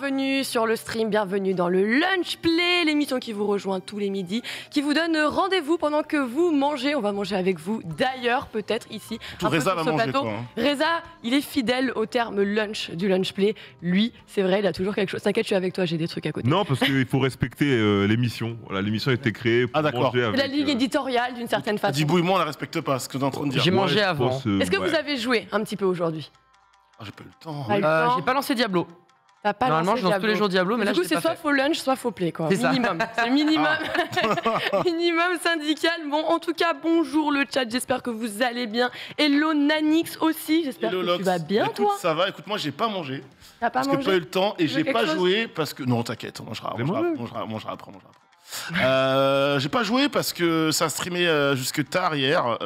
bienvenue sur le stream, bienvenue dans le Lunch Play, l'émission qui vous rejoint tous les midis, qui vous donne rendez-vous pendant que vous mangez. On va manger avec vous d'ailleurs, peut-être ici. Tout Reza va manger quoi, hein. Reza, il est fidèle au terme lunch du Lunch Play. Lui, c'est vrai, il a toujours quelque chose. T'inquiète, je suis avec toi, j'ai des trucs à côté. Non, parce qu'il faut respecter l'émission. Voilà, l'émission a été créée pour manger avec... C'est la ligne éditoriale d'une certaine façon. Dibou et moi, on la respecte pas, ce que tu es en train de dire. J'ai mangé avant. Est-ce que vous avez joué un petit peu aujourd'hui? J'ai pas eu le temps. J'ai pas lancé Diablo. T'as pas Normalement, lancé je lance tous les jours Diablo, mais là, du coup, je c'est soit faux lunch, soit faux play, quoi. C'est ça. Minimum. C'est minimum. Minimum syndical. Bon, en tout cas, bonjour le chat. J'espère que vous allez bien. Hello Nanix aussi. J'espère que tu vas bien, écoute, toi. Ça va. Écoute, moi, j'ai pas mangé. T'as pas parce mangé? que pas eu le temps et j'ai pas chose joué parce que non, t'inquiète, on mangera après. J'ai pas joué parce que ça a streamé jusque tard hier.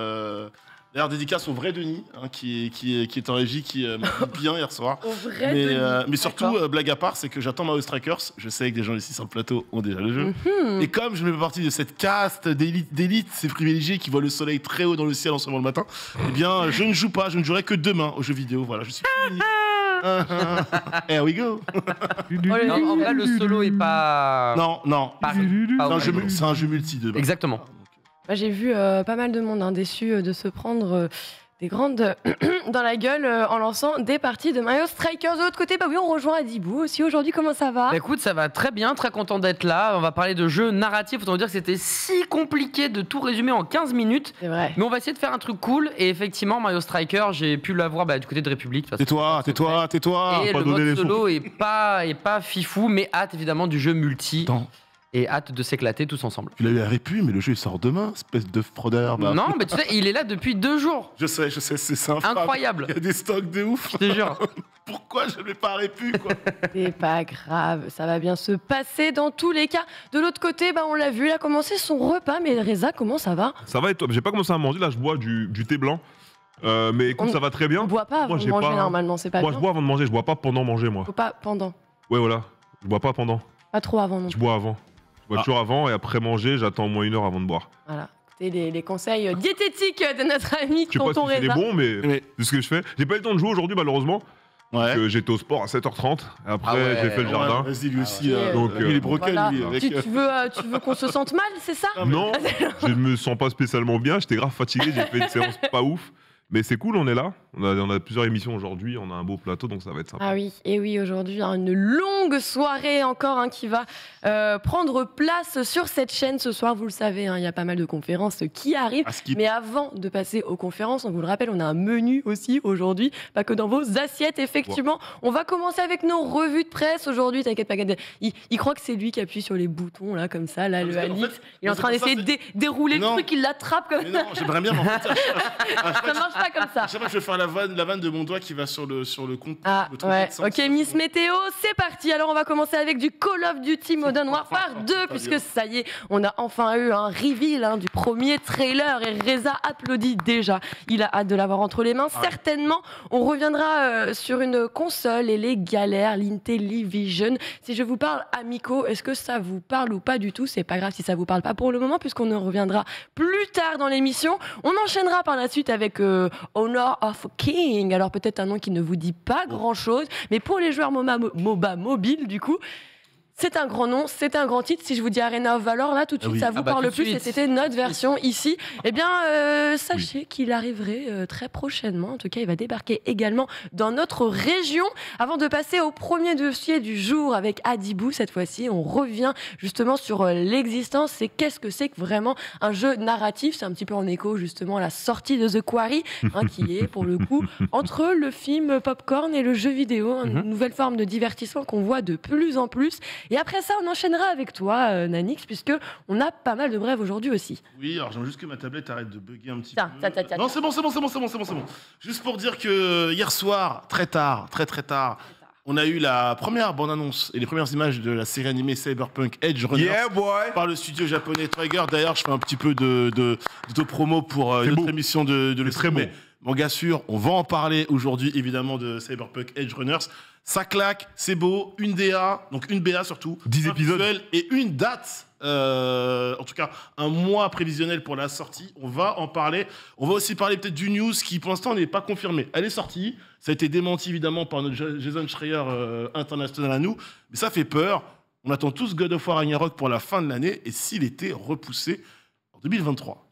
D'ailleurs, dédicace au vrai Denis, hein, qui est en régie, qui m'a dit bien hier soir. Au vrai Denis. Mais surtout, blague à part, c'est que j'attends Mario Strikers. Je sais que des gens ici sur le plateau ont déjà le jeu. Et comme je fais partie de cette caste d'élite, ces privilégiés qui voient le soleil très haut dans le ciel en ce moment le matin, eh bien, je ne joue pas, je ne jouerai que demain aux jeux vidéo. Voilà, je suis fini. Here we go. Non, en vrai, le solo est pas. Non. C'est un jeu multi de base. Exactement. J'ai vu pas mal de monde déçu de se prendre des grandes dans la gueule en lançant des parties de Mario Strikers. De l'autre côté, bah oui, on rejoint Adibou aussi aujourd'hui. Comment ça va? Bah écoute, ça va très bien, très content d'être là. On va parler de jeux narratifs. Autant dire que c'était si compliqué de tout résumer en 15 minutes. C'est vrai. Mais on va essayer de faire un truc cool. Et effectivement, Mario Striker, j'ai pu l'avoir du côté de République. Tais-toi. Et le mode solo est pas fifou, mais hâte évidemment du jeu multi. Et hâte de s'éclater tous ensemble. Tu l'as eu à Répu, mais le jeu il sort demain, espèce de fraudeur. Bah. Non, mais tu sais, il est là depuis 2 jours. Je sais, c'est incroyable. Il y a des stocks de ouf. Je te jure. Pourquoi je ne l'ai pas à Répu, quoi? C'est pas grave, ça va bien se passer dans tous les cas. De l'autre côté, on l'a vu, il a commencé son repas, mais Reza, comment ça va? Ça va et toi? J'ai pas commencé à manger, là je bois du thé blanc. Mais écoute, ça va très bien. On boit pas avant de manger normalement, c'est pas bien. Moi je bois avant de manger, je bois pas pendant manger moi. Faut pas pendant. Ouais voilà, je bois pas pendant. Pas trop avant non plus. Je bois avant. Je bois toujours avant et après manger, j'attends au moins 1 heure avant de boire. Voilà. Écoutez les conseils diététiques de notre ami Tonton Reza. Je sais pas si c'est bon, mais c'est ce que je fais. J'ai pas eu le temps de jouer aujourd'hui malheureusement. Parce que j'étais au sport à 7h30. Et après, j'ai fait le jardin. Vas-y, lui aussi. Donc, il est brocal, voilà. lui. Tu veux qu'on se sente mal, c'est ça? Non, je ne me sens pas spécialement bien. J'étais grave fatigué. J'ai fait une séance pas ouf. Mais c'est cool, on est là. On a plusieurs émissions aujourd'hui. On a un beau plateau, donc ça va être sympa. Ah oui, et oui, aujourd'hui, une longue soirée encore qui va prendre place sur cette chaîne ce soir. Vous le savez, il y a pas mal de conférences qui arrivent. Mais avant de passer aux conférences, on vous le rappelle, on a un menu aussi aujourd'hui. Pas que dans vos assiettes, effectivement. Ouais. On va commencer avec nos revues de presse aujourd'hui. T'inquiète pas, il croit que c'est lui qui appuie sur les boutons, là, comme ça. Là, le Alix, il est en train d'essayer de dérouler le truc, il l'attrape comme ça. Non, j'aimerais bien, mais en fait, ça marche pas comme ça. Je sais pas, je vais faire la vanne de mon doigt qui va sur le compte. Ah, ouais. Ok, Miss Météo, c'est parti. Alors, on va commencer avec du Call of Duty Modern Warfare 2, puisque ça y est, on a enfin eu un reveal du premier trailer et Reza applaudit déjà. Il a hâte de l'avoir entre les mains. Certainement, on reviendra sur une console et les galères, l'Intellivision. Si je vous parle Amico, est-ce que ça vous parle ou pas du tout? C'est pas grave si ça vous parle pas pour le moment, puisqu'on en reviendra plus tard dans l'émission. On enchaînera par la suite avec Honor of King. Alors peut-être un nom qui ne vous dit pas grand-chose, mais pour les joueurs MOBA mobile, du coup, c'est un grand nom, c'est un grand titre. Si je vous dis Arena of Valor, là, tout de suite, ça vous parle plus. Et c'était notre version ici. Eh bien, sachez qu'il arriverait très prochainement. En tout cas, il va débarquer également dans notre région. Avant de passer au premier dossier du jour avec Adibou, cette fois-ci, on revient justement sur l'existence. C'est qu'est-ce que c'est que vraiment un jeu narratif? C'est un petit peu en écho justement à la sortie de The Quarry, qui est pour le coup entre le film popcorn et le jeu vidéo, une nouvelle forme de divertissement qu'on voit de plus en plus. Et après ça, on enchaînera avec toi, Nanix, puisque on a pas mal de brèves aujourd'hui aussi. Oui, alors j'aimerais juste que ma tablette arrête de bugger un petit peu. Non, c'est bon. Juste pour dire que hier soir, très tard, on a eu la première bande-annonce et les premières images de la série animée Cyberpunk Edge Runners par le studio japonais Trigger. D'ailleurs, je fais un petit peu de promo pour notre émission de très bon. Manga sûr, on va en parler aujourd'hui, évidemment, de Cyberpunk Edge Runners. Ça claque, c'est beau, une DA, donc une BA surtout. 10 un épisodes. visuel et une date. En tout cas, un mois prévisionnel pour la sortie. On va en parler. On va aussi parler peut-être du news qui, pour l'instant, n'est pas confirmé. Elle est sortie. Ça a été démenti, évidemment, par notre Jason Schreier international à nous. Mais ça fait peur. On attend tous God of War Ragnarok pour la fin de l'année. Et s'il était repoussé en 2023 ?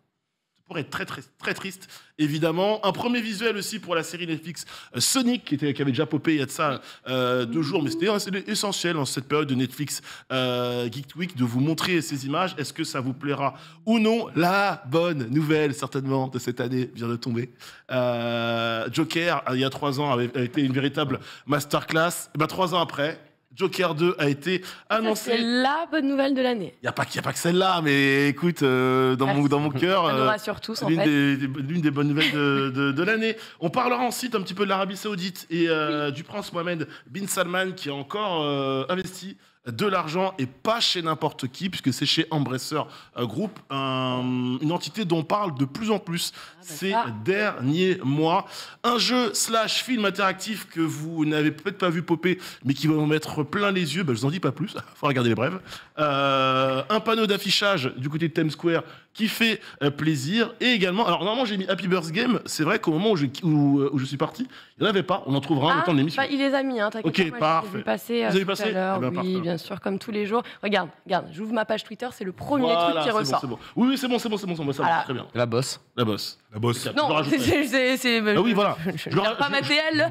Pourrait être très, très, très triste, évidemment. Un premier visuel aussi pour la série Netflix Sonic, qui avait déjà popé il y a de ça 2 jours, mais c'était essentiel en cette période de Netflix Geek Week de vous montrer ces images. Est-ce que ça vous plaira ou non? La bonne nouvelle, certainement, de cette année vient de tomber. Joker, il y a 3 ans, avait été une véritable masterclass. Et ben, 3 ans après, Joker 2 a été annoncé. C'est la bonne nouvelle de l'année. Il n'y a pas que celle-là, mais écoute, dans mon cœur, Ça nous rassure tous, en l'une fait. l'une des bonnes nouvelles de l'année. On parlera ensuite un petit peu de l'Arabie Saoudite et du prince Mohamed bin Salman qui a encore investi de l'argent et pas chez n'importe qui, puisque c'est chez Embracer Group, une entité dont on parle de plus en plus ces derniers mois. Un jeu / film interactif que vous n'avez peut-être pas vu popper, mais qui va vous mettre plein les yeux. Je vous en dis pas plus, il faut regarder les brèves. Un panneau d'affichage du côté de Times Square qui fait plaisir. Et également, alors normalement j'ai mis Happy Birthday Game, c'est vrai qu'au moment où je suis parti, il n'y en avait pas, on en trouvera en temps de l'émission. Il les a mis, t'inquiète Ok, pas, parfait. J'ai vu passer Vous avez tout passé à l'heure, Eh ben, oui, parfait. bien sûr, comme tous les jours. Regarde, j'ouvre ma page Twitter, c'est le premier Voilà, truc qui c'est ressort. bon. Oui, c'est bon, ça Voilà. très bien. La bosse. La bosse. La bosse. Je Non, rajouterai. c'est. Ah oui, voilà. Je regarde pas ma TL.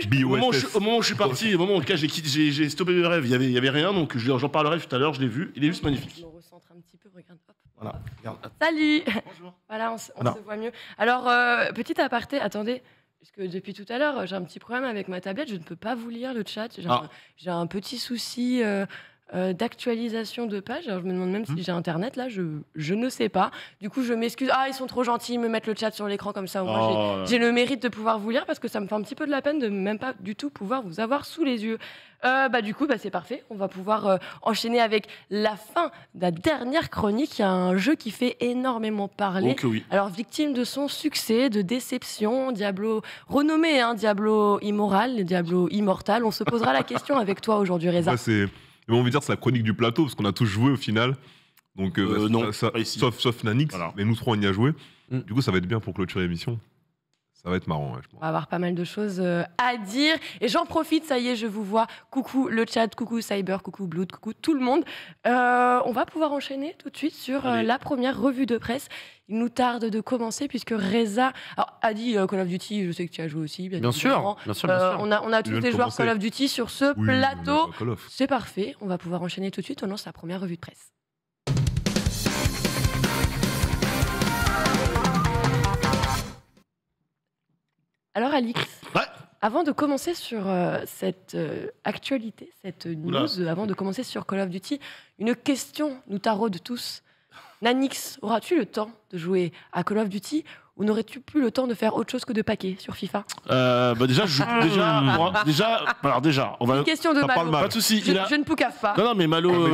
BOSS. Au moment où je suis parti, au moment où j'ai stoppé mes rêves, il y avait rien, donc j'en parlerai tout à l'heure, je l'ai vu, il est juste magnifique. Je me recentre un petit peu, regarde, hop. Voilà, regarde. Salut. Bonjour. Voilà, on se Non. voit mieux. Alors, petit aparté, attendez, parce que depuis tout à l'heure, j'ai un petit problème avec ma tablette, je ne peux pas vous lire le chat. J'ai un petit souci d'actualisation de page. Alors, je me demande même si j'ai Internet, là, je ne sais pas. Du coup, je m'excuse. Ah, ils sont trop gentils, ils me mettent le chat sur l'écran comme ça. Au moins, j'ai le mérite de pouvoir vous lire, parce que ça me fait un petit peu de la peine de même pas du tout pouvoir vous avoir sous les yeux. Du coup, c'est parfait. On va pouvoir enchaîner avec la fin de la dernière chronique. Il y a un jeu qui fait énormément parler. Oh que oui. Alors, victime de son succès, de déception, Diablo renommé, Diablo immoral, Diablo immortal. On se posera la question avec toi aujourd'hui, Reza. On va dire c'est la chronique du plateau, parce qu'on a tous joué au final. Donc, non, pas ici. sauf Nanix, Voilà. mais nous 3 on y a joué. Du coup, ça va être bien pour clôturer l'émission. Ça va être marrant, je pense. On va avoir pas mal de choses à dire. Et j'en profite, ça y est, je vous vois. Coucou le chat, coucou Cyber, coucou Blood, coucou tout le monde. On va pouvoir enchaîner tout de suite sur la première revue de presse. Il nous tarde de commencer puisque Reza a dit Call of Duty, je sais que tu as joué aussi. Bien sûr. On a tous des joueurs Call of Duty sur ce plateau. C'est parfait, on va pouvoir enchaîner tout de suite. On lance la première revue de presse. Alors Alix, avant de commencer sur cette actualité, cette news, avant de commencer sur Call of Duty, une question nous taraude tous. Nanix, auras-tu le temps de jouer à Call of Duty ou n'aurais-tu plus le temps de faire autre chose que de paquer sur FIFA? Déjà, on va. Une question de Malo. Pas de souci. Je ne poucave pas. Non, mais Malo,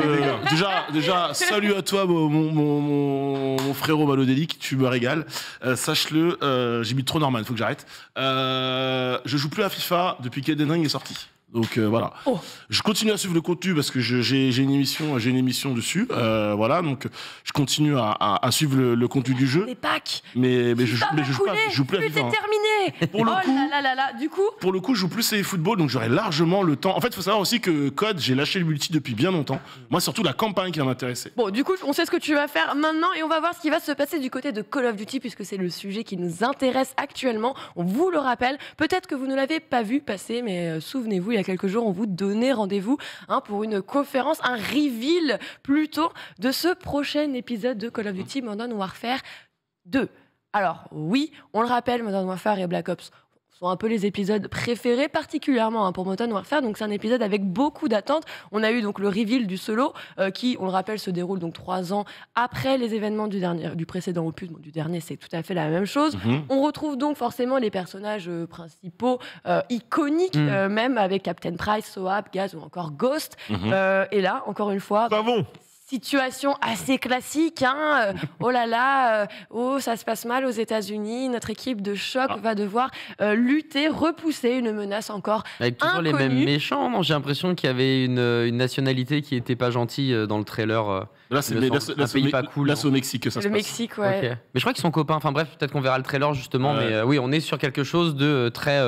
déjà, salut à toi, mon frérot Malo Delic, tu me régales. Sache-le, j'ai mis trop normal, faut que j'arrête. Je joue plus à FIFA depuis qu'Elden Ring est sorti. Donc voilà. Je continue à suivre le contenu parce que j'ai une émission dessus. Voilà, donc je continue à suivre le contenu du jeu. Des packs. Mais je joue plus à FIFA. C'est terminé. Pour le coup, du coup. Pour le coup, je joue plus à eFootball, donc j'aurai largement le temps. En fait, il faut savoir aussi que COD, j'ai lâché le multi depuis bien longtemps. Moi, surtout la campagne qui va m'intéresser. Bon, du coup, on sait ce que tu vas faire maintenant et on va voir ce qui va se passer du côté de Call of Duty puisque c'est le sujet qui nous intéresse actuellement. On vous le rappelle. Peut-être que vous ne l'avez pas vu passer, mais souvenez-vous, il y a quelques jours, on vous donnait rendez-vous pour une conférence, un reveal plutôt de ce prochain épisode de Call of Duty Modern Warfare 2. Alors oui, on le rappelle, Modern Warfare et Black Ops sont un peu les épisodes préférés, particulièrement pour Modern Warfare. Donc c'est un épisode avec beaucoup d'attentes. On a eu donc le reveal du solo, qui, on le rappelle, se déroule donc 3 ans après les événements du précédent opus. Bon, du dernier, c'est tout à fait la même chose. On retrouve donc forcément les personnages principaux, iconiques, même avec Captain Price, Soap, Gaz ou encore Ghost. Et là, encore une fois, situation assez classique. Hein. Oh là là, ça se passe mal aux États-Unis. Notre équipe de choc va devoir lutter, repousser une menace encore avec toujours inconnue. Les mêmes méchants. Non, j'ai l'impression qu'il y avait une nationalité qui était pas gentille dans le trailer. Là, c'est pas cool. Là, c'est au Mexique que ça se passe. Le Mexique, ouais. Okay. Mais je crois qu'ils sont copains. Enfin bref, peut-être qu'on verra le trailer justement. Ouais. Mais oui, on est sur quelque chose de très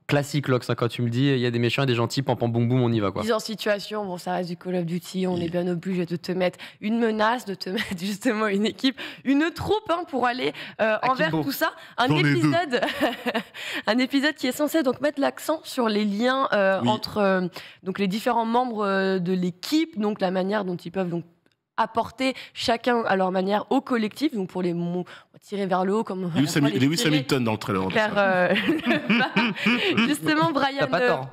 classique, Lox. Hein, quand tu me dis, il y a des méchants et des gentils, pam pam boum boum, on y va quoi. Mise en situation, bon, ça reste du Call of Duty. On est bien obligé de te mettre une menace, de te mettre justement une équipe, une troupe pour aller envers tout ça. Un épisode qui est censé donc mettre l'accent sur les liens entre donc les différents membres de l'équipe, donc la manière dont ils peuvent donc apporter chacun à leur manière au collectif, donc pour les tirer vers le haut comme Lewis Hamilton dans le trailer. Justement, Brian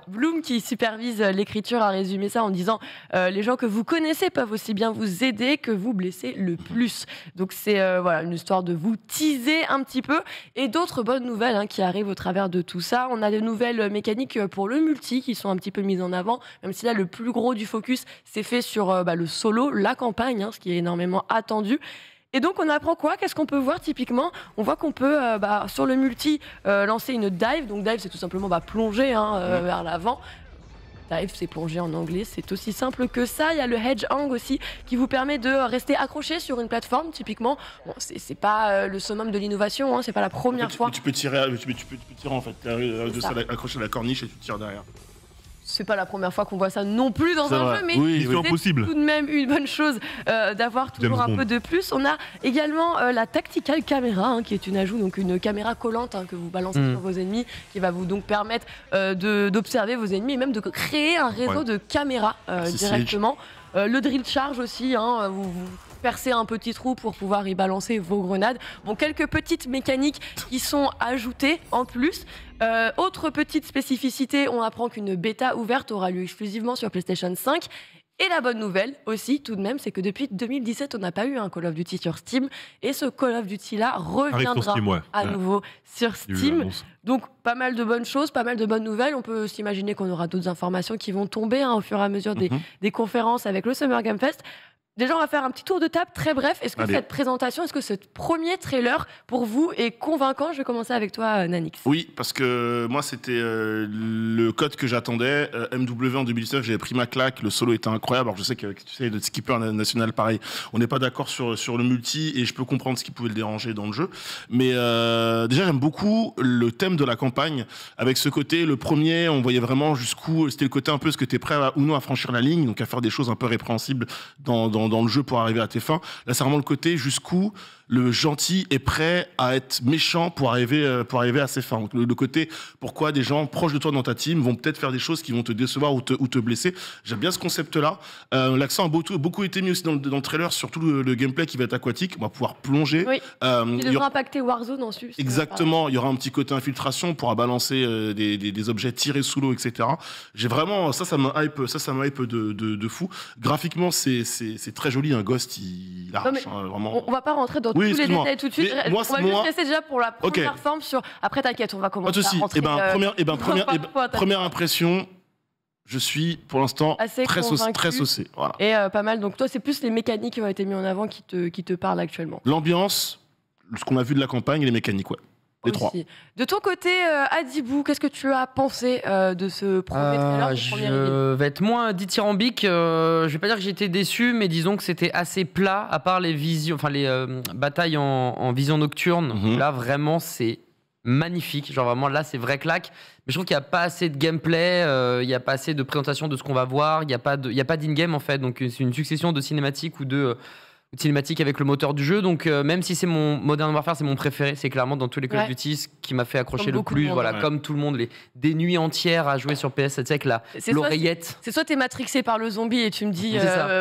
Bloom qui supervise l'écriture a résumé ça en disant les gens que vous connaissez peuvent aussi bien vous aider que vous blesser le plus. Donc c'est une histoire de vous teaser un petit peu et d'autres bonnes nouvelles qui arrivent au travers de tout ça. On a de nouvelles mécaniques pour le multi qui sont un petit peu mises en avant, même si là le plus gros du focus s'est fait sur le solo, la campagne, ce qui est énormément attendu. Et donc on apprend quoi ? Qu'est-ce qu'on peut voir typiquement ? On voit qu'on peut sur le multi lancer une dive. Donc dive c'est tout simplement plonger vers l'avant. Dive c'est plonger en anglais, c'est aussi simple que ça. Il y a le hedge hang aussi qui vous permet de rester accroché sur une plateforme typiquement. Bon, c'est pas le summum de l'innovation, c'est pas la première fois. Tu peux tirer en fait, accrocher à la corniche et tu tires derrière. C'est pas la première fois qu'on voit ça non plus dans un jeu, mais c'est tout de même une bonne chose d'avoir toujours un peu de plus. On a également la tactical caméra, qui est une ajout, donc une caméra collante que vous balancez sur vos ennemis, qui va vous donc permettre d'observer vos ennemis et même de créer un réseau de caméras directement. Le drill charge aussi, vous percez un petit trou pour pouvoir y balancer vos grenades. Bon, quelques petites mécaniques qui sont ajoutées en plus. Autre petite spécificité, on apprend qu'une bêta ouverte aura lieu exclusivement sur PlayStation 5. Et la bonne nouvelle aussi, tout de même, c'est que depuis 2017, on n'a pas eu un Call of Duty sur Steam. Et ce Call of Duty-là reviendra à nouveau sur Steam. Donc, pas mal de bonnes choses, pas mal de bonnes nouvelles. On peut s'imaginer qu'on aura d'autres informations qui vont tomber au fur et à mesure des conférences avec le Summer Game Fest. Déjà, on va faire un petit tour de table très bref. Est-ce que cette présentation, est-ce que ce premier trailer, pour vous, est convaincant ? Je vais commencer avec toi, Nanix. Oui, parce que moi, c'était le code que j'attendais. MW en 2019, j'avais pris ma claque. Le solo était incroyable. Alors, je sais que tu sais, de skipper national, pareil, on n'est pas d'accord sur le multi et je peux comprendre ce qui pouvait le déranger dans le jeu. Mais déjà, j'aime beaucoup le thème de la campagne. Avec ce côté, le premier, on voyait vraiment jusqu'où. C'était le côté un peu ce que tu es prêt ou non à franchir la ligne, donc à faire des choses un peu répréhensibles dans le jeu pour arriver à tes fins. Là, c'est vraiment le côté jusqu'où le gentil est prêt à être méchant pour arriver à ses fins. Donc, le côté pourquoi des gens proches de toi dans ta team vont peut-être faire des choses qui vont te décevoir ou te blesser. J'aime bien ce concept-là. L'accent a beaucoup été mis aussi dans le trailer, surtout le gameplay qui va être aquatique. On va pouvoir plonger. Oui. Il devra impacter Warzone ensuite. Exactement. Il y aura un petit côté infiltration. On pourra balancer des objets tirés sous l'eau, etc. J'ai vraiment ça me hype de fou. Graphiquement, c'est très joli. Un Ghost, il arrache. Vraiment. On va pas rentrer dans tous les détails tout de suite. On va juste rester déjà pour la première forme sur. Après, t'inquiète, on va commencer à rentrer. Première impression. Je suis pour l'instant très saucé. Voilà. Et pas mal. Donc toi, c'est plus les mécaniques qui ont été mis en avant qui te parlent actuellement. L'ambiance, ce qu'on a vu de la campagne et les mécaniques, ouais. Les trois. De ton côté, Adibou, qu'est-ce que tu as pensé de ce premier trailer Je vais être moins dithyrambique. Je vais pas dire que j'étais déçu, mais disons que c'était assez plat, à part les batailles en vision nocturne. Là, vraiment, c'est magnifique. Genre vraiment, là, c'est vrai claque. Mais je trouve qu'il n'y a pas assez de gameplay, il n'y a pas assez de présentation de ce qu'on va voir, il n'y a pas d'in-game en fait. Donc c'est une succession de cinématiques ou de cinématique avec le moteur du jeu, donc même si c'est mon Modern Warfare, c'est mon préféré, c'est clairement dans tous les Call of Duty ce qui m'a fait accrocher le plus, comme tout le monde, des nuits entières à jouer sur PS, tu sais, avec l'oreillette. C'est soit t'es matrixé par le zombie et tu me dis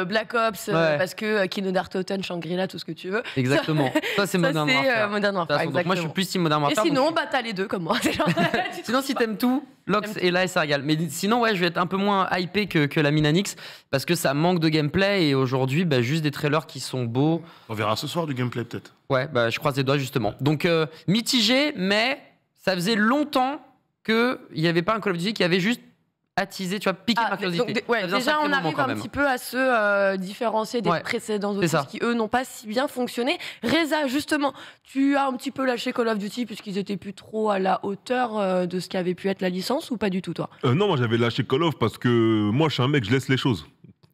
Black Ops, parce que Kino Dartoten, Shangri-La, tout ce que tu veux. Exactement. Ça c'est Modern Warfare. Modern Warfare, donc moi je suis plus team Modern Warfare. Et sinon, t'as les deux comme moi. Sinon, si t'aimes tout, Lox est là et ça régale. Mais sinon, je vais être un peu moins hypé que la Minanix parce que ça manque de gameplay et aujourd'hui, juste des trailers qui sont beaux. On verra ce soir du gameplay peut-être. Ouais, je croise les doigts justement. Donc mitigé, mais ça faisait longtemps qu'il n'y avait pas un Call of Duty qui avait juste attisé, tu vois, piqué ma curiosité. Donc, ouais, Ça faisait un déjà, sacré on moment, arrive quand un même. petit peu à se différencier des Ouais, précédents c'est ça. opus qui, eux, n'ont pas si bien fonctionné. Reza, justement, tu as un petit peu lâché Call of Duty puisqu'ils étaient plus trop à la hauteur de ce qu'avait pu être la licence ou pas du tout, toi? Non, moi j'avais lâché Call of parce que moi je suis un mec, je laisse les choses.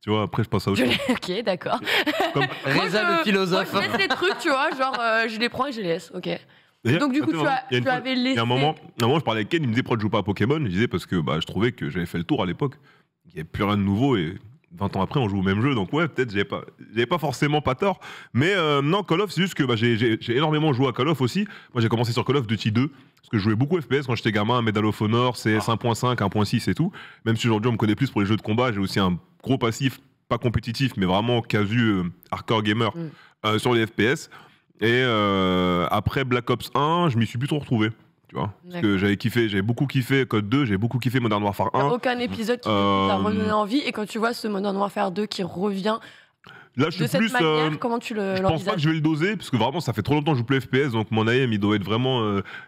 Tu vois, après je passe à autre chose. Ok, d'accord. Comme- Reza Moi, le philosophe. Moi, je laisse les trucs, tu vois, genre, je les prends et je les laisse, ok. D'ailleurs, Donc, du coup, attends, tu il y a une fois- avais Il y laissé... a un moment, je parlais avec Ken, il me disait pourquoi tu joues pas à Pokémon. Je disais parce que je trouvais que j'avais fait le tour à l'époque. Il n'y avait plus rien de nouveau et 20 ans après on joue au même jeu. Donc ouais, peut-être j'avais pas forcément pas tort. Mais non, Call of, c'est juste que j'ai énormément joué à Call of aussi. Moi j'ai commencé sur Call of Duty 2 parce que je jouais beaucoup FPS quand j'étais gamin, Medal of Honor, CS 1.5, 1.6 et tout. Même si aujourd'hui on me connaît plus pour les jeux de combat, j'ai aussi un gros passif, pas compétitif, mais vraiment casu hardcore gamer sur les FPS. Et après Black Ops 1, je m'y suis plus trop retrouvé. Tu vois, parce que j'avais beaucoup kiffé Code 2, j'ai beaucoup kiffé Modern Warfare Il n'y 1. a aucun épisode qui t'a redonné envie. Et quand tu vois ce Modern Warfare 2 qui revient Là, je de suis cette plus. manière, comment tu Je pense pas l'envisages? que je vais le doser, parce que vraiment, ça fait trop longtemps que je joue plus FPS, donc mon AM, il doit être vraiment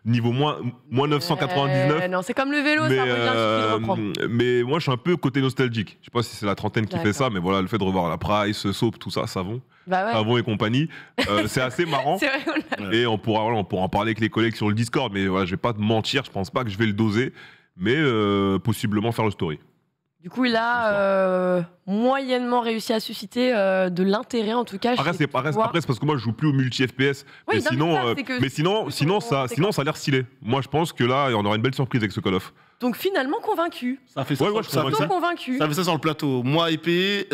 niveau moins 999. Non, c'est comme le vélo, ça revient, il suffit de reprendre. mais moi, je suis un peu côté nostalgique. Je sais pas si c'est la trentaine qui fait D'accord. ça, mais voilà, le fait de revoir la Price, Soap, tout ça, Savon, Bah ouais. Savon et compagnie, c'est assez marrant. C'est vrai, Et on pourra en parler avec les collègues sur le Discord, mais voilà, je vais pas te mentir, je pense pas que je vais le doser, mais possiblement faire le story. Du coup, il a moyennement réussi à susciter de l'intérêt, en tout cas. Après, c'est parce que moi, je joue plus au multi-FPS. Oui, mais non, sinon, ça a l'air stylé. Moi, je pense que là, on aura une belle surprise avec ce Call of. Donc finalement convaincu. Ça fait ça, Ouais, sur- ouais, je ça, suis fait ça, Convaincu. ça fait ça sur le plateau. Moi, épée,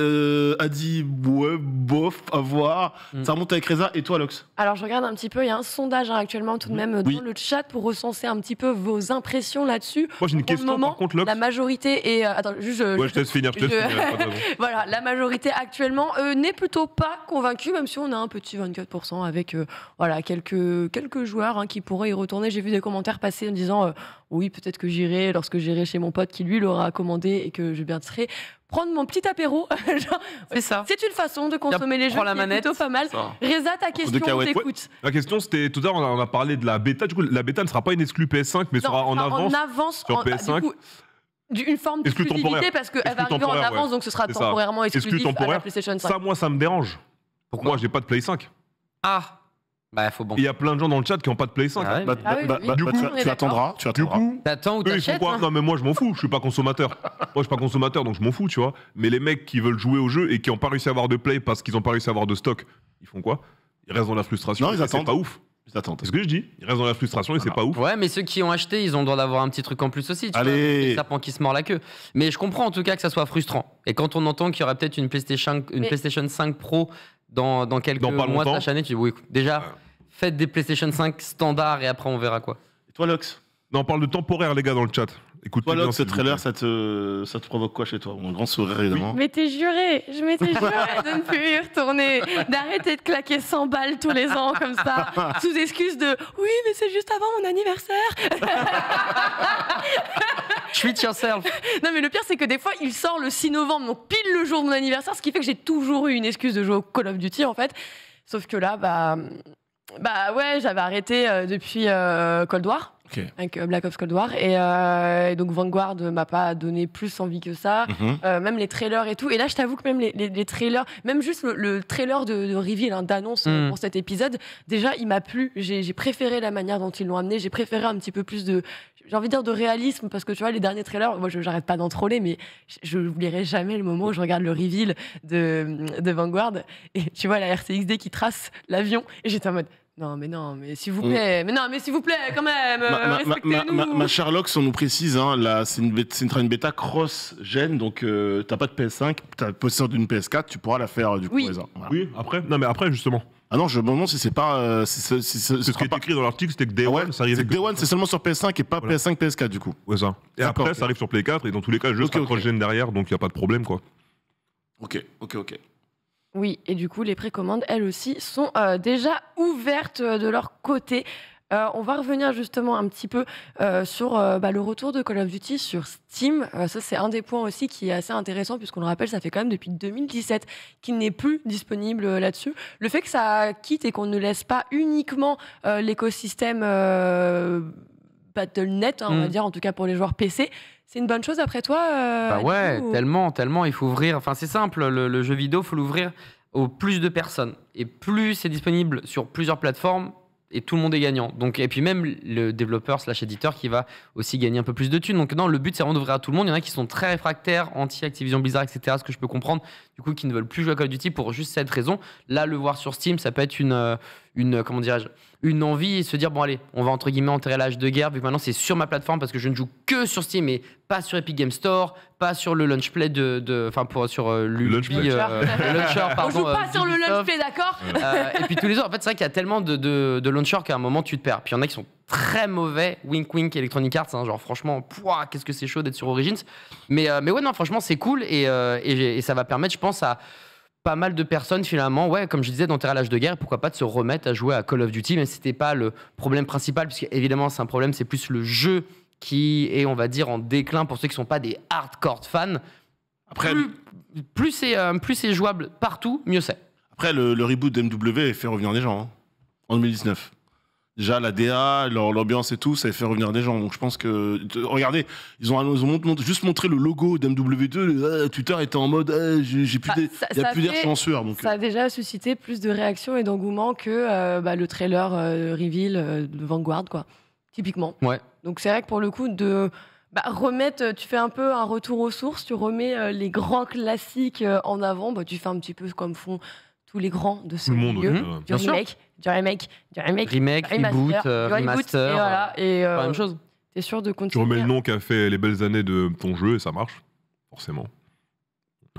a dit ouais, bof, à voir. Ça remonte avec Reza et toi, Lox. Alors je regarde un petit peu, il y a un sondage actuellement tout de même Oui. dans le chat pour recenser un petit peu vos impressions là-dessus. Moi, j'ai une Pour le question, moment, par contre, Lox. la majorité est... attends, juste... Ouais, je te laisse finir. je- Voilà, la majorité actuellement n'est plutôt pas convaincue, même si on a un petit 24% avec voilà, quelques joueurs qui pourraient y retourner. J'ai vu des commentaires passer en disant oui, peut-être que j'irai lorsque j'irai chez mon pote qui lui l'aura commandé et que je viendrai prendre mon petit apéro. Genre, C'est ça. c'est une façon de consommer les jeux prends la qui est manette. plutôt pas mal. Ça. Reza, ta question, on cacahuètes. t'écoute. La question, c'était tout à l'heure, on a parlé de la bêta. Du coup, la bêta ne sera pas une exclue PS5, mais sera en avance. sur PS5. Du coup, une forme Exclu d'exclusivité temporaire. parce qu'elle Exclu va arriver en temporaire, avance, ouais. donc ce sera C'est ça. temporairement Exclu exclusif à la temporaire. PlayStation 5. Ça, moi, ça me dérange. Pourquoi Moi, j'ai pas de Play 5. Ah, bah faut bon. Il y a plein de gens dans le chat qui n'ont pas de Play 5. Ah ouais, Bah, mais- Ah oui, bah, oui, bah, oui. bah, Du coup, tu- on est tu attendras. Tu Du attendras. coup, T'attends ou eux, ils font t'achètes quoi hein Non, mais moi, je m'en fous. Je suis pas consommateur. Moi, je suis pas consommateur, donc je m'en fous, tu vois. Mais les mecs qui veulent jouer au jeu et qui n'ont pas réussi à avoir de play parce qu'ils n'ont pas réussi à avoir de stock, ils font quoi? Ils restent dans la frustration. Non, ils et c'est attendent. pas ouf. Ils attendent. C'est ce que je dis. Ils restent dans la frustration et c'est pas ouf. Ouais, mais ceux qui ont acheté, ils ont le droit d'avoir un petit truc en plus aussi. Tu Allez. vois, c'est le serpent qui se mord la queue. Mais je comprends en tout cas que ça soit frustrant. Et quand on entend qu'il y aurait peut-être une PlayStation 5 Pro dans quelques Dans pas mois de longtemps. la chaîne, tu dis oui, écoute, déjà, faites des PlayStation 5 standards et après on verra quoi. Et toi, Lox? Non, on parle de temporaire, les gars, dans le chat. Écoute Toi, bien. Lox, ce s'il vous trailer, plaît. ça te provoque quoi chez toi? Un grand sourire, évidemment. Je m'étais juré de ne plus y retourner, d'arrêter de claquer 100 balles tous les ans comme ça, sous excuse de oui, mais c'est juste avant mon anniversaire. Treat yourself. Non, mais le pire, c'est que des fois, il sort le 6 novembre, donc pile le jour de mon anniversaire, ce qui fait que j'ai toujours eu une excuse de jouer au Call of Duty, en fait. Sauf que là, bah ouais, j'avais arrêté depuis Cold War. Ok. Avec Black Ops Cold War et donc Vanguard m'a pas donné plus envie que ça. Mhm. Même les trailers et tout, et là je t'avoue que même les trailers, même juste le trailer de reveal d'annonce pour cet épisode, déjà il m'a plu. J'ai préféré la manière dont ils l'ont amené, j'ai préféré un petit peu plus de, j'ai envie de dire, de réalisme, parce que tu vois les derniers trailers, moi j'arrête pas d'en troller, mais je n'oublierai jamais le moment où je regarde le reveal de Vanguard et tu vois la RCXD qui trace l'avion et j'étais en mode non, mais s'il vous plaît, mais s'il vous plaît, quand même, respectez-nous. Ma chère Lox, on nous précise, là, c'est une bêta cross-gen, donc t'as pas de PS5, t'as possession d'une PS4, tu pourras la faire du coup. Oui. Reza. Voilà. Oui, après. Non, mais après, justement. Ah non, je me demande si c'est pas. C'est ce qui est écrit dans l'article, c'était que Day One, ça arrivait. C'est que Day One, c'est seulement sur PS5 et pas Voilà. PS5, PS4 du coup. Ouais, ça. Et D'accord, après, ok. ça arrive sur Play 4, et dans tous les cas, le jeu Ok, sera ok. cross-gen derrière, donc il n'y a pas de problème, quoi. Ok. Oui, et du coup, les précommandes, elles aussi, sont déjà ouvertes de leur côté. On va revenir justement un petit peu sur le retour de Call of Duty sur Steam. Ça, c'est un des points aussi qui est assez intéressant, puisqu'on le rappelle, ça fait quand même depuis 2017 qu'il n'est plus disponible là-dessus. Le fait que ça quitte et qu'on ne laisse pas uniquement l'écosystème Battle.net, on va dire, en tout cas pour les joueurs PC. C'est une bonne chose après toi Bah ouais, tellement. Il faut ouvrir. Enfin, c'est simple, le jeu vidéo, il faut l'ouvrir au plus de personnes. Et plus c'est disponible sur plusieurs plateformes, et tout le monde est gagnant. Donc, et puis même le développeur / éditeur qui va aussi gagner un peu plus de thunes. Donc non, le but c'est vraiment d'ouvrir à tout le monde. Il y en a qui sont très réfractaires, anti-Activision Blizzard, etc. Ce que je peux comprendre, du coup, qui ne veulent plus jouer à Call of Duty pour juste cette raison. Là, le voir sur Steam, ça peut être comment dirais-je, une envie et se dire bon allez, on va entre guillemets enterrer l'âge de guerre vu que maintenant c'est sur ma plateforme parce que je ne joue que sur Steam et pas sur Epic Game Store, pas sur le launchplay sur le launcher, pardon. On joue pas sur le launchplay, d'accord. Et puis tous les autres, en fait c'est vrai qu'il y a tellement de launchers qu'à un moment tu te perds. Puis il y en a qui sont très mauvais, wink Electronic Arts, hein, genre franchement, qu'est-ce que c'est chaud d'être sur Origins. Mais ouais non, franchement c'est cool et ça va permettre, je pense, à pas mal de personnes finalement, comme je disais, d'enterrer l'âge de guerre, pourquoi pas de se remettre à jouer à Call of Duty, mais c'était pas le problème principal, puisque évidemment c'est un problème, c'est plus le jeu qui est, on va dire, en déclin pour ceux qui sont pas des hardcore fans. Après, plus c'est jouable partout, mieux c'est. Après, le reboot d'MW fait revenir des gens, hein, en 2019. Déjà, la DA, l'ambiance et tout, ça a fait revenir des gens. Donc, je pense que... Regardez, ils ont juste montré le logo d'MW2. Twitter était en mode, il n'y a plus d'air, je suis en sueur. Donc, ça a déjà suscité plus de réactions et d'engouement que le trailer reveal de Vanguard, quoi. Typiquement. Ouais. Donc, c'est vrai que pour le coup, remettre, tu fais un peu un retour aux sources, tu remets les grands classiques en avant, tu fais un petit peu comme font tous les grands de ce milieu. Du remake, reboot, remaster. Et voilà. Et pas la même chose. T'es sûr de continuer. Tu remets le nom qui a fait les belles années de ton jeu et ça marche, forcément.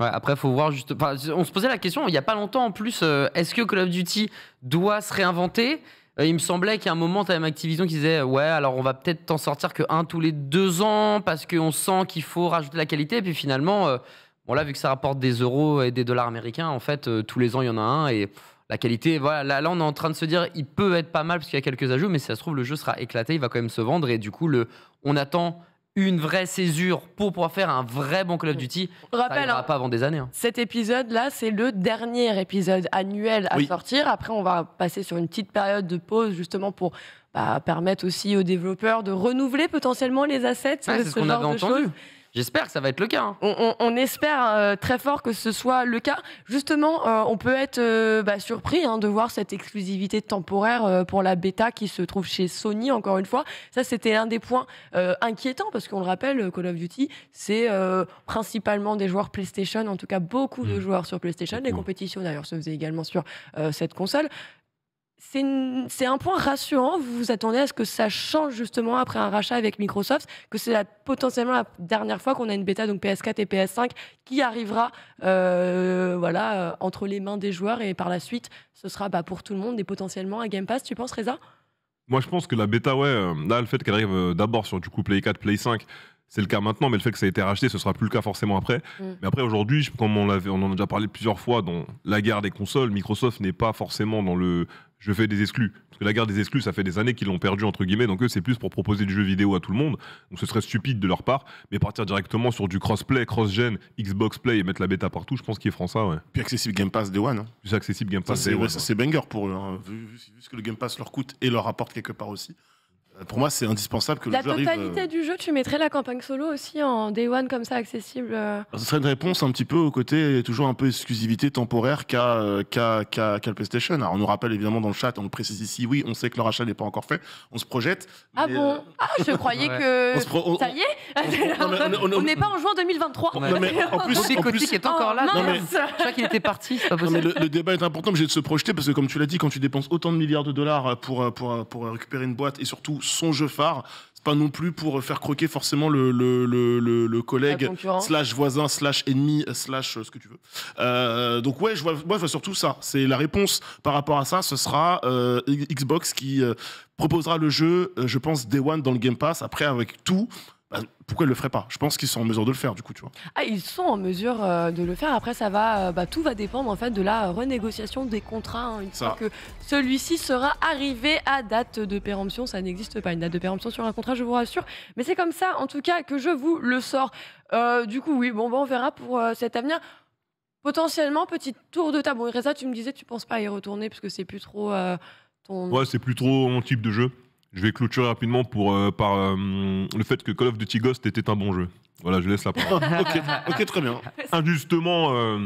Ouais, après, faut voir juste. On se posait la question il n'y a pas longtemps en plus. Est-ce que Call of Duty doit se réinventer? Il me semblait qu'à un moment, tu avais Activision qui disait ouais, alors on va peut-être t'en sortir que un tous les 2 ans parce qu'on sent qu'il faut rajouter la qualité. Et puis finalement. Bon là, vu que ça rapporte des euros et des dollars américains, en fait, tous les ans, il y en a un. Et la qualité, voilà, là, on est en train de se dire, il peut être pas mal parce qu'il y a quelques ajouts, mais si ça se trouve, le jeu sera éclaté, il va quand même se vendre. Et du coup, on attend une vraie césure pour pouvoir faire un vrai bon Call of Duty. On rappelle, ça n'ira pas avant des années. Cet épisode-là, c'est le dernier épisode annuel à sortir. Après, on va passer sur une petite période de pause, justement, pour permettre aussi aux développeurs de renouveler potentiellement les assets. C'est ce qu'on avait entendu. J'espère que ça va être le cas. On espère très fort que ce soit le cas. Justement, on peut être surpris de voir cette exclusivité temporaire pour la bêta qui se trouve chez Sony, encore une fois. Ça, c'était l'un des points inquiétants, parce qu'on le rappelle, Call of Duty, c'est principalement des joueurs PlayStation, en tout cas beaucoup de joueurs sur PlayStation. Les compétitions, d'ailleurs, se faisaient également sur cette console. C'est un point rassurant. Vous vous attendez à ce que ça change justement après un rachat avec Microsoft, que c'est potentiellement la dernière fois qu'on a une bêta, donc PS4 et PS5, qui arrivera entre les mains des joueurs, et par la suite, ce sera pour tout le monde et potentiellement un Game Pass. Tu penses, Reza? Moi, je pense que la bêta, là, le fait qu'elle arrive d'abord sur du coup Play 4, Play 5, c'est le cas maintenant, mais le fait que ça a été racheté, ce sera plus le cas forcément après. Mais après, aujourd'hui, comme on en a déjà parlé plusieurs fois, dans la guerre des consoles, Microsoft n'est pas forcément dans le « je fais des exclus ». Parce que la guerre des exclus, ça fait des années qu'ils l'ont perdu, entre guillemets, donc eux, c'est plus pour proposer du jeu vidéo à tout le monde. Donc ce serait stupide de leur part, mais partir directement sur du crossplay, cross-gen, Xbox Play et mettre la bêta partout, je pense qu'ils feront ça, ouais. Puis accessible Game Pass Day One. Plus accessible Game Pass Day One. C'est banger pour eux, vu ce que le Game Pass leur coûte et leur apporte quelque part aussi. Pour moi, c'est indispensable que le jeu arrive. La totalité du jeu, tu mettrais la campagne solo aussi en Day One comme ça, accessible Ce serait une réponse un petit peu au côté toujours un peu exclusivité temporaire qu'a le PlayStation. Alors on nous rappelle évidemment dans le chat, on le précise ici, oui, on sait que le rachat n'est pas encore fait, on se projette. Ah bon je croyais que ça y est. On n'est pas en juin 2023. Non, mais en plus, Kotick est encore là. Je crois qu'il était parti, c'est pas possible. Le débat est important, mais j'ai de se projeter parce que comme tu l'as dit, quand tu dépenses autant de milliards de dollars pour récupérer une boîte et surtout son jeu phare, c'est pas non plus pour faire croquer forcément le collègue / voisin / ennemi / ce que tu veux. Donc ouais, je vois surtout ça. C'est la réponse par rapport à ça. Ce sera Xbox qui proposera le jeu, je pense, Day One dans le Game Pass. Après, avec tout. Pourquoi ils le feraient pas? Je pense qu'ils sont en mesure de le faire, du coup, tu vois. Ils sont en mesure de le faire. Après, ça va, tout va dépendre en fait de la renégociation des contrats. Une fois que celui-ci sera arrivé à date de péremption, ça n'existe pas une date de péremption sur un contrat, je vous rassure. Mais c'est comme ça, en tout cas, que je vous le sors. Du coup, oui, on verra pour cet avenir. Potentiellement, petit tour de table. Bon, Reza, tu me disais, tu penses pas y retourner parce que c'est plus trop ton. Ouais, c'est plus trop mon type de jeu. Je vais clôturer rapidement par le fait que Call of Duty Ghost était un bon jeu. Voilà, je laisse la parole. Ok, très bien. Injustement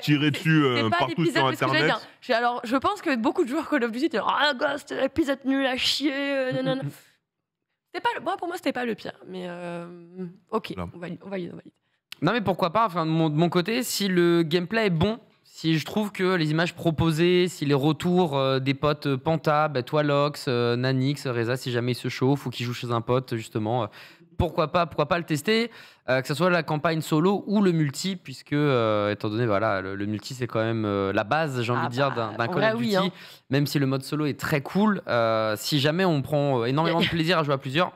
tiré dessus C'est pas partout l'épisode, sur parce que j'allais Internet. dire. Alors, je pense que beaucoup de joueurs Call of Duty disent ah Ghost, épisode nul à chier. Nanana. Moi, pour moi, c'était pas le pire. Mais ok, Voilà. on valide. Non, mais pourquoi pas, enfin, de mon côté, si le gameplay est bon, si je trouve que les images proposées, si les retours des potes Panta, toi Lox, Nanix, Reza, si jamais ils se chauffent ou qu'ils jouent chez un pote, justement, pourquoi pas le tester, que ce soit la campagne solo ou le multi, puisque, étant donné, voilà, le multi, c'est quand même la base, j'ai envie de dire, d'un Call of Duty, même si le mode solo est très cool. Si jamais on prend énormément de plaisir à jouer à plusieurs,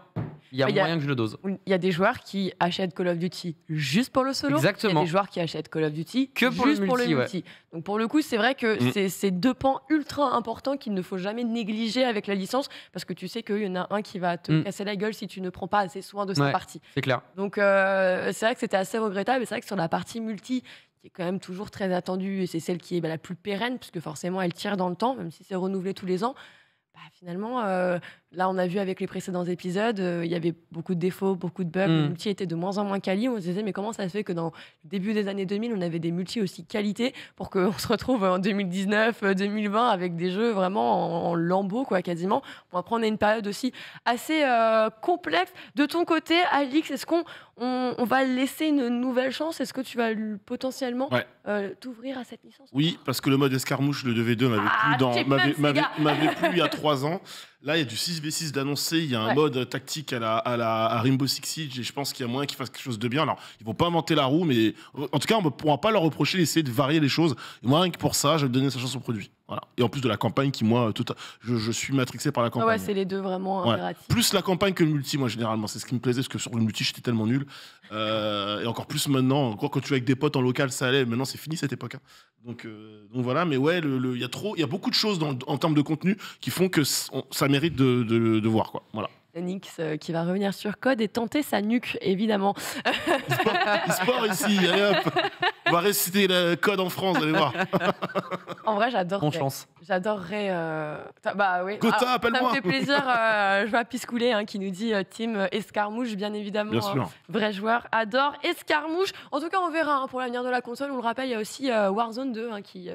il y a moyen que je le dose. Il y a des joueurs qui achètent Call of Duty juste pour le solo. Exactement. Il y a des joueurs qui achètent Call of Duty Que pour juste le pour le multi, multi. Donc pour le coup, c'est vrai que c'est deux pans ultra importants qu'il ne faut jamais négliger avec la licence, parce que tu sais qu'il y en a un qui va te casser la gueule si tu ne prends pas assez soin de sa partie. C'est clair. Donc c'est vrai que c'était assez regrettable, et c'est vrai que sur la partie multi, qui est quand même toujours très attendue, et c'est celle qui est la plus pérenne, puisque forcément elle tire dans le temps, même si c'est renouvelé tous les ans. Finalement, là, on a vu avec les précédents épisodes, il y avait beaucoup de défauts, beaucoup de bugs. Le multi était de moins en moins quali. On se disait, mais comment ça se fait que dans le début des années 2000, on avait des multis aussi qualité pour qu'on se retrouve en 2019, 2020 avec des jeux vraiment en lambeaux, quoi, quasiment. Bon, après, on a une période aussi assez complexe. De ton côté, Alix, est-ce qu'on va laisser une nouvelle chance? Est-ce que tu vas potentiellement t'ouvrir à cette licence? Oui, parce que le mode escarmouche, le 2v2, m'avait plu il y a 3 ans. Là, il y a du 6v6 d'annoncé, il y a un mode tactique à Rainbow Six Siege, et je pense qu'il y a moyen qu'ils fassent quelque chose de bien. Alors, ils vont pas inventer la roue, mais en tout cas, on ne pourra pas leur reprocher d'essayer de varier les choses. Et moi, rien que pour ça, je vais donner sa chance au produit. Voilà. Et en plus de la campagne qui, moi, je suis matrixé par la campagne. Ouais, c'est les deux vraiment impératifs. Plus la campagne que le multi, moi, généralement. C'est ce qui me plaisait, parce que sur le multi, j'étais tellement nul. Et encore plus maintenant. Encore quand tu es avec des potes en local, ça allait. Maintenant, c'est fini cette époque. Donc voilà, mais ouais, il y a beaucoup de choses en termes de contenu qui font que ça mérite de voir, quoi. Voilà. Nix qui va revenir sur Code et tenter sa nuque, évidemment. E-sport ici, allez hop. On va réciter le Code en France, allez voir. En vrai, j'adorerais. Bonne chance. J'adorerais. Bah oui. Gotha, appelle-moi. Ça me fait plaisir. Je vois Piscoulet qui nous dit Team Escarmouche, bien évidemment. Bien sûr. Vrai joueur, adore Escarmouche. En tout cas, on verra pour l'avenir de la console. On le rappelle, il y a aussi Warzone 2 qui.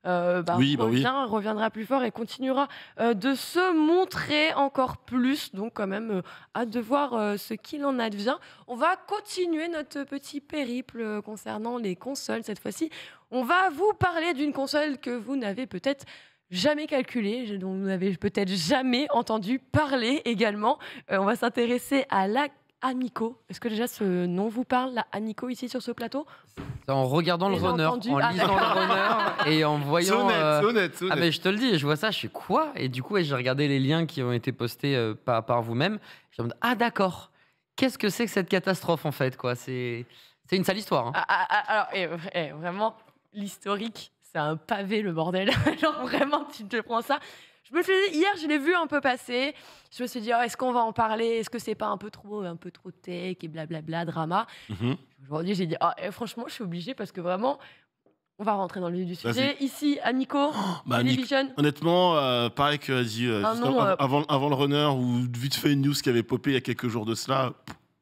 Reviendra plus fort et continuera de se montrer encore plus. Donc quand même, hâte de voir ce qu'il en advient. On va continuer notre petit périple concernant les consoles. Cette fois-ci, on va vous parler d'une console que vous n'avez peut-être jamais calculée, dont vous n'avez peut-être jamais entendu parler également. On va s'intéresser à la Amico. Est-ce que déjà ce nom vous parle, la Amico, ici sur ce plateau? En regardant le runner, en lisant le runner et en voyant. C'est honnête. Ah, mais je te le dis, je vois ça, je suis quoi? Et du coup, j'ai regardé les liens qui ont été postés par vous-même. Je me dis, ah d'accord, qu'est-ce que c'est que cette catastrophe en fait, quoi? C'est une sale histoire. Vraiment, l'historique, c'est un pavé le bordel. Genre vraiment, tu te prends ça. Je me suis dit, hier, je l'ai vu un peu passer. Je me suis dit, est-ce qu'on va en parler? Est-ce que c'est pas un peu trop tech et blablabla, drama? Aujourd'hui, j'ai dit, franchement, je suis obligée parce que vraiment, on va rentrer dans le vif du sujet. Ici, Amico, Television. Honnêtement, pareil que a dit avant le runner, ou vite fait une news qui avait popé il y a quelques jours de cela,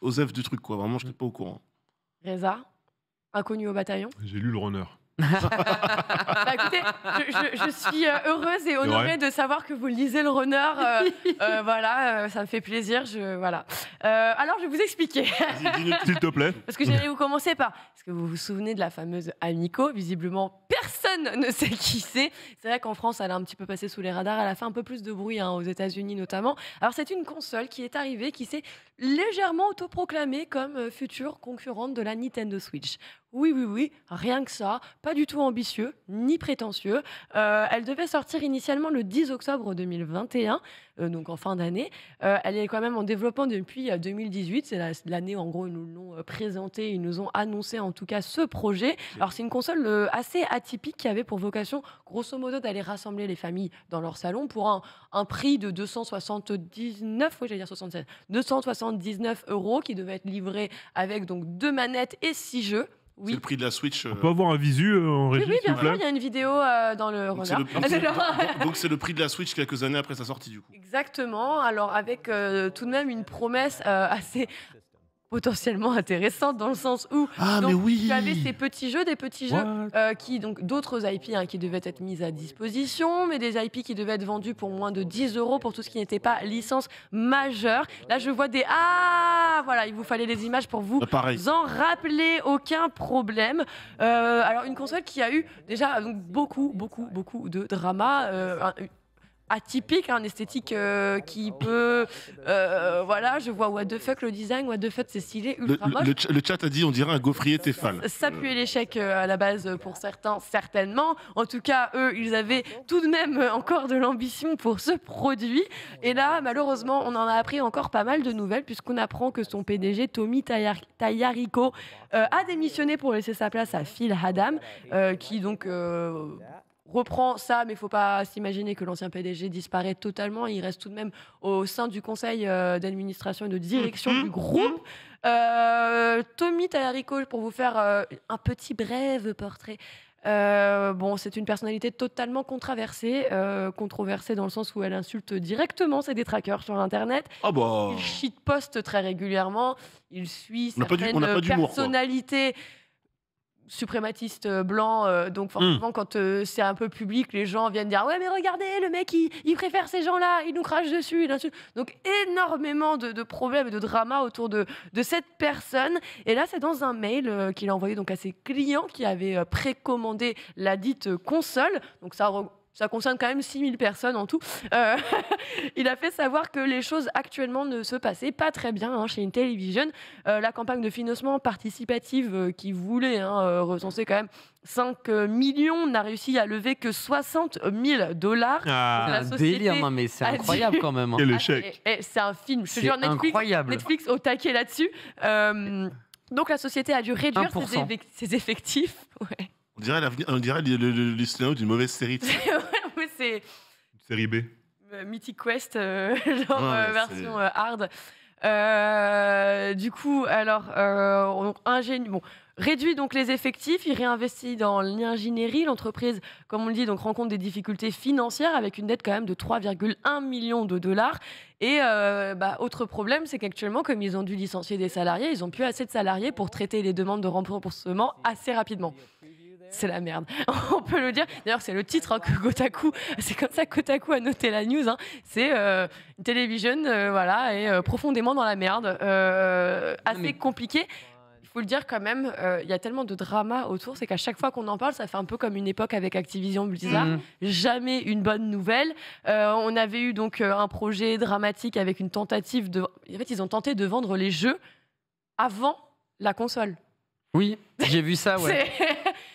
Osef du truc, quoi. Vraiment, je n'étais pas au courant. Reza, inconnu au bataillon. J'ai lu le runner. Écoutez, je suis heureuse et honorée de savoir que vous lisez le runner. Voilà, ça me fait plaisir. Alors, je vais vous expliquer. S'il te plaît. Parce que j'allais vous commencer par... Est-ce que vous vous souvenez de la fameuse Amico? Visiblement, personne ne sait qui c'est. C'est vrai qu'en France, elle a un petit peu passé sous les radars. Elle a fait un peu plus de bruit, aux États-Unis notamment. Alors, c'est une console qui est arrivée, qui s'est légèrement autoproclamée comme future concurrente de la Nintendo Switch. Oui, rien que ça, pas du tout ambitieux, ni prétentieux. Elle devait sortir initialement le 10 octobre 2021, donc en fin d'année. Elle est quand même en développement depuis 2018, c'est l'année en gros, ils nous l'ont présenté, ils nous ont annoncé en tout cas ce projet. Alors c'est une console assez atypique qui avait pour vocation, grosso modo, d'aller rassembler les familles dans leur salon pour un prix de 279, 279 € qui devait être livré avec donc 2 manettes et 6 jeux. Oui. C'est le prix de la Switch. On peut avoir un visu en Oui, régie, oui, s'il bien vous sûr, plaît il y a une vidéo dans le Donc c'est regard. donc c'est le prix de la Switch quelques années après sa sortie du coup. Exactement, alors avec tout de même une promesse assez potentiellement intéressante dans le sens où Ah donc, mais oui. tu avais ces petits jeux, des petits jeux What qui donc d'autres IP qui devaient être mis à disposition, mais des IP qui devaient être vendus pour moins de 10 € pour tout ce qui n'était pas licence majeure. Là, je vois des voilà, il vous fallait des images pour vous Pareil. en rappeler, aucun problème. Alors une console qui a eu déjà donc, beaucoup de drama. Atypique, un esthétique qui peut... voilà, je vois what the fuck le design, what the fuck c'est stylé, ultra moche. Le chat a dit on dirait un gaufrier Tefal. Ça puait l'échec à la base pour certains, certainement. En tout cas, eux, ils avaient tout de même encore de l'ambition pour ce produit. Et là, malheureusement, on en a appris encore pas mal de nouvelles puisqu'on apprend que son PDG, Tommy Tallarico, a démissionné pour laisser sa place à Phil Adam, qui donc... reprend ça, mais il ne faut pas s'imaginer que l'ancien PDG disparaît totalement. Il reste tout de même au sein du conseil d'administration et de direction du groupe. Tommy Tallarico, pour vous faire un petit bref portrait. Bon, c'est une personnalité totalement controversée dans le sens où elle insulte directement ses détraqueurs sur Internet. Ah bah. Il shitposte très régulièrement. Il suit On n'a pas certaines d'humour, quoi. personnalités suprématistes blancs, donc forcément quand c'est un peu public, les gens viennent dire ouais mais regardez le mec il préfère ces gens-là, il nous crache dessus, il insulte. Donc énormément de problèmes et de drama autour de cette personne. Et là c'est dans un mail qu'il a envoyé donc à ses clients qui avaient précommandé la dite console, donc ça concerne quand même 6000 personnes en tout. Il a fait savoir que les choses actuellement ne se passaient pas très bien chez Intellivision. La campagne de financement participatif qui voulait recenser quand même 5 millions n'a réussi à lever que 60 000 $. Ah, La C'est un société délire, non mais c'est a dit- incroyable quand même. quel échec. C'est un film, je te C'est jure, incroyable. Netflix au taquet là-dessus. Donc la société a dû réduire 1%. ses effectifs. Ouais. On dirait le scénario d'une mauvaise série. Ouais, c'est Série B. Mythic Quest, Ouais, version hard. Du coup, alors, réduit donc les effectifs, il réinvestit dans l'ingénierie. L'entreprise, comme on le dit, donc rencontre des difficultés financières avec une dette quand même de 3,1 millions de $. Et autre problème, c'est qu'actuellement, comme ils ont dû licencier des salariés, ils n'ont plus assez de salariés pour traiter les demandes de remboursement assez rapidement. C'est la merde, on peut le dire. D'ailleurs, c'est le titre que Kotaku, c'est comme ça que Kotaku a noté la news. C'est une télévision, voilà, est profondément dans la merde, assez compliqué. Il faut le dire quand même, il y a tellement de drama autour, c'est qu'à chaque fois qu'on en parle, ça fait un peu comme une époque avec Activision Blizzard. Jamais une bonne nouvelle. On avait eu donc un projet dramatique avec une tentative de... En fait, ils ont tenté de vendre les jeux avant la console. Oui, j'ai vu ça, ouais. C'est-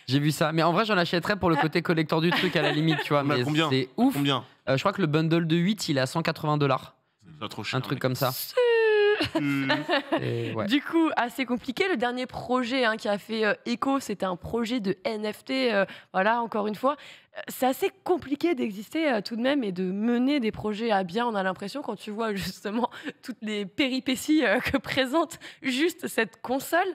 J'ai vu ça. Mais en vrai, j'en achèterais pour le côté collector du truc à la limite, tu vois. Mais Mais combien c'est ouf. Combien Je crois que le bundle de 8, il est à 180 $. C'est pas trop cher. Un truc comme ça. Et ouais. Du coup, assez compliqué. Le dernier projet qui a fait écho, c'était un projet de NFT. Voilà, encore une fois. C'est assez compliqué d'exister tout de même et de mener des projets à bien. On a l'impression, quand tu vois justement toutes les péripéties que présente juste cette console.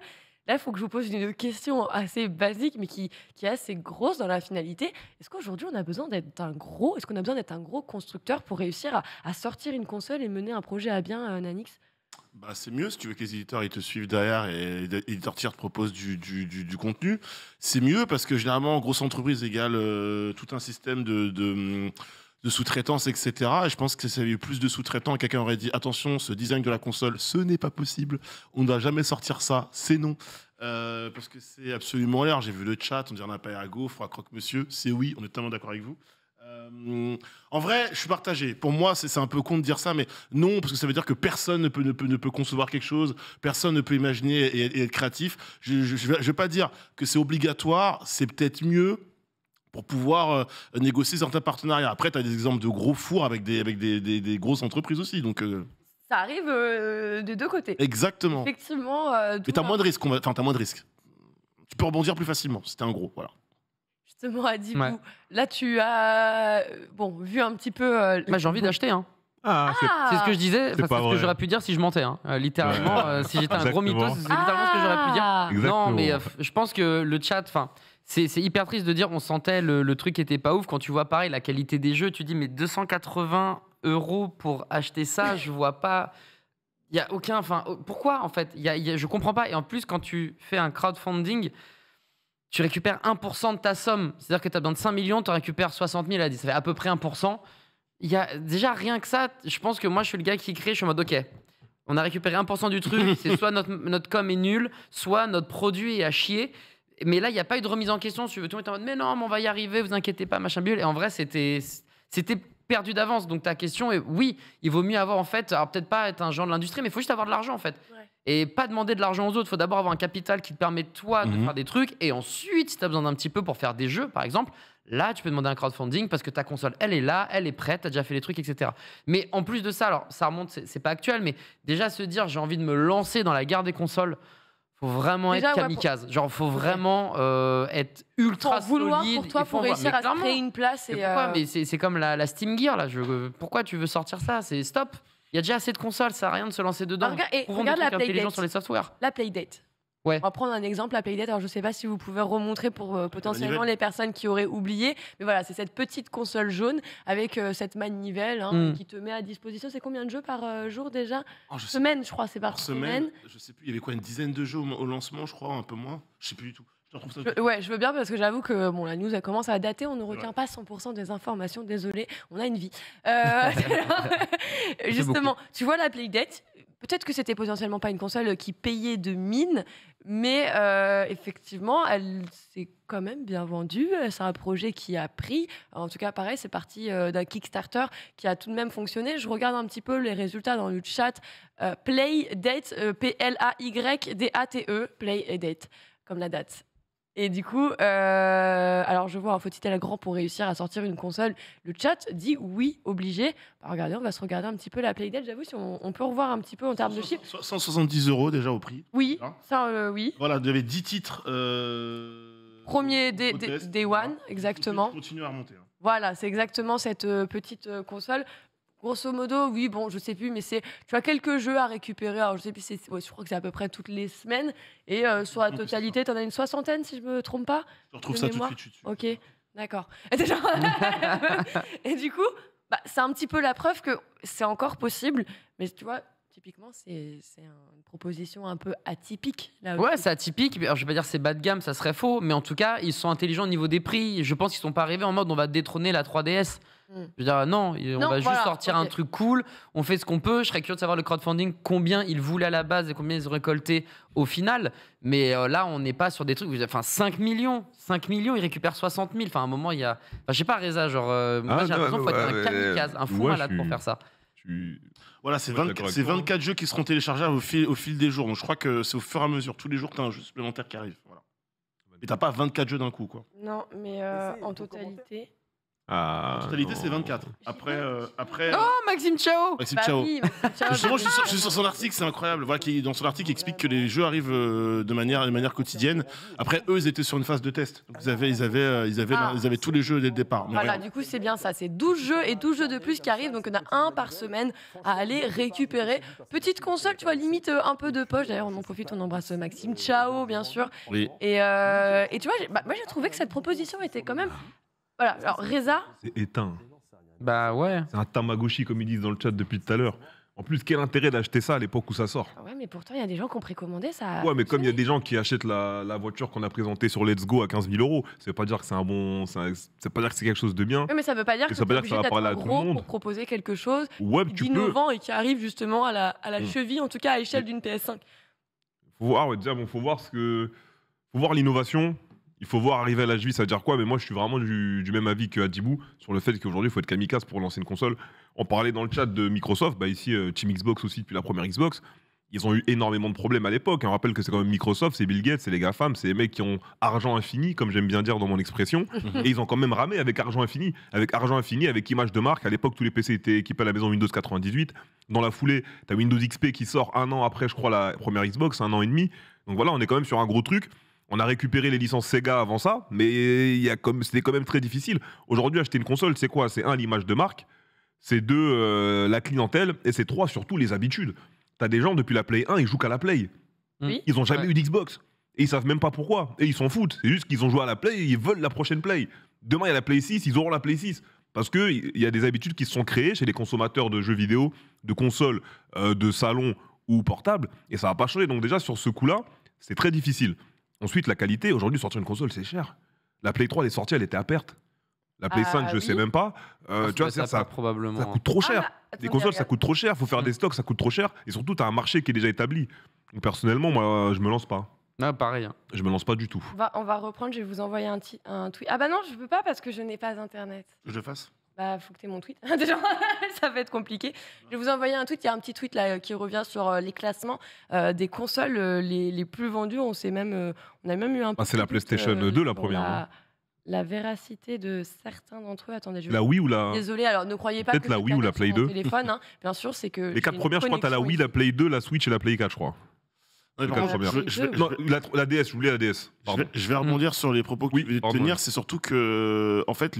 Là, il faut que je vous pose une question assez basique, mais qui est assez grosse dans la finalité. Est-ce qu'aujourd'hui, on a besoin d'être un gros, est-ce qu'on a besoin d'être un gros constructeur pour réussir à sortir une console et mener un projet à bien, Nanix? Bah, c'est mieux si tu veux que les éditeurs ils te suivent derrière et les éditeurs tiers te proposent du contenu. C'est mieux parce que généralement, grosse entreprise égale tout un système de sous-traitance, etc. Et je pense que s'il y avait eu plus de sous-traitants, quelqu'un aurait dit attention, ce design de la console, ce n'est pas possible. On ne doit jamais sortir ça, c'est non. Parce que c'est absolument l'air. J'ai vu le chat, on dirait on n'a pas à gauche, froid croque-monsieur. C'est oui, on est totalement d'accord avec vous. En vrai, je suis partagé. Pour moi, c'est un peu con de dire ça, mais non, parce que ça veut dire que personne ne peut concevoir quelque chose, personne ne peut imaginer et être créatif. Je vais pas dire que c'est obligatoire, c'est peut-être mieux pour pouvoir négocier certains partenariats. Après, tu as des exemples de gros fours avec des grosses entreprises aussi. Donc, Ça arrive des deux côtés. exactement. Effectivement. Mais tu as moins de risques. Enfin, tu as moins de risques. Tu peux rebondir plus facilement si t'es un gros. Voilà. Justement, Adibou, Ouais. là, tu as vu un petit peu. Bah, j'ai envie d'acheter, hein. Ah, C'est ce que je disais, C'est enfin, pas c'est ce que vrai. j'aurais pu dire si je mentais. Littéralement, si j'étais un gros mytho, Exactement. c'est littéralement ce que j'aurais pu dire. Exactement. Non, mais je pense que le chat, enfin, c'est hyper triste de dire on sentait le truc était pas ouf. Quand tu vois pareil la qualité des jeux, tu dis mais 280 € pour acheter ça, je vois pas. Il y a aucun. Enfin, pourquoi en fait je comprends pas. Et en plus, quand tu fais un crowdfunding, tu récupères 1% de ta somme. C'est-à-dire que tu as besoin de 5 millions, tu récupères 60 000, ça fait à peu près 1%. Il y a déjà rien que ça. Je pense que moi, je suis le gars qui crée, je suis en mode OK. On a récupéré 1% du truc, c'est soit notre com est nul, soit notre produit est à chier. Mais là, il n'y a pas eu de remise en question. Tu veux tout le monde est en mode, mais non, mais on va y arriver, vous inquiétez pas, machin bulle. Et en vrai, c'était perdu d'avance. Donc ta question est, oui, il vaut mieux avoir en fait, alors peut-être pas être un genre de l'industrie, mais il faut juste avoir de l'argent en fait. Ouais. Et pas demander de l'argent aux autres. Il faut d'abord avoir un capital qui te permet, toi, de faire des trucs. Et ensuite, si tu as besoin d'un petit peu pour faire des jeux, par exemple, là, tu peux demander un crowdfunding parce que ta console, elle est là, elle est prête, tu as déjà fait les trucs, etc. Mais en plus de ça, alors ça remonte, c'est pas actuel, mais déjà se dire, j'ai envie de me lancer dans la guerre des consoles, faut vraiment Déjà, être ouais, kamikaze. Genre, faut vraiment être ultra Pour vouloir solide. pour toi, Il faut pour avoir- réussir mais à se clairement. créer une place. Mais Et, pourquoi Mais c'est comme la Steam Gear, là. Pourquoi tu veux sortir ça? C'est stop. Il y a déjà assez de consoles, ça sert à rien de se lancer dedans. Ah, regarde- et Trouvons regarde des la trucs intelligents Playdate. sur les softwares. La Playdate. Ouais. On va prendre un exemple, la Playdate. Alors, je ne sais pas si vous pouvez remontrer pour potentiellement manivelle. les personnes qui auraient oublié. Mais voilà, c'est cette petite console jaune avec cette manivelle qui te met à disposition. C'est combien de jeux par jour déjà? Oh, je sais Semaine, je crois, c'est par par semaine. semaine, je sais plus, il y avait quoi, une dizaine de jeux au lancement, je crois, un peu moins. Je sais plus du tout. Je te retrouve ça. Ouais, je veux bien parce que j'avoue que bon, la news elle commence à dater. On ne retient pas 100% des informations. Désolé, on a une vie. Justement, tu vois la Playdate. Peut-être que c'était potentiellement pas une console qui payait de mine, mais effectivement, elle s'est quand même bien vendue. C'est un projet qui a pris. En tout cas, pareil, c'est parti d'un Kickstarter qui a tout de même fonctionné. Je regarde un petit peu les résultats dans le chat. Playdate, Playdate, Playdate, comme la date. Et du coup, alors je vois, faut-il aller grand pour réussir à sortir une console? Le chat dit oui, obligé. Bah, regardez, on va se regarder un petit peu la Playdate. J'avoue, si on peut revoir un petit peu en termes de chiffres. 170 € déjà au prix. Oui, Hein ça, oui. Voilà, il y avait 10 titres. Premier au test. Day Voilà. One, exactement. Continue à remonter. Hein. Voilà, c'est exactement cette petite console. Grosso modo, oui, bon, je sais plus, mais tu as quelques jeux à récupérer. Alors, je sais plus, je crois que c'est à peu près toutes les semaines. Et sur la totalité, tu en as une soixantaine, si je me trompe pas. Je retrouve De ça tout de mémoire. suite. Je suis dessus. Ok, d'accord. Et du coup, c'est un petit peu la preuve que c'est encore possible. Mais tu vois, typiquement, c'est une proposition un peu atypique. Là Ouais, aussi. c'est atypique. Alors, je vais pas dire c'est bas de gamme, ça serait faux. Mais en tout cas, ils sont intelligents au niveau des prix. Je pense qu'ils sont pas arrivés en mode on va détrôner la 3DS. Je veux dire, non, on Non, va juste voilà, sortir ok. un truc cool. On fait ce qu'on peut. Je serais curieux de savoir le crowdfunding, combien ils voulaient à la base et combien ils ont récolté au final. Mais là, on n'est pas sur des trucs. Enfin, 5 millions. 5 millions, ils récupèrent 60 000. Enfin, à un moment, il y a. Enfin, je sais pas, Reza, genre. Moi, j'ai l'impression qu'il faut être un kamikaze, un fou ouais, malade je pour suis- faire ça. Voilà, c'est Ouais, d'accord 24, avec toi. jeux qui seront téléchargeables au fil des jours. Donc je crois que c'est au fur et à mesure. Tous les jours, tu as un jeu supplémentaire qui arrive. Voilà. Et t'as pas 24 jeux d'un coup, quoi. Non, mais en totalité. Ah, En totalité, non. c'est 24. Après, Oh, Maxime, ciao. Maxime, Bah ciao. oui, mais tiens, Justement, je suis sur son article, c'est incroyable. Voilà, dans son article, il explique que les jeux arrivent de manière quotidienne. Après, eux, ils étaient sur une phase de test. Donc, ils avaient tous les jeux dès le départ. Mais Voilà, regarde. du coup, c'est bien ça. C'est 12 jeux et 12 jeux de plus qui arrivent. Donc, on a un par semaine à aller récupérer. Petite console, tu vois, limite un peu de poche. D'ailleurs, on en profite, on embrasse Maxime. Ciao, bien sûr. Oui. Et tu vois, moi, j'ai trouvé que cette proposition était quand même. Voilà, alors Reza, C'est éteint. Bah ouais. C'est un Tamagotchi, comme ils disent dans le chat depuis tout à l'heure. En plus, quel intérêt d'acheter ça à l'époque où ça sort? ouais, mais pourtant, il y a des gens qui ont précommandé ça. Ouais, mais comme il y a des gens qui achètent la voiture qu'on a présentée sur Let's Go à 15 000 €, ça veut pas dire que c'est un bon. Ça veut pas dire que c'est quelque chose de bien. Oui, mais ça veut pas dire Et que ça veut tu es pas dire que ça obligé va d'être parler un à tout le gros monde. pour proposer quelque chose Ouais, tu peux. d'innovant et qui arrive justement à la Mm. cheville, en tout cas à l'échelle d'une PS5. Faut voir, ouais, déjà, bon, faut voir l'innovation. Il faut voir arriver à l'âge vie, ça veut dire quoi? Mais moi, je suis vraiment du même avis que Adibou sur le fait qu'aujourd'hui, il faut être kamikaze pour lancer une console. On parlait dans le chat de Microsoft, bah ici, Team Xbox aussi, depuis la première Xbox. Ils ont eu énormément de problèmes à l'époque. On rappelle que c'est quand même Microsoft, c'est Bill Gates, c'est les GAFAM, c'est les mecs qui ont argent infini, comme j'aime bien dire dans mon expression. Et ils ont quand même ramé avec argent infini. Avec argent infini, avec image de marque. À l'époque, tous les PC étaient équipés à la maison Windows 98. Dans la foulée, tu as Windows XP qui sort un an après, je crois, la première Xbox, 1 an et demi. Donc voilà, on est quand même sur un gros truc. On a récupéré les licences Sega avant ça, mais c'était quand même très difficile. Aujourd'hui, acheter une console, c'est quoi? C'est l'image de marque. c'est 2, la clientèle, et c'est 3, surtout les habitudes. T'as des gens, depuis la Play 1, ils jouent qu'à la Play. Oui. Ils ont jamais Ouais. eu d'Xbox. Et ils savent même pas pourquoi. Et ils s'en foutent. C'est juste qu'ils ont joué à la Play et ils veulent la prochaine Play. Demain, il y a la Play 6, ils auront la Play 6. Parce qu'il y a des habitudes qui se sont créées chez les consommateurs de jeux vidéo, de consoles, de salon ou portables. Et ça va pas changer. Donc déjà, sur ce coup-là, c'est très difficile. Ensuite, la qualité. Aujourd'hui, sortir une console, c'est cher. La Play 3, elle est sortie, elle était à perte. La Play 5, je sais oui. même pas. Tu vois, ça probablement. ça coûte trop cher. bah, Les attendez, consoles, ça regarde. coûte trop cher. Faut faire des stocks, ça coûte trop cher. Et surtout, tu as un marché qui est déjà établi. Donc, personnellement, moi, je me lance pas. Ah, pareil. Hein. Je me lance pas du tout. On va reprendre, je vais vous envoyer un tweet. Ah bah non, je peux pas parce que je n'ai pas Internet. Je le fasse. Bah, faut que tu aies mon tweet. Déjà, ça va être compliqué. Je vais vous envoyer un tweet. Il y a un petit tweet là qui revient sur les classements des consoles les plus vendues. On a même eu un peu. c'est la PlayStation 2, la première, non La véracité de certains d'entre eux. Attendez, je vais. La Wii ou la. Désolée, alors ne croyez pas Peut-être que la j'ai Wii ou la Internet sur Play mon 2. téléphone, hein. Bien sûr, c'est que. Les 4 j'ai une premières, je crois, t'as la connexion Wii, la Play 2, la Switch et la Play 4, je crois. Ouais, Les par quatre contre, premières. je vais- Non, la DS, j'oubliais la DS. Pardon. Je vais rebondir sur les propos que Oui, tu veux pardon. tenir. C'est surtout que, en fait,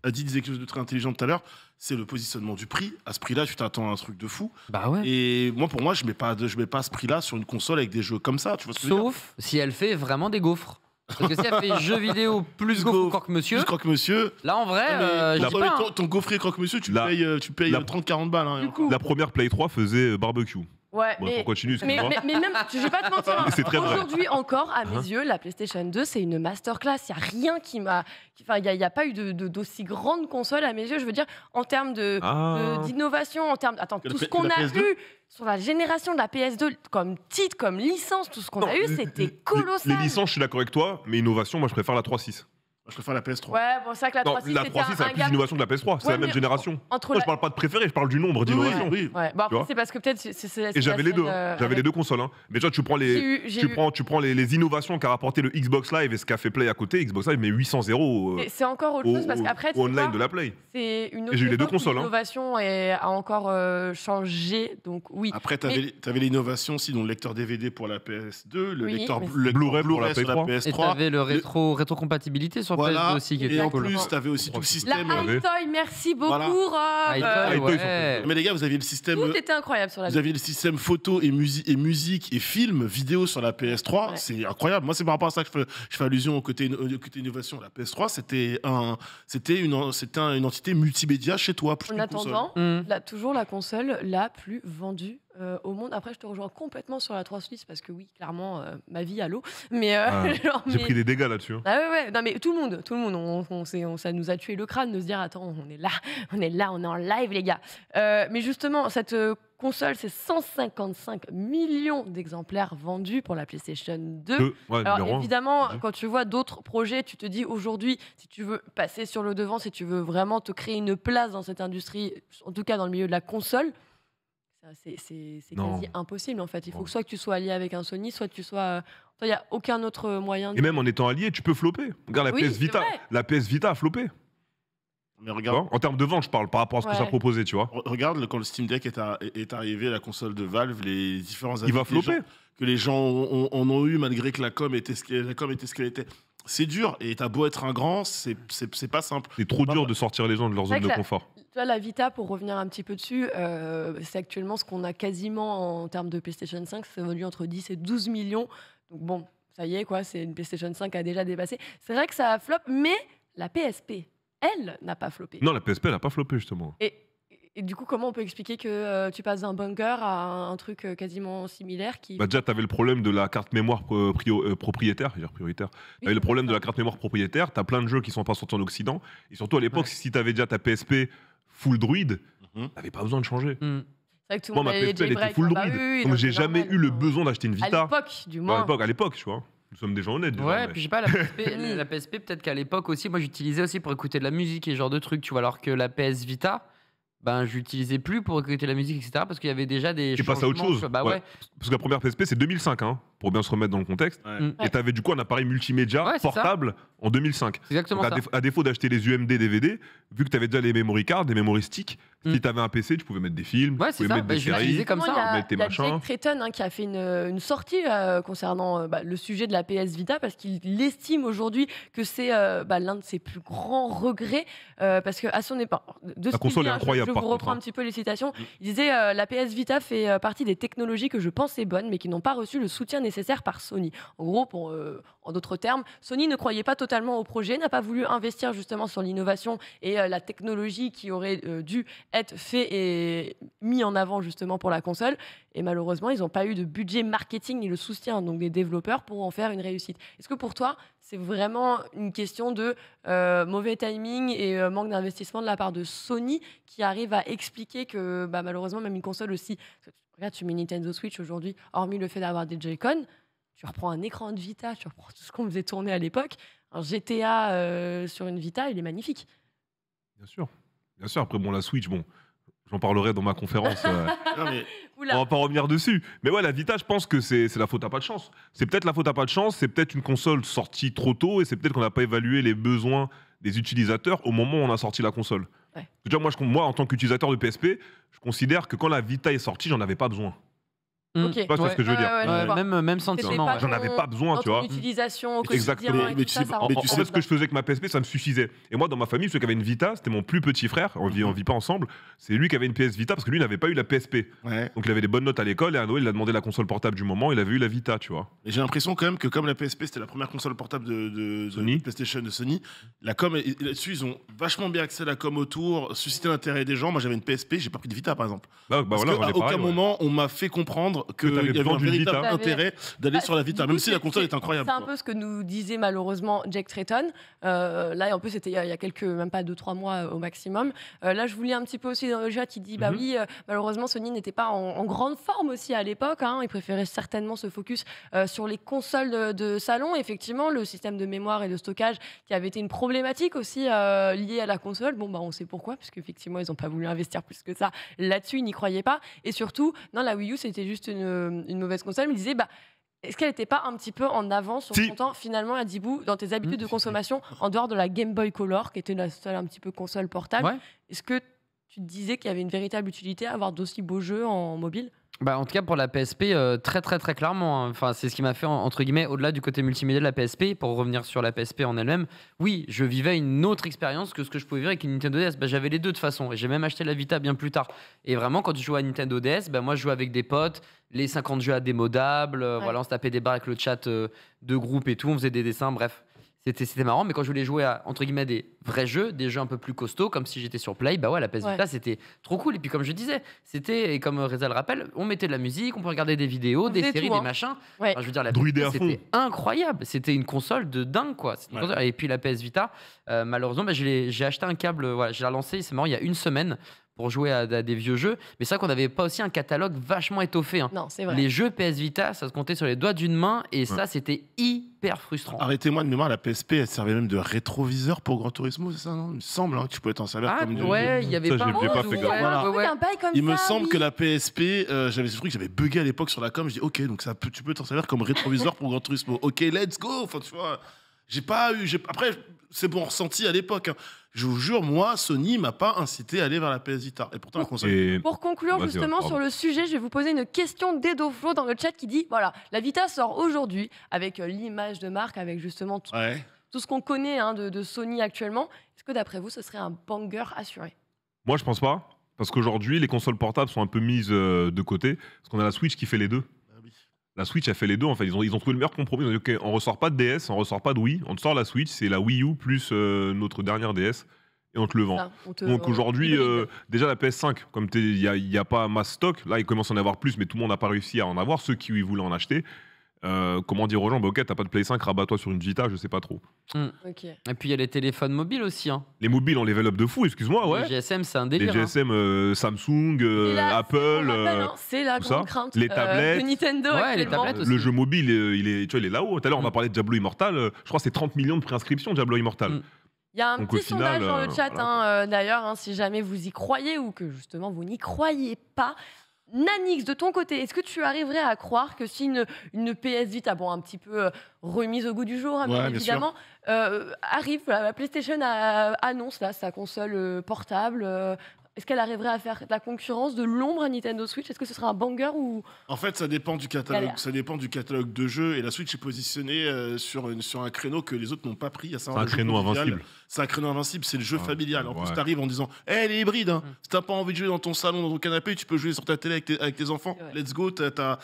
Adi disait quelque chose de très intelligent tout à l'heure. C'est le positionnement du prix. À ce prix-là, tu t'attends à un truc de fou. Bah ouais. Et moi, pour moi, je mets pas à ce prix-là sur une console avec des jeux comme ça. Tu vois ce que je veux dire? Sauf si elle fait vraiment des gaufres. Parce que si elle fait jeux vidéo plus gaufre gaufre, croque-monsieur, Juste croque-monsieur. là en vrai, Ah, mais je dis pas. Hein. ton gaufrier croque-monsieur, tu La- payes la- 30-40 balles. Hein, Du coup, La première Play 3 faisait barbecue. ouais, Bon, mais. on continue, Mais, excuse-moi. mais même, je vais pas te mentir, hein. C'est très vrai. Aujourd'hui encore, à mes Hein yeux, la PlayStation 2, c'est une masterclass. Il n'y a rien qui m'a. Enfin, il n'y a pas eu d'aussi grande console à mes yeux. Je veux dire, en termes d'innovation, en termes. Attends, Que tout la ce P- qu'on que la a PS2? eu sur la génération de la PS2, comme titre, comme licence, tout ce qu'on a eu, c'était colossal. Les licences, je suis d'accord avec toi, mais innovation, moi, je préfère la 3.6. Je préfère la PS3. Ouais, bon, c'est vrai que la Non, 3.6, la c'était 3.6, ça a un plus gap d'innovation que la PS3. C'est Ouais, la même mais génération. entre Moi, la. je parle pas de préféré, je parle du nombre Oui, d'innovations. oui. Ouais, bon, Tu vois après, c'est parce que peut-être. Et j'avais les deux. J'avais les deux consoles. Hein. Mais tu vois, tu prends tu prends les innovations qu'a rapporté le Xbox Live et ce qu'a fait Play à côté. Xbox Live met 800 euros C'est encore autre chose parce qu'après, tu au sais online quoi, de la Play. c'est une autre Et j'ai eu les deux époque où consoles, hein. L'innovation a encore changé, donc oui. Après, t'avais l'innovation aussi, dont le lecteur DVD pour la PS2, le Oui, lecteur mais- Blu-ray pour la sur la PS3. Et PS3. t'avais le rétrocompatibilité sur Voilà. PS2 aussi qui Et était en cool. plus, t'avais aussi tout le La La système. Ouais. Hi-Toy, merci beaucoup, Voilà. Rob. Hi-Toy, Hi-Toy, ouais. Mais les gars, vous aviez le système. Tout était incroyable sur la Vous aviez le système photo et musique et film, vidéo sur la PS3. Ouais. C'est incroyable. Moi, c'est par rapport à ça que je fais allusion au côté innovation. La PS3, c'était une entité multimédia chez toi. Plus En qu'une console. attendant, toujours la console la plus vendue au monde. Après, je te rejoins complètement sur la 3.6 parce que oui, clairement, ma vie à l'eau. Mais genre, J'ai mais- pris des dégâts là-dessus. hein. Ah ouais. Non mais tout le monde, ça nous a tué le crâne de se dire attends, on est là, on est en live les gars. Mais justement, cette console, c'est 155 millions d'exemplaires vendus pour la PlayStation 2. Ouais, Alors numéro un. évidemment, Ouais. quand tu vois d'autres projets, tu te dis aujourd'hui, si tu veux passer sur le devant, si tu veux vraiment te créer une place dans cette industrie, en tout cas dans le milieu de la console, c'est Non. quasi impossible en fait. Il faut Non. que soit que tu sois allié avec un Sony, soit que tu sois... Il n'y a aucun autre moyen. Et même en étant allié, tu peux flopper. Regarde la Oui, PS c'est Vita. vrai. La PS Vita a floppé. Mais Tu regarde, vois en termes de vente, je parle par rapport à ce que Ouais. ça proposait, tu vois. regarde quand le Steam Deck est arrivé, la console de Valve, les différents Il va avis que les flopper. gens- que les gens en ont eu malgré que la com était ce qu'elle était. C'est dur et t'as beau être un grand, c'est pas simple. C'est trop dur de sortir les gens de leur C'est vrai zone de que confort. Tu vois, la Vita, pour revenir un petit peu dessus, c'est actuellement ce qu'on a quasiment en termes de PlayStation 5. C'est vendu entre 10 et 12 millions. Donc bon, ça y est, quoi, c'est une PlayStation 5 a déjà dépassé. C'est vrai que ça a flop, mais la PSP, elle, n'a pas floppé. Non, la PSP, elle a pas floppé, justement. Et du coup, comment on peut expliquer que tu passes d'un bunker à un truc quasiment similaire qui... Bah déjà, tu avais le problème de la carte mémoire propriétaire, je veux dire prioritaire. Tu avais le problème de la carte mémoire propriétaire, tu as plein de jeux qui sont pas sortis en Occident. Et surtout, à l'époque, si tu avais déjà ta PSP full Druid, Mhm. tu n'avais pas besoin de changer. C'est vrai que tout le Moi, monde ma avait PSP, elle était jailbreak. full Ah bah Druid. oui, oui, Donc, non, j'ai c'est jamais normal. eu le besoin d'acheter une À Vita. l'époque, du À moins. l'époque, tu vois. Nous sommes des gens honnêtes. déjà, Ouais, mais- puis je sais pas, la PSP peut-être qu'à l'époque aussi, moi j'utilisais aussi pour écouter de la musique et ce genre de trucs, tu vois, alors que la PS Vita, ben j'utilisais plus pour écouter de la musique, etc. parce qu'il y avait déjà des. Tu passes à autre changements, chose. Bah ouais. Parce que la première PSP, c'est 2005. Hein. pour bien se remettre dans le contexte. Ouais. Et t'avais du coup un appareil multimédia Ouais, c'est ça. portable en 2005. C'est exactement Donc, ça. à défaut d'acheter les UMD DVD, vu que t'avais déjà les memory cards, des memory sticks, Mm. si t'avais un PC, tu pouvais mettre des films, Ouais, tu c'est pouvais ça. mettre Bah, des je l'utilisais séries. comme Justement, ça. Il y a, mettre tes il y a machins. Jake Tretton qui a fait une sortie concernant le sujet de la PS Vita parce qu'il estime aujourd'hui que c'est l'un de ses plus grands regrets parce qu'à son époque, de ce La console qu'il dit, est incroyable, je par vous contre, reprends hein. un petit peu les citations. Il disait la PS Vita fait partie des technologies que je pensais bonnes mais qui n'ont pas reçu le soutien nécessaire par Sony. En gros, en d'autres termes, Sony ne croyait pas totalement au projet, n'a pas voulu investir justement sur l'innovation et la technologie qui aurait dû être fait et mis en avant justement pour la console. Et malheureusement, ils n'ont pas eu de budget marketing ni le soutien donc des développeurs pour en faire une réussite. Est-ce que pour toi, c'est vraiment une question de mauvais timing et manque d'investissement de la part de Sony qui arrive à expliquer que malheureusement, même une console aussi... Regarde, tu mets Nintendo Switch aujourd'hui, hormis le fait d'avoir des Joy-Con, tu reprends un écran de Vita, tu reprends tout ce qu'on faisait tourner à l'époque. Un GTA sur une Vita, il est magnifique. Bien sûr. Bien sûr. Après, bon, la Switch, bon, j'en parlerai dans ma conférence. Non, mais Oula. On va pas revenir dessus. Mais ouais, la Vita, je pense que c'est la faute à pas de chance. C'est peut-être la faute à pas de chance, c'est peut-être une console sortie trop tôt et c'est peut-être qu'on n'a pas évalué les besoins des utilisateurs au moment où on a sorti la console. Ouais. Déjà, moi, en tant qu'utilisateur de PSP, je considère que quand la Vita est sortie, j'en avais pas besoin. Ok. Tu vois ce que je veux dire Ouais, je vois. Même C'était sentiment. pas ouais. J'en avais pas besoin, dans tu ton vois. utilisation au Exactement. quotidien et Mais tout tu ça, sais- ça mais rentre tu en En fait, sais ce que je faisais avec ma PSP, ça me suffisait. Et moi, dans ma famille, celui qui avait une Vita, c'était mon plus petit frère. On vit pas ensemble. C'est lui qui avait une PS Vita parce que lui n'avait pas eu la PSP. ouais. Donc il avait des bonnes notes à l'école et à Noël, il a demandé la console portable du moment. Il avait eu la Vita, tu vois. Et j'ai l'impression quand même que comme la PSP c'était la première console portable de Sony. PlayStation de Sony, la com là-dessus ils ont vachement bien axé la com autour, suscité l'intérêt des gens. Moi j'avais une PSP, j'ai pas pris de Vita par exemple. Bah Parce voilà, on qu'à est aucun pareil, ouais. moment on m'a fait comprendre Que t'avais qu'il y avait besoin un d'une véritable Vita. intérêt d'aller sur la Vita, Du même coup, si la console est incroyable. C'est un quoi. peu ce que nous disait malheureusement Jake Tretton. Là, en plus, c'était il y a quelques, même pas 2-3 mois au maximum. Là, je vous lis un petit peu aussi dans le chat qui dit bah oui, malheureusement, Sony n'était pas en grande forme aussi à l'époque. Hein. Il préférait certainement se focus sur les consoles de salon. Effectivement, le système de mémoire et de stockage qui avait été une problématique aussi liée à la console. Bon, on sait pourquoi, parce qu'effectivement, ils n'ont pas voulu investir plus que ça là-dessus. Ils n'y croyaient pas. Et surtout, non, la Wii U, c'était juste une mauvaise console. Mais ils disaient est-ce qu'elle n'était pas un petit peu en avance sur Si. son temps, finalement, Adibou, dans tes habitudes de consommation, en dehors de la Game Boy Color, qui était la seule un petit peu console portable Ouais. Est-ce que tu te disais qu'il y avait une véritable utilité à avoir d'aussi beaux jeux en mobile? En tout cas, pour la PSP, très très très clairement. Hein. Enfin, c'est ce qui m'a fait, entre guillemets, au-delà du côté multimédia de la PSP, pour revenir sur la PSP en elle-même, oui, je vivais une autre expérience que ce que je pouvais vivre avec une Nintendo DS. J'avais les deux de toute façon. Et j'ai même acheté la Vita bien plus tard. Et vraiment, quand je jouais à Nintendo DS, moi, je jouais avec des potes, les 50 jeux indémodables. Voilà, on se tapait des barres avec le chat de groupe et tout. On faisait des dessins, bref. C'était marrant, mais quand je voulais jouer à, entre guillemets, des vrais jeux, des jeux un peu plus costauds, comme si j'étais sur Play, la PS Vita, c'était trop cool. Et puis, comme je disais, et comme Reza le rappelle, on mettait de la musique, on peut regarder des vidéos, On des faisait séries, tout, hein. des machins. Ouais. Enfin, je veux dire, la Druidé à PS, fond. c'était incroyable. C'était une console de dingue, quoi. C'était une Ouais. console. Et puis, la PS Vita, malheureusement, j'ai acheté un câble, j'ai lancé, c'est marrant, il y a une semaine pour jouer à des vieux jeux. Mais c'est vrai qu'on n'avait pas aussi un catalogue vachement étoffé. Hein. Non, c'est vrai. Les jeux PS Vita, ça se comptait sur les doigts d'une main et ça, c'était hyper frustrant. Arrêtez-moi de mémoire, la PSP elle servait même de rétroviseur pour Gran Turismo, c'est ça non? Il me semble que tu pouvais t'en servir comme du- ouais, il y avait Ça, pas j'ai pas mode, fait ou- gaffe. Voilà. Oui, un bail comme Il me ça, semble oui. que la PSP, j'avais ce truc, j'avais bugué à l'époque sur la com. Je dis ok, donc tu peux t'en servir comme rétroviseur pour Gran Turismo. Ok, let's go. Enfin, tu vois, après, c'est bon ressenti à l'époque. Hein. Je vous jure, moi, Sony m'a pas incité à aller vers la PS Vita. Et pourtant, la console. Et Pour conclure Vas-y, justement pardon. sur le sujet, je vais vous poser une question d'Edoflo dans le chat qui dit voilà, la Vita sort aujourd'hui avec l'image de marque, avec justement Ouais. tout ce qu'on connaît de Sony actuellement. Est-ce que d'après vous, ce serait un banger assuré? moi, je pense pas. Parce qu'aujourd'hui, les consoles portables sont un peu mises de côté. Parce qu'on a la Switch qui fait les deux. Ah oui. La Switch a fait les deux. En fait, ils ont trouvé le meilleur compromis. Ils ont dit ok, on ressort pas de DS, on ressort pas de Wii. On te sort la Switch, c'est la Wii U plus notre dernière DS. Et on te le vend. Ça, Donc aujourd'hui, hybride. déjà la PS5, comme il n'y a pas masse stock, là il commence à en avoir plus, mais tout le monde n'a pas réussi à en avoir, ceux qui voulaient en acheter. Comment dire aux gens, ok, t'as pas de Play 5, rabat-toi sur une Vita, je sais pas trop. Ok. Et puis il y a les téléphones mobiles aussi. Hein. Les mobiles, on level up de fou, excuse-moi, ouais. Les GSM, c'est un Les délire. hein. GSM, Samsung, Et là, Apple, on rappelle, hein, c'est la tout grande ça. crainte Les tablettes. de Nintendo Ouais, les actuellement. tablettes aussi. le jeu mobile, il est là-haut. Tout à l'heure, on va parler de Diablo Immortal, je crois que c'est 30 millions de préinscriptions, Diablo Immortal. Mm. Il y a un Donc, petit au final, sondage dans le chat, voilà. d'ailleurs, si jamais vous y croyez ou que justement vous n'y croyez pas. Nanix, de ton côté, est-ce que tu arriverais à croire que si une PS Vita, bon, un petit peu remise au goût du jour, hein, bien évidemment, arrive, la PlayStation annonce là, sa console portable, est-ce qu'elle arriverait à faire de la concurrence de l'ombre à Nintendo Switch? Est-ce que ce sera un banger ou... En fait, ça dépend du catalogue. Ça dépend du catalogue de jeux. Et la Switch est positionnée sur un créneau que les autres n'ont pas pris. C'est un créneau invincible. C'est un créneau invincible. C'est le jeu familial. En plus, t'arrives en disant, elle est hybride. Hein. Si t'as pas envie de jouer dans ton salon, dans ton canapé, tu peux jouer sur ta télé avec tes enfants. Let's go. T'as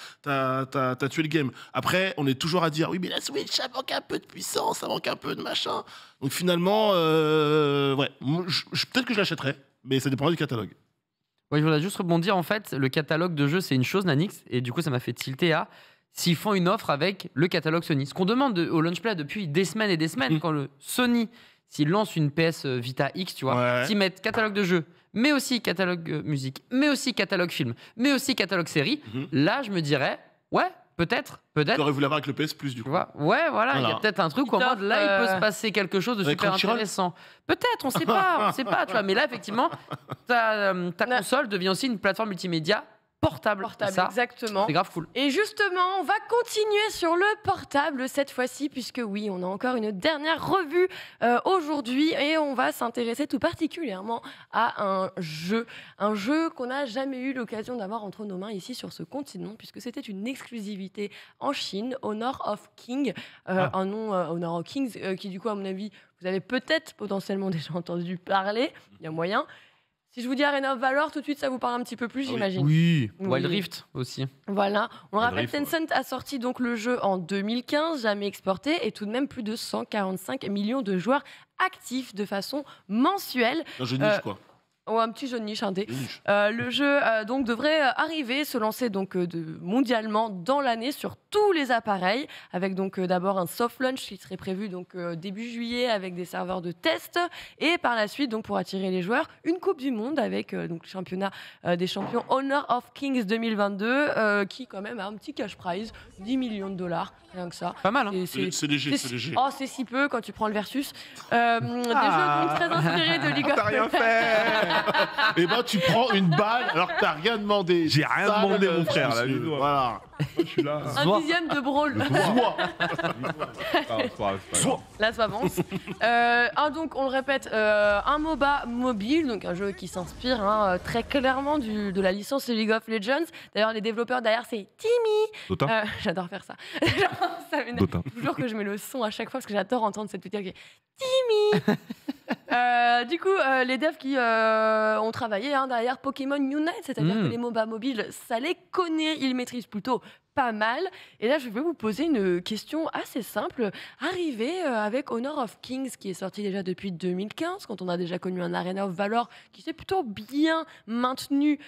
tué le game. Après, on est toujours à dire, oui, mais la Switch, ça manque un peu de puissance, ça manque un peu de machin. Donc finalement, peut-être que je l'achèterais. Mais ça dépendra du catalogue. Oui, je voudrais juste rebondir. En fait, le catalogue de jeux, c'est une chose, Nanix. Et du coup, ça m'a fait tilter à s'ils font une offre avec le catalogue Sony. Ce qu'on demande au Launchplay depuis des semaines et des semaines, quand le Sony, s'il lance une PS Vita X, tu vois, s'ils mettent catalogue de jeux, mais aussi catalogue musique, mais aussi catalogue film, mais aussi catalogue série, là, je me dirais, ouais, peut-être. T'aurais voulu avoir avec le PS Plus, du coup. Ouais, voilà, il y a peut-être un truc où en mode là, il peut se passer quelque chose de super intéressant. Peut-être, on sait pas, tu vois. Mais là, effectivement, ta console devient aussi une plateforme multimédia portable. Ça, exactement. C'est grave cool. Et justement, on va continuer sur le portable cette fois-ci, puisque oui, on a encore une dernière revue aujourd'hui et on va s'intéresser tout particulièrement à un jeu qu'on n'a jamais eu l'occasion d'avoir entre nos mains ici sur ce continent, puisque c'était une exclusivité en Chine, Honor of Kings, un nom Honor of Kings qui du coup, à mon avis, vous avez peut-être potentiellement déjà entendu parler, il y a moyen. Si je vous dis Arena of Valor, tout de suite, ça vous parle un petit peu plus, j'imagine. Oui, Wild Rift aussi. Voilà. On le rappelle, Tencent a sorti donc le jeu en 2015, jamais exporté, et tout de même plus de 145 millions de joueurs actifs de façon mensuelle. Un jeu niche, quoi. Oh, un petit jeu de niche indé. Le jeu donc devrait arriver, se lancer donc mondialement dans l'année sur tous les appareils, avec donc d'abord un soft launch qui serait prévu donc début juillet avec des serveurs de test, et par la suite donc pour attirer les joueurs une Coupe du Monde avec donc le championnat des champions Honor of Kings 2022 qui quand même a un petit cash prize, 10 millions de dollars, rien que ça. Pas mal, hein. C'est léger. Oh, c'est si peu quand tu prends le versus. Des jeux donc très inspirés de League of Legends. T'as rien fait. Et ben tu prends une balle alors que t'as rien demandé. J'ai rien demandé, mon frère. Là, voilà. Je suis là. Un dixième de brawl. Là, ça avance. Donc, on le répète, un MOBA mobile, donc un jeu qui s'inspire très clairement de la licence League of Legends. D'ailleurs, les développeurs derrière, c'est Timmy. Dota. J'adore faire ça. Ça Dota. Toujours que je mets le son à chaque fois parce que j'adore entendre cette petite. Timmy. Du coup, les devs qui ont travaillé derrière Pokémon Unite, c'est-à-dire que les MOBA mobiles, ça les connaît, ils maîtrisent plutôt pas mal. Et là, je vais vous poser une question assez simple. Arrivé avec Honor of Kings, qui est sorti déjà depuis 2015, quand on a déjà connu un Arena of Valor qui s'est plutôt bien maintenu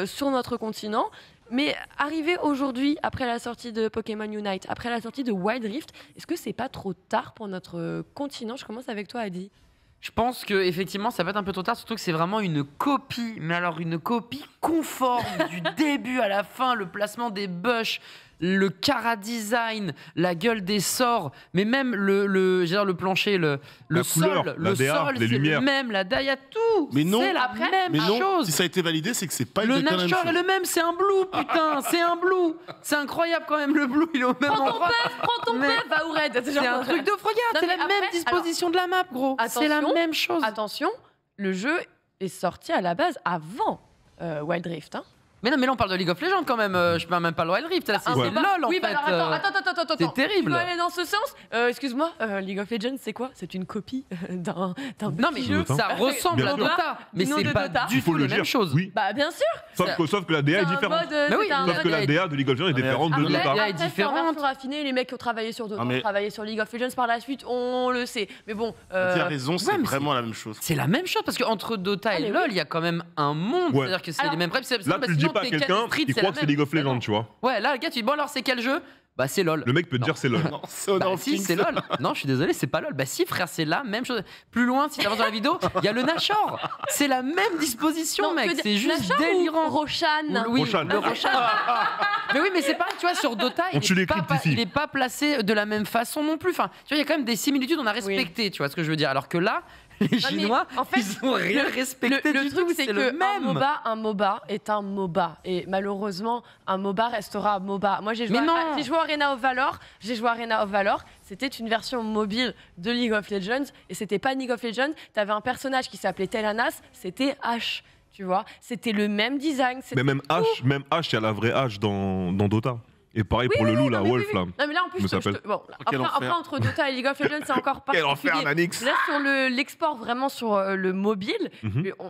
sur notre continent. Mais arrivé aujourd'hui, après la sortie de Pokémon Unite, après la sortie de Wild Rift, est-ce que c'est pas trop tard pour notre continent? Je commence avec toi, Adi. Je pense que effectivement, ça va être un peu trop tard, surtout que c'est vraiment une copie, mais alors une copie conforme du début à la fin, le placement des bush, le cara design, la gueule des sorts, mais même le plancher, le sol, la DA, sol, les c'est lumières. le même, la DA, tout. Mais non, c'est la même chose. Si ça a été validé, c'est que c'est pas Le exactement la même Nashor chose. est le même, c'est un blue, putain, c'est un blue. C'est incroyable quand même, le blue, il est au même endroit. Prends ton pef, va au raid. C'est un truc de fou, regarde, c'est la même disposition de la map, gros. C'est la même chose. Attention, le jeu est sorti à la base avant Wild Rift. Mais non, mais là on parle de League of Legends quand même. Je parle même pas de Wild Rift. Là, c'est LOL en oui, fait. Alors, attends. C'est terrible. Tu veux aller dans ce sens? Excuse-moi, League of Legends, c'est quoi? C'est une copie d'un Non, mais jeu. ça ressemble à Dota, mais c'est pas du tout la même chose. Oui. Bah bien sûr. Sauf que la DA est différente. Mais oui, Sauf que la DA de League of Legends est différente de la Dota. DA est différente. Raffiné, les mecs qui ont travaillé sur Dota, ont travaillé sur League of Legends par la suite, on le sait. Mais bon. Tu as raison, c'est vraiment la même chose. C'est la même chose parce qu'entre Dota et LOL, il y a quand même un monde. C'est-à-dire que c'est les mêmes principes. Là, tu le dis pas à quelqu'un, il croit que c'est League of Legends, tu vois. Ouais, là, le gars, tu dis bon, alors c'est quel jeu? Bah, c'est LOL. Le mec peut te dire c'est LOL. Non, c'est Honor of Si, Kings. c'est LOL. Non, je suis désolé, c'est pas LOL. Bah, si, frère, c'est la même chose. Plus loin, si t'avances dans la vidéo, il y a le Nashor. C'est la même disposition, Non, mec. tu veux C'est dire juste Nashor ou délirant. Roshan. Oui, Roshan. le Roshan. Mais oui, mais c'est pareil, tu vois, sur Dota, On tue les cryptes ici. il est pas placé de la même façon non plus. Enfin, tu vois, il y a quand même des similitudes, on a respecté, tu vois ce que je veux dire. Alors que là, Les Chinois, en fait, ils ont rien respecté le du truc, tout, c'est c'est que le même. un MOBA est un MOBA. Et malheureusement, un MOBA restera un MOBA. Moi, j'ai joué à Arena of Valor. C'était une version mobile de League of Legends. Et c'était pas League of Legends. T'avais un personnage qui s'appelait Telanas. C'était Ashe. Tu vois, c'était le même design. Mais même Ashe, il y a la vraie Ashe dans Dota. Et pareil pour le loup, la Wolf, là. Non, mais là, en plus, après, entre Dota et League of Legends, c'est encore particulier. Quel enfer, Nanix. Là, sur l'export, vraiment sur le mobile,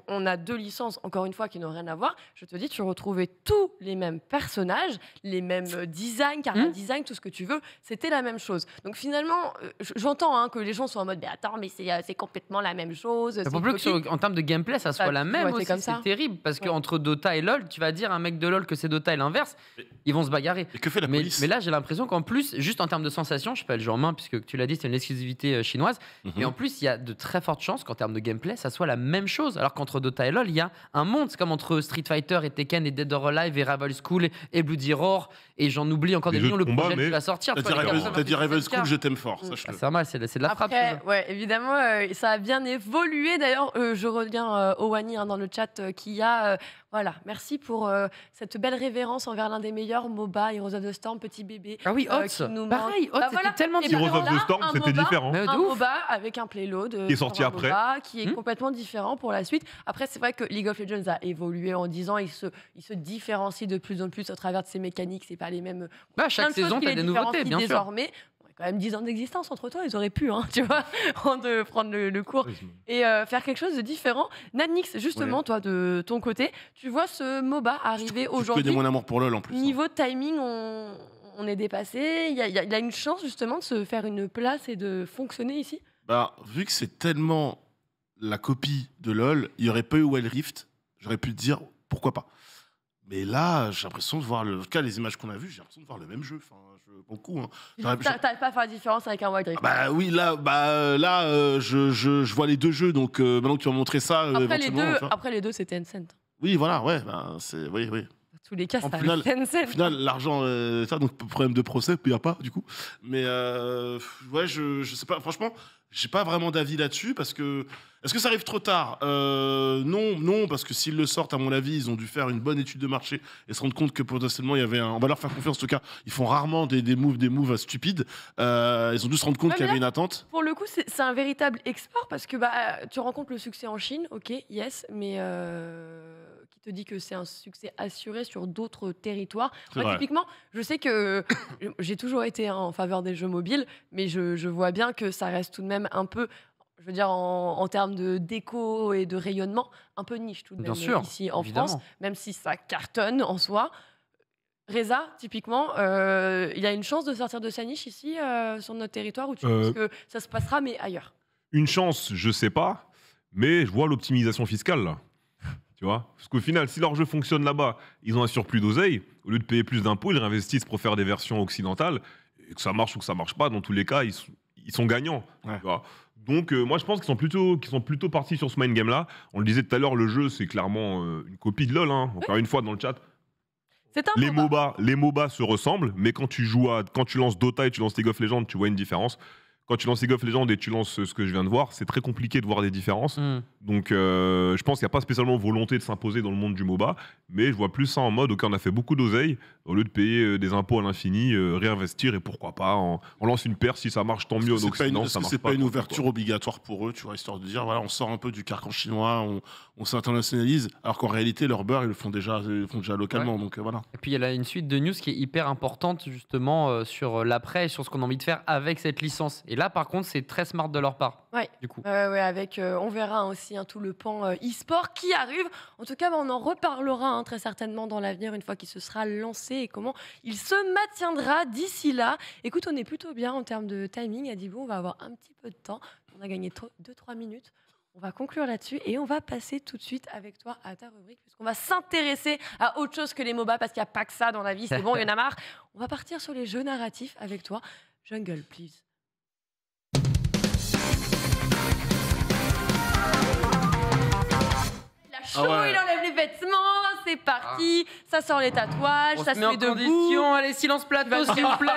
on a 2 licences, encore une fois, qui n'ont rien à voir. Je te dis, tu retrouvais tous les mêmes personnages, les mêmes designs, design, tout ce que tu veux. C'était la même chose. Donc, finalement, j'entends que les gens sont en mode, attends, mais c'est complètement la même chose. C'est pas plus qu'en termes de gameplay, ça soit la même aussi. C'est terrible, parce qu'entre Dota et LoL, tu vas dire à un mec de LoL que c'est Dota et l'inverse, ils vont se bagarrer. Fait la police. Mais là, j'ai l'impression qu'en plus, juste en termes de sensations, je sais pas le jeu en main, puisque tu l'as dit, c'est une exclusivité chinoise. Et en plus, il y a de très fortes chances qu'en termes de gameplay, ça soit la même chose. Alors qu'entre Dota et LoL, il y a un monde. C'est comme entre Street Fighter et Tekken et Dead or Alive et Rival School et Bloody Roar. Et j'en oublie encore des millions. Le projet qui va sortir. T'as dit Rival School, je t'aime fort. C'est normal, c'est de la frappe. Ouais, évidemment, ça a bien évolué. D'ailleurs, je reviens au Wani dans le chat qui a. Voilà, merci pour cette belle révérence envers l'un des meilleurs MOBA, Heroes of the Storm, petit bébé. Ah oui, Hots, pareil, Hots, c'était tellement différent. Heroes of the Storm, c'était différent. Un MOBA avec un playload qui est sorti après, qui est complètement différent pour la suite. Après, c'est vrai que League of Legends a évolué en 10 ans, il se différencie de plus en plus au travers de ses mécaniques, c'est pas les mêmes. Chaque saison, tu as des nouveautés, bien sûr. Désormais, quand même 10 ans d'existence entre toi, ils auraient pu, tu vois, prendre le cours et faire quelque chose de différent. Nanix, justement, toi, de ton côté, tu vois ce MOBA arriver aujourd'hui. Je connais mon amour pour LoL en plus. Niveau timing, on est dépassé. Il y a une chance, justement, de se faire une place et de fonctionner ici. Vu que c'est tellement la copie de LoL, il n'y aurait pas eu Wild Rift, j'aurais pu te dire pourquoi pas. Mais là, j'ai l'impression de voir, en tout cas, les images qu'on a vues, j'ai l'impression de voir le même jeu. Beaucoup. T'arrives pas à faire la différence avec un Wild Rift. Oui, là, je vois les deux jeux, donc maintenant que tu vas montrer ça. Après les deux, c'était Tencent. Oui, voilà, ouais, oui. Dans tous les cas, c'est Tencent. Au final, l'argent, ça, donc problème de procès, il n'y a pas, du coup. Mais ouais, je sais pas, franchement, j'ai pas vraiment d'avis là-dessus parce que. Est-ce que ça arrive trop tard ? Non, parce que s'ils le sortent, à mon avis, ils ont dû faire une bonne étude de marché et se rendre compte que potentiellement, il y avait on va leur faire confiance, en tout cas, ils font rarement des moves stupides. Ils ont dû se rendre compte qu'il y avait une attente. Pour le coup, c'est un véritable export parce que tu rencontres le succès en Chine, ok, yes, mais qui te dit que c'est un succès assuré sur d'autres territoires. Typiquement, je sais que j'ai toujours été en faveur des jeux mobiles, mais je vois bien que ça reste tout de même un peu. Je veux dire, en termes de déco et de rayonnement, un peu niche tout de même ici en France, même si ça cartonne en soi. Reza, typiquement, il y a une chance de sortir de sa niche ici, sur notre territoire, où tu penses que ça se passera, mais ailleurs. Une chance, je sais pas, mais je vois l'optimisation fiscale, là. Tu vois ? Parce qu'au final, si leur jeu fonctionne là-bas, ils ont un surplus d'oseille, au lieu de payer plus d'impôts, ils réinvestissent pour faire des versions occidentales, et que ça marche ou que ça marche pas, dans tous les cas, ils sont gagnants. Ouais. Tu vois ? Donc, moi, je pense qu'ils sont plutôt partis sur ce mind game-là. On le disait tout à l'heure, le jeu, c'est clairement une copie de LoL. Encore une fois, dans le chat. Les MOBA se ressemblent, mais quand tu lances Dota et tu lances League of Legends, tu vois une différence. Quand tu lances League of Legends et tu lances ce que je viens de voir, c'est très compliqué de voir des différences. Donc, je pense qu'il n'y a pas spécialement volonté de s'imposer dans le monde du MOBA, mais je vois plus ça en mode, ok, on a fait beaucoup d'oseille, au lieu de payer des impôts à l'infini, réinvestir, et pourquoi pas, on lance une paire, si ça marche, tant mieux. Est-ce que c'est pas une ouverture obligatoire pour eux, tu vois, histoire de dire, voilà, on sort un peu du carcan chinois, on s'internationalise, alors qu'en réalité, leur beurre, ils le font déjà localement, donc voilà. Et puis, il y a une suite de news qui est hyper importante, justement, sur l'après et sur ce qu'on a envie de faire avec cette licence. Et là, par contre, c'est très smart de leur part. Ouais. Du coup. Avec, on verra aussi tout le pan e-sport qui arrive. En tout cas, on en reparlera très certainement dans l'avenir, une fois qu'il se sera lancé et comment il se maintiendra d'ici là. Écoute, on est plutôt bien en termes de timing. Adibou, on va avoir un petit peu de temps. On a gagné 2-3 minutes. On va conclure là-dessus et on va passer tout de suite avec toi à ta rubrique, puisqu'on va s'intéresser à autre chose que les MOBA, parce qu'il n'y a pas que ça dans la vie. C'est bon, il y en a marre. On va partir sur les jeux narratifs avec toi. Jungle, please. Il a chaud, il enlève les vêtements, c'est parti, ça sort les tatouages, On ça se se met met en debout. condition. Allez, silence plateau, s'il vous plaît.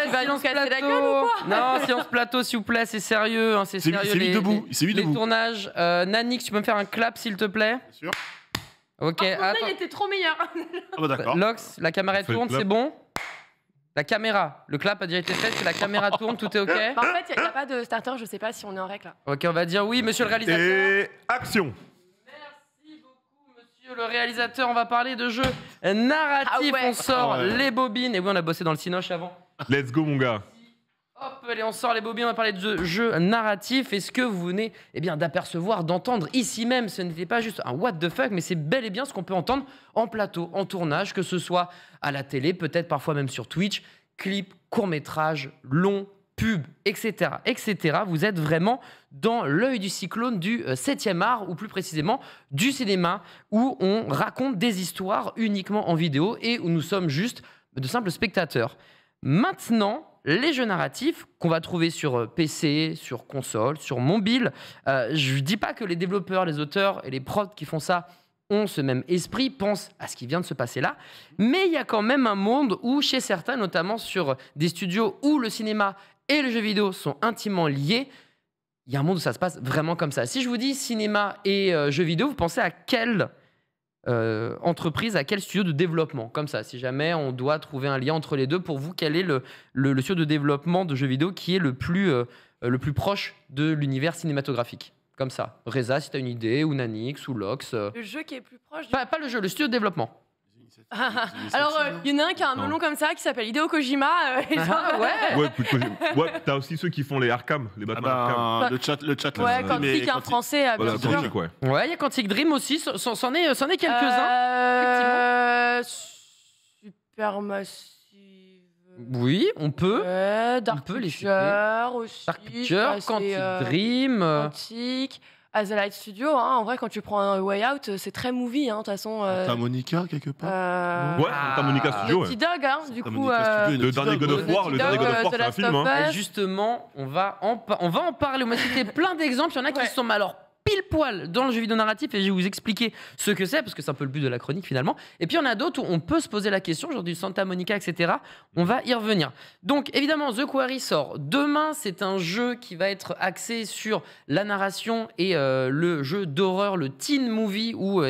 Tu vas nous Silence casser la plateau. gueule ou quoi? Non, silence plateau, s'il vous plaît. C'est sérieux. Hein, c'est C'est sérieux. mis debout. Il s'est mis les debout. tournages. Nanix, tu peux me faire un clap, s'il te plaît? Bien sûr. Ok, Par contre, là, attends. il était trop meilleur. Ah bah d'accord. Lox, la caméra Fais le tourne, clap. c'est bon? La caméra, le clap a déjà été fait, que la caméra tourne, tout est ok? En fait, il n'y a pas de starter, je sais pas si on est en règle là. Ok, on va dire oui, monsieur le réalisateur. Et action. Merci beaucoup, monsieur le réalisateur. On va parler de jeux narratifs. Ah ouais. On sort Ah ouais. les bobines. Et oui, on a bossé dans le Cinoche avant. Let's go, mon gars. Hop, allez, on sort les bobines. On va parler de jeux narratifs. Et ce que vous venez d'apercevoir, d'entendre ici même, ce n'était pas juste un what the fuck, mais c'est bel et bien ce qu'on peut entendre en plateau, en tournage, que ce soit à la télé, peut-être parfois même sur Twitch, clips, courts-métrages, longs, pubs, etc., etc. Vous êtes vraiment dans l'œil du cyclone du 7e art, ou plus précisément du cinéma, où on raconte des histoires uniquement en vidéo et où nous sommes juste de simples spectateurs. Maintenant, les jeux narratifs qu'on va trouver sur PC, sur console, sur mobile, je ne dis pas que les développeurs, les auteurs et les prods qui font ça ont ce même esprit, pensent à ce qui vient de se passer là, mais il y a quand même un monde où, chez certains, notamment sur des studios où le cinéma et le jeu vidéo sont intimement liés, il y a un monde où ça se passe vraiment comme ça. Si je vous dis cinéma et jeux vidéo, vous pensez à quelle entreprise, à quel studio de développement? Comme ça, si jamais on doit trouver un lien entre les deux, pour vous, quel est le studio de développement de jeux vidéo qui est le plus proche de l'univers cinématographique? Comme ça. Reza, si tu as une idée, ou Nanix, ou Lox. Le jeu qui est plus proche du... Pas le jeu, le studio de développement. Alors, il y en a un qui a un Non. nom comme ça, qui s'appelle Hideo Kojima. Et genre, Ah ouais. Ouais, ouais, t'as aussi ceux qui font les Arkham, les Ah Batman Arkham. bah, le chat là. Ouais, c'est- quand mais il y a un quand il- français, Voilà, bien sûr. Quantic, ouais. Ouais, il y a Quantic Dream aussi, c'en est quelques-uns. Supermassive. Oui, on peut. Ouais, Dark on peut les Pictures aussi. Dark Pictures, c'est, Quantic Dream. Quantic, Azalite Studio. Hein. En vrai, quand tu prends un Way Out, c'est très movie. Hein, de toute façon. T'as Monica quelque part. Ouais, Santa Monica Studio, Naughty ouais. Dog, hein, du Santa coup. Monica Studio et Le Naughty dernier Dog, God of ouais. War, le dernier God of War, The c'est un Last film, of hein. Us. Et justement, on va en parler. On m'a cité plein d'exemples. Il y en a qui Ouais. sont alors pile poil dans le jeu vidéo narratif et je vais vous expliquer ce que c'est parce que c'est un peu le but de la chronique finalement. Et puis il y en a d'autres où on peut se poser la question, genre du Santa Monica, etc. On va y revenir. Donc évidemment, The Quarry sort demain. C'est un jeu qui va être axé sur la narration et le jeu d'horreur, le teen movie où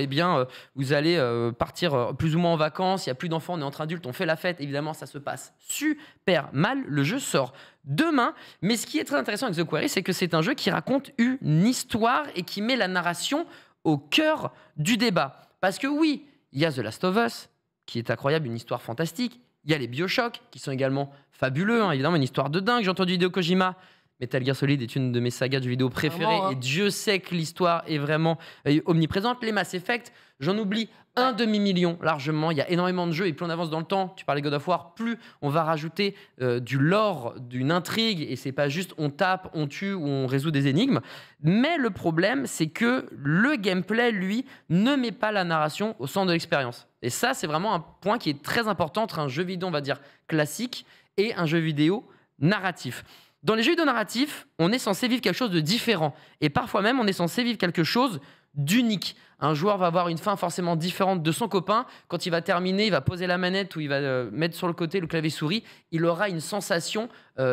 vous allez partir plus ou moins en vacances. Il n'y a plus d'enfants, on est entre adultes, on fait la fête. Évidemment, ça se passe super mal. Le jeu sort demain. Mais ce qui est très intéressant avec The Quarry, c'est que c'est un jeu qui raconte une histoire et qui met la narration au cœur du débat. Parce que oui, il y a The Last of Us, qui est incroyable, une histoire fantastique. Il y a les BioShock, qui sont également fabuleux, hein, évidemment, une histoire de dingue. J'ai entendu Hideo Kojima. Metal Gear Solid est une de mes sagas de jeux vidéo préférées. Vraiment, hein. Et Dieu sait que l'histoire est vraiment omniprésente. Les Mass Effect, j'en oublie un demi-million largement. Il y a énormément de jeux et plus on avance dans le temps, tu parlais God of War, plus on va rajouter du lore, d'une intrigue et c'est pas juste on tape, on tue ou on résout des énigmes. Mais le problème, c'est que le gameplay, lui, ne met pas la narration au centre de l'expérience. Et ça, c'est vraiment un point qui est très important entre un jeu vidéo, on va dire, classique et un jeu vidéo narratif. Dans les jeux vidéo narratifs, on est censé vivre quelque chose de différent. Et parfois même, on est censé vivre quelque chose d'unique. Un joueur va avoir une fin forcément différente de son copain. Quand il va terminer, il va poser la manette ou il va mettre sur le côté le clavier souris. Il aura une sensation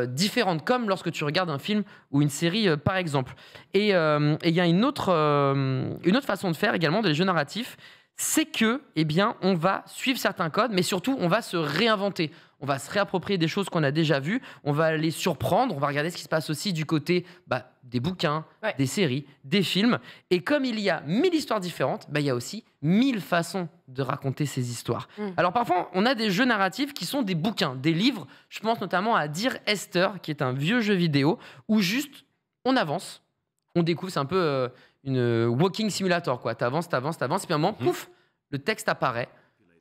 différente, comme lorsque tu regardes un film ou une série, par exemple. Et il y a une autre façon de faire également dans les jeux narratifs, c'est que, on va suivre certains codes, mais surtout, on va se réinventer. On va se réapproprier des choses qu'on a déjà vues, on va les surprendre, on va regarder ce qui se passe aussi du côté des bouquins, Ouais. des séries, des films. Et comme il y a 1000 histoires différentes, il y a aussi 1000 façons de raconter ces histoires. Alors parfois, on a des jeux narratifs qui sont des bouquins, des livres. Je pense notamment à Dear Esther, qui est un vieux jeu vidéo, où juste, on avance, on découvre, c'est un peu une walking simulator, quoi. T'avances, et puis à un moment, pouf, le texte apparaît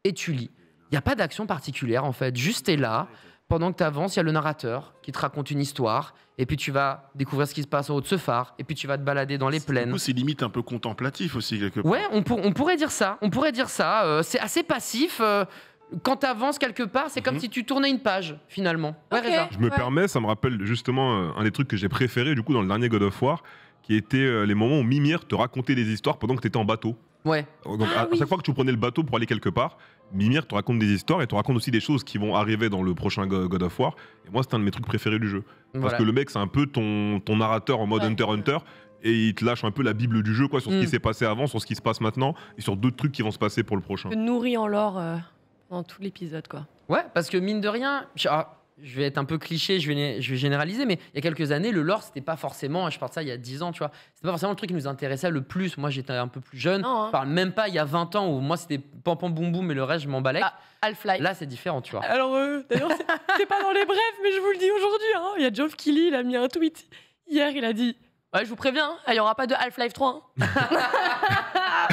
et tu lis. Il n'y a pas d'action particulière, en fait. Juste, t'es là. Pendant que tu avances, il y a le narrateur qui te raconte une histoire. Et puis, tu vas découvrir ce qui se passe en haut de ce phare. Et puis, tu vas te balader dans les Du plaines. coup, c'est limite un peu contemplatif aussi, quelque part. Ouais, on pourrait dire ça. C'est assez passif. Quand tu avances quelque part, c'est comme si tu tournais une page, finalement. Ouais, Ok. Reza. Je me permets, ça me rappelle justement un des trucs que j'ai préféré du coup dans le dernier God of War, qui était les moments où Mimir te racontait des histoires pendant que tu étais en bateau. Ouais. Donc à chaque fois que tu prenais le bateau pour aller quelque part, Mimir te raconte des histoires et te raconte aussi des choses qui vont arriver dans le prochain God of War. Et moi, c'est un de mes trucs préférés du jeu. Parce Voilà. que le mec, c'est un peu ton narrateur en mode Hunter x Hunter. Et il te lâche un peu la bible du jeu quoi, sur ce qui s'est passé avant, sur ce qui se passe maintenant et sur d'autres trucs qui vont se passer pour le prochain. Te nourrit en lore pendant tout l'épisode, quoi. Ouais, parce que mine de rien, je vais être un peu cliché, je vais généraliser, mais il y a quelques années, le lore, c'était pas forcément, je parle de ça il y a 10 ans, tu vois, c'était pas forcément le truc qui nous intéressait le plus. Moi, j'étais un peu plus jeune. Non, hein. Je parle même pas il y a 20 ans où moi, c'était pam pam boum boum et le reste, je m'emballais. Ah, Half-Life. Là, c'est différent, tu vois. Alors, d'ailleurs, c'est pas dans les brefs, mais je vous le dis aujourd'hui. Hein. Il y a Geoff Keighley, il a mis un tweet. Hier, il a dit ouais, je vous préviens, il n'y aura pas de Half-Life 3. Hein.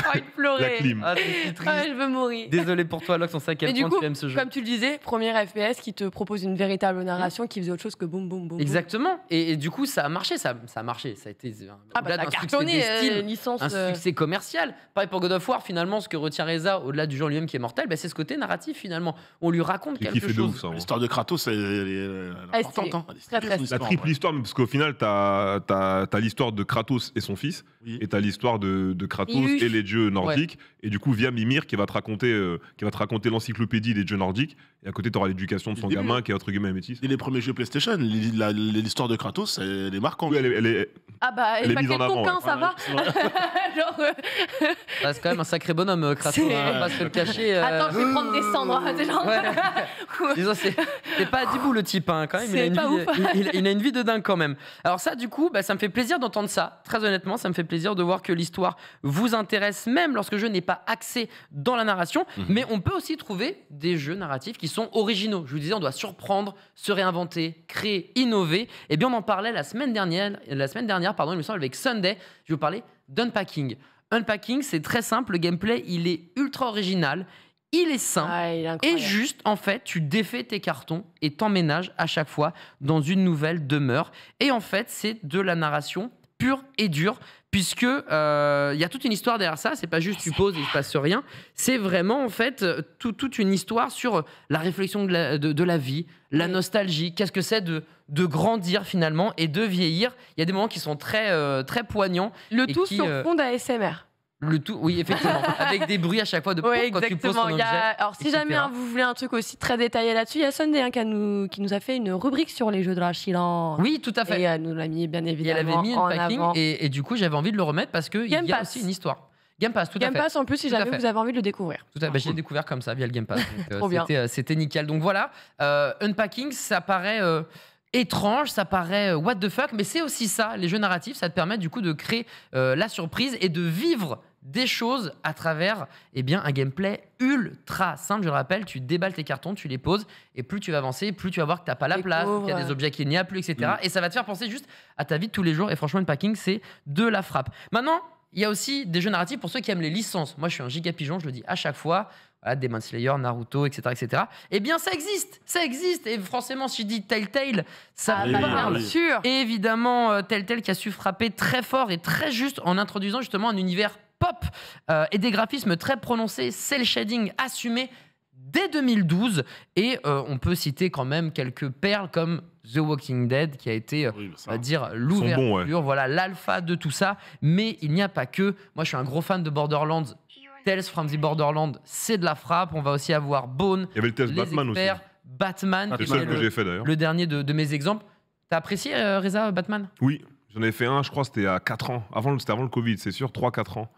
Oh, il pleurait. La clim. Ah, c'est triste. Ouais, je veux mourir. Désolé pour toi, Lox, on sait à quel Et du point coup, tu aimes ce jeu. comme tu le disais, premier FPS qui te propose une véritable narration qui faisait autre chose que boum boum boum. Exactement. Et du coup, ça a marché. Ça a marché. Ça a été Ah bah, au-delà ça a d'un succès cartonné, d'estime, licence. un succès commercial. Pareil pour God of War, finalement, ce que retient Reza, au-delà du jeu lui-même qui est mortel, bah, c'est ce côté narratif, finalement. On lui raconte J'ai quelque kiffé de chose. ouf ça. Moi. L'histoire de Kratos, elle est Ah, importante. stylé. Hein. Elle est Très, stylée, très son stylé. histoire, La triple ouais. histoire, parce qu'au final, t'as l'histoire de Kratos et son fils, Oui. et t'as l'histoire de Kratos Miluche. et les dieux nordiques, et du coup, via Mimir qui va te raconter l'encyclopédie des dieux nordiques, et à côté, t'auras l'éducation de son Dès le gamin début. qui est entre guillemets métis. Dès les premiers jeux PlayStation, l'histoire de Kratos, elle est marquante. Oui, elle est- Ah bah, Elle est bah mise quel en avant, coquin, ouais. ça va. Genre, Ah, c'est quand même un sacré bonhomme, Kratos. C'est- On va pas se le cacher. attends, je vais prendre des cendres. C'est genre- Ouais. Disons, c'est pas Adibou le type, hein, quand même. C'est pas ouf. Il a une vie de dingue quand même. Alors, ça, du coup, bah, ça me fait plaisir d'entendre ça. Très honnêtement, ça me fait plaisir de voir que l'histoire vous intéresse, même lorsque le jeu n'est pas axé dans la narration. Mais on peut aussi trouver des jeux narratifs qui sont originaux. Je vous disais, on doit surprendre, se réinventer, créer, innover. Et bien, on en parlait la semaine dernière, il me semble, avec Sunday. Je vais vous parler d'Unpacking. Unpacking, c'est très simple. Le gameplay, il est ultra original. Il est simple. Ah, il est Et incroyable. juste, en fait, tu défais tes cartons et t'emménages à chaque fois dans une nouvelle demeure. Et en fait, c'est de la narration pure et dure, puisque il y a toute une histoire derrière ça. C'est pas juste tu poses et il se passe rien. C'est vraiment, en fait, toute une histoire sur la réflexion de la vie, la nostalgie. Qu'est-ce que c'est de grandir finalement et de vieillir. Il y a des moments qui sont très, très poignants. Le et tout qui, sur fond d'ASMR. Le tout, oui, effectivement, avec des bruits à chaque fois de Oui, quand tu poses exactement. ton Il y objet. a- Alors, si etc. jamais hein, vous voulez un truc aussi très détaillé là-dessus, il y a Sunday hein, qui nous a fait une rubrique sur les jeux de Rashilan. Oui, tout à fait. Et elle nous l'a mis bien Et évidemment elle avait mis en Unpacking avant. et du coup j'avais envie de le remettre parce qu'il y Game a Pass. aussi une histoire. Game Pass, tout à Game fait. Pass en plus si Tout à jamais fait. vous avez envie de le découvrir. Tout à fait. Bah, je l'ai découvert comme ça via le Game Pass. Donc, Trop bien. c'était nickel. Donc voilà, Unpacking, ça paraît étrange, ça paraît what the fuck, mais c'est aussi ça, les jeux narratifs, ça te permet du coup de créer la surprise et de vivre des choses à travers un gameplay ultra simple. Je le rappelle, tu déballes tes cartons, tu les poses, et plus tu vas avancer, plus tu vas voir que tu n'as pas la place, Découvre, qu'il y a des objets qu'il n'y a plus, etc. Et ça va te faire penser juste à ta vie de tous les jours. Et franchement, Unpacking, c'est de la frappe. Maintenant, il y a aussi des jeux narratifs pour ceux qui aiment les licences. Moi, je suis un giga pigeon, je le dis à chaque fois. Voilà, Demon Slayer, Naruto, etc., etc. Eh bien, ça existe. Et forcément, si je dis Telltale, ça Ah me bah, parle. bien sûr. Et évidemment, Telltale qui a su frapper très fort et très juste en introduisant justement un univers pop et des graphismes très prononcés, cel shading assumé dès 2012. Et on peut citer quand même quelques perles comme The Walking Dead qui a été, Oui, mais ça, on va dire, sont l'ouverture, bons, ouais. voilà, l'alpha de tout ça. Mais il n'y a pas que. Moi, je suis un gros fan de Borderlands. Tales from the Borderlands, c'est de la frappe. On va aussi avoir Bone, Il y avait le test les Batman aussi. experts, Batman, C'est qui le seul est que j'ai fait d'ailleurs. le dernier de mes exemples. T'as apprécié, Reza, Batman? Oui, j'en avais fait un, je crois, c'était à 4 ans. C'était avant le Covid, c'est sûr, 3-4 ans.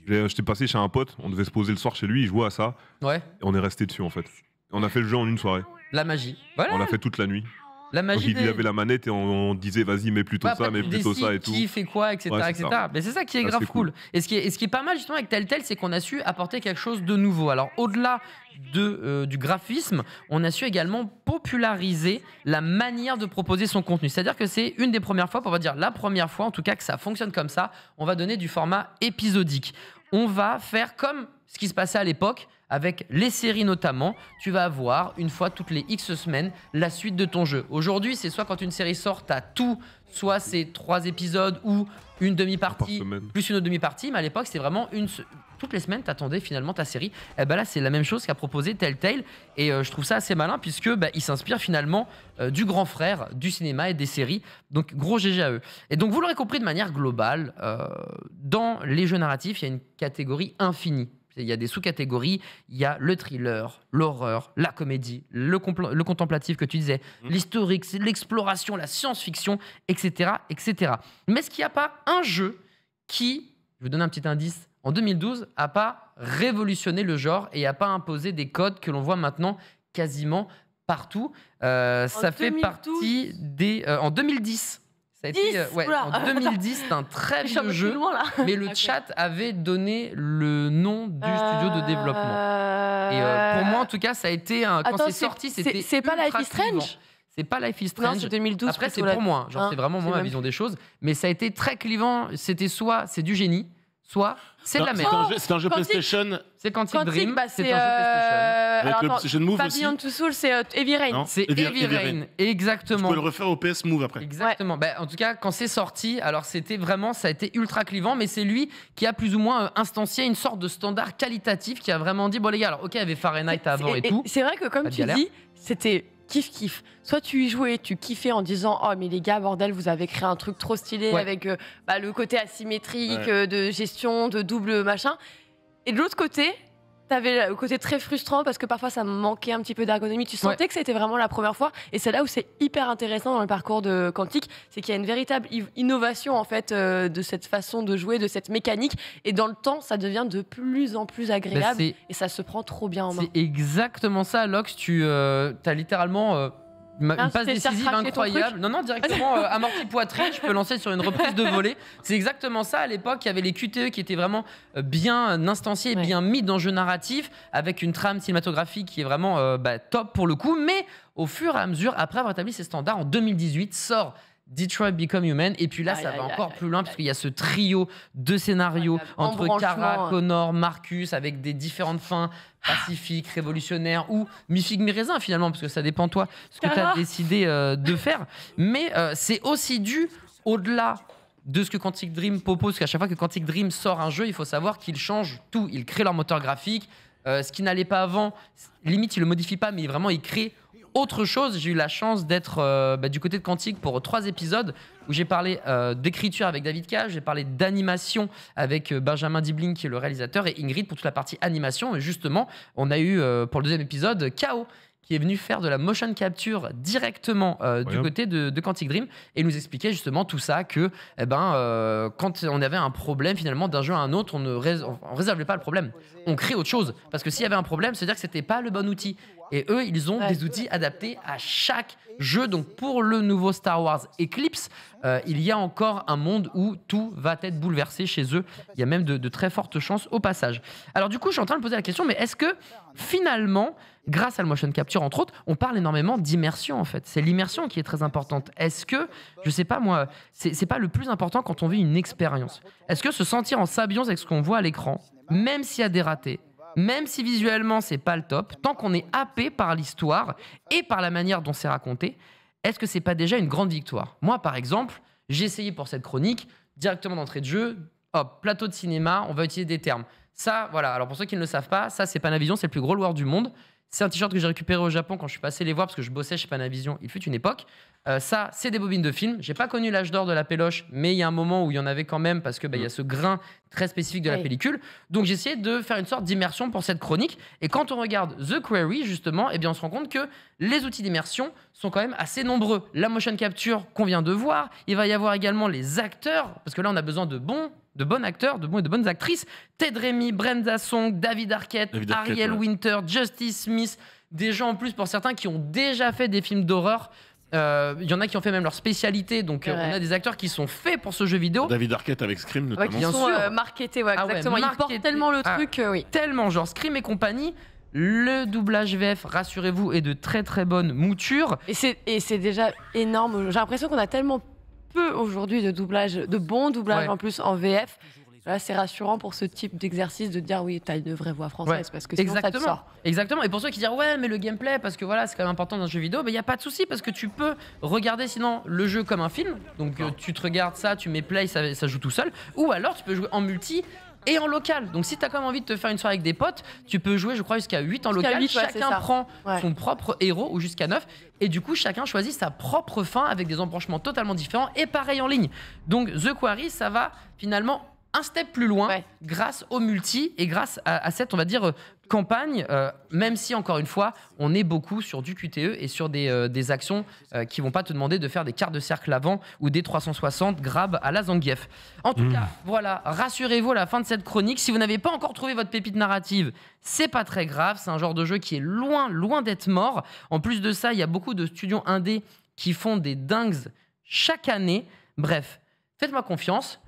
J'étais passé chez un pote, on devait se poser le soir chez lui, il jouait à ça, Ouais, et on est resté dessus en fait. On a fait le jeu en une soirée. la magie. Voilà, On l'a fait toute la nuit. la Donc magie. il avait la manette et on disait vas-y, mets plutôt Ouais, ça, après, mets tu plutôt ça et décides tout. qui fait quoi, etc. Ouais, c'est etc. ça. Mais c'est ça qui est Ça, grave c'est cool. Et ce qui est pas mal justement avec Telltale, c'est qu'on a su apporter quelque chose de nouveau. Alors au-delà du graphisme, on a su également populariser la manière de proposer son contenu. C'est-à-dire que c'est une des premières fois, on va dire la première fois en tout cas que ça fonctionne comme ça, on va donner du format épisodique. On va faire comme ce qui se passait à l'époque, avec les séries notamment, tu vas avoir une fois toutes les X semaines la suite de ton jeu. Aujourd'hui, c'est soit quand une série sort, t'as tout, soit c'est 3 épisodes ou une demi-partie Par semaine. plus une autre demi-partie, mais à l'époque, c'était vraiment toutes les semaines, t'attendais finalement ta série. Et ben là, c'est la même chose qu'a proposé Telltale. Et je trouve ça assez malin puisque il s'inspire finalement du grand frère du cinéma et des séries. Donc gros GG à eux. Et donc vous l'aurez compris de manière globale, dans les jeux narratifs, il y a une catégorie infinie. Il y a des sous-catégories, il y a le thriller, l'horreur, la comédie, le contemplatif que tu disais, l'historique, l'exploration, la science-fiction, etc., etc. Mais est-ce qu'il n'y a pas un jeu qui, je vous donne un petit indice, en 2012, n'a pas révolutionné le genre et n'a pas imposé des codes que l'on voit maintenant quasiment partout. Ça fait 2012. partie des... en 2010. Ça a été, en 2010, c'est un très vieux jeu, loin, là. mais le chat avait donné le nom du studio de développement. Et pour moi, en tout cas, ça a été... quand c'est sorti, c'était c'est pas Life is clivant. Strange. C'est pas Life is Non, Strange. c'est 2012. Après, c'est plutôt, pour moi. Genre, c'est vraiment moi, ma vision des choses. Mais ça a été très clivant. C'était soit c'est du génie, soit c'est de la merde. C'est un jeu Quantic. PlayStation. C'est Quantic Quantic, Dream, bah, c'est un jeu PlayStation. Avec le attends, PlayStation Move pas aussi. Beyond Two Souls, c'est Heavy Rain. Non. C'est Heavy Heavy Rain. Rain, Tu exactement. peux le refaire au PS Move après. Exactement. Bah, en tout cas, quand c'est sorti, alors c'était vraiment, ça a été ultra clivant, mais c'est lui qui a plus ou moins instancié une sorte de standard qualitatif qui a vraiment dit bon les gars, alors ok, il y avait Fahrenheit avant et tout. C'est vrai que comme Pas de tu galère. dis, c'était kiff. Soit tu y jouais, tu kiffais en disant oh mais les gars bordel vous avez créé un truc trop stylé Ouais. avec le côté asymétrique de gestion de double machin. Et de l'autre côté, t'avais le côté très frustrant parce que parfois ça manquait un petit peu d'ergonomie. Tu sentais que c'était vraiment la première fois. Et c'est là où c'est hyper intéressant dans le parcours de Quantic, c'est qu'il y a une véritable innovation en fait de cette façon de jouer, de cette mécanique. Et dans le temps, ça devient de plus en plus agréable c'est et ça se prend trop bien en main. c'est exactement ça, Lox. Tu as littéralement une passe c'était faire décisive craquer ton incroyable. truc. Non, directement amorti poitrine. Je peux lancer sur une reprise de volée. C'est exactement ça. À l'époque, il y avait les QTE qui étaient vraiment bien instanciés, bien mis dans le jeu narratif, avec une trame cinématographique qui est vraiment top pour le coup. Mais au fur et à mesure, après avoir établi ces standards, en 2018 sort Detroit Become Human, et puis là ça va encore plus loin puisqu'il y a ce trio de scénarios entre Kara, Connor, Marcus, avec des différentes fins pacifiques, révolutionnaires ou mi-figue mi-raisin finalement, parce que ça dépend toi ce que tu as décidé de faire. Mais c'est aussi dû au-delà de ce que Quantic Dream propose, parce qu'à chaque fois que Quantic Dream sort un jeu, il faut savoir qu'il change tout. Il crée leur moteur graphique, ce qui n'allait pas avant, limite il le modifie pas, mais vraiment il crée autre chose. J'ai eu la chance d'être du côté de Quantic pour 3 épisodes où j'ai parlé d'écriture avec David Cage, j'ai parlé d'animation avec Benjamin Dibling qui est le réalisateur et Ingrid pour toute la partie animation. Et justement, on a eu pour le 2e épisode K.O. qui est venu faire de la motion capture directement du côté de Quantic Dream et nous expliquait justement tout ça que quand on avait un problème finalement d'un jeu à un autre, on ne résolvait pas le problème. On crée autre chose. Parce que s'il y avait un problème, c'est-à-dire que c'était pas le bon outil. Et eux, ils ont des outils adaptés à chaque jeu. Donc pour le nouveau Star Wars Eclipse, il y a encore un monde où tout va être bouleversé chez eux. Il y a même de très fortes chances au passage. Alors du coup, je suis en train de me poser la question, mais est-ce que finalement, grâce à le motion capture entre autres, on parle énormément d'immersion en fait. C'est l'immersion qui est très importante. Est-ce que, je sais pas moi, c'est pas le plus important quand on vit une expérience? Est-ce que se sentir en symbiose avec ce qu'on voit à l'écran, même s'il y a des ratés, même si visuellement c'est pas le top, tant qu'on est happé par l'histoire et par la manière dont c'est raconté, est-ce que c'est pas déjà une grande victoire? Moi par exemple, j'ai essayé pour cette chronique, directement d'entrée de jeu, hop, plateau de cinéma, on va utiliser des termes. Ça, voilà, alors pour ceux qui ne le savent pas, ça c'est Panavision, c'est le plus gros loueur du monde. C'est un t-shirt que j'ai récupéré au Japon quand je suis passé les voir parce que je bossais chez Panavision, il fut une époque. Ça, c'est des bobines de film. J'ai pas connu l'âge d'or de la péloche, mais il y a un moment où il y en avait quand même parce que il y a ce grain très spécifique de la pellicule. Donc j'ai essayé de faire une sorte d'immersion pour cette chronique. Et quand on regarde The Quarry, justement, on se rend compte que les outils d'immersion sont quand même assez nombreux. La motion capture qu'on vient de voir, il va y avoir également les acteurs, parce que là on a besoin de bons acteurs, de bonnes actrices. Ted Remy, Brenda Song, David Arquette, Ariel Winter, Justice Smith, des gens en plus pour certains qui ont déjà fait des films d'horreur. Il y en a qui ont fait même leur spécialité, donc on a des acteurs qui sont faits pour ce jeu vidéo. David Arquette avec Scream notamment. Qui sont marketés, exactement. Ils portent tellement le truc, tellement, genre Scream et compagnie. Le doublage VF, rassurez-vous, est de très très bonne mouture. Et c'est déjà énorme. J'ai l'impression qu'on a tellement peu aujourd'hui de doublage, de bons doublages en plus en VF. Là, c'est rassurant pour ce type d'exercice de dire oui, t'as une vraie voix française parce que sinon ça te sort. Exactement. Et pour ceux qui disent ouais, mais le gameplay, parce que voilà, c'est quand même important dans un jeu vidéo, il n'y a pas de souci parce que tu peux regarder sinon le jeu comme un film. Donc tu te regardes ça, tu mets play, ça joue tout seul. Ou alors tu peux jouer en multi et en local. Donc si tu as quand même envie de te faire une soirée avec des potes, tu peux jouer, je crois, jusqu'à 8 en local. 8, ouais, chacun prend son propre héros, ou jusqu'à 9. Et du coup, chacun choisit sa propre fin avec des embranchements totalement différents et pareil en ligne. Donc The Quarry, ça va finalement un step plus loin grâce au multi et grâce à cette, on va dire, campagne, même si, encore une fois, on est beaucoup sur du QTE et sur des actions qui vont pas te demander de faire des quarts de cercle avant ou des 360 grab à la Zangief. En tout cas, voilà, rassurez-vous à la fin de cette chronique, si vous n'avez pas encore trouvé votre pépite narrative, c'est pas très grave, c'est un genre de jeu qui est loin d'être mort. En plus de ça, il y a beaucoup de studios indés qui font des dingues chaque année. Bref, faites-moi confiance.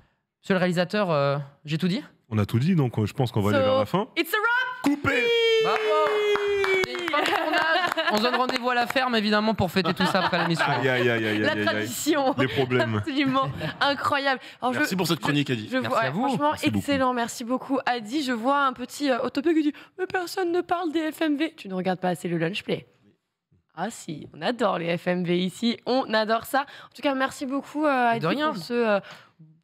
Monsieur le réalisateur, j'ai tout dit? On a tout dit, donc je pense qu'on va aller vers la fin. It's a wrap! Coupé! Bravo! C'est une fin de tournage. On se donne rendez-vous à la ferme, évidemment, pour fêter tout ça après l'émission. La tradition. Des problèmes. Absolument incroyable. Alors, Merci pour cette chronique, Adi. Merci à vous. Franchement, Merci excellent. Merci beaucoup, Adi. Je vois un petit autopé qui dit « Mais personne ne parle des FMV. » Tu ne regardes pas assez le lunch play. Ah si, on adore les FMV ici. On adore ça. En tout cas, merci beaucoup, Adi, pour ce...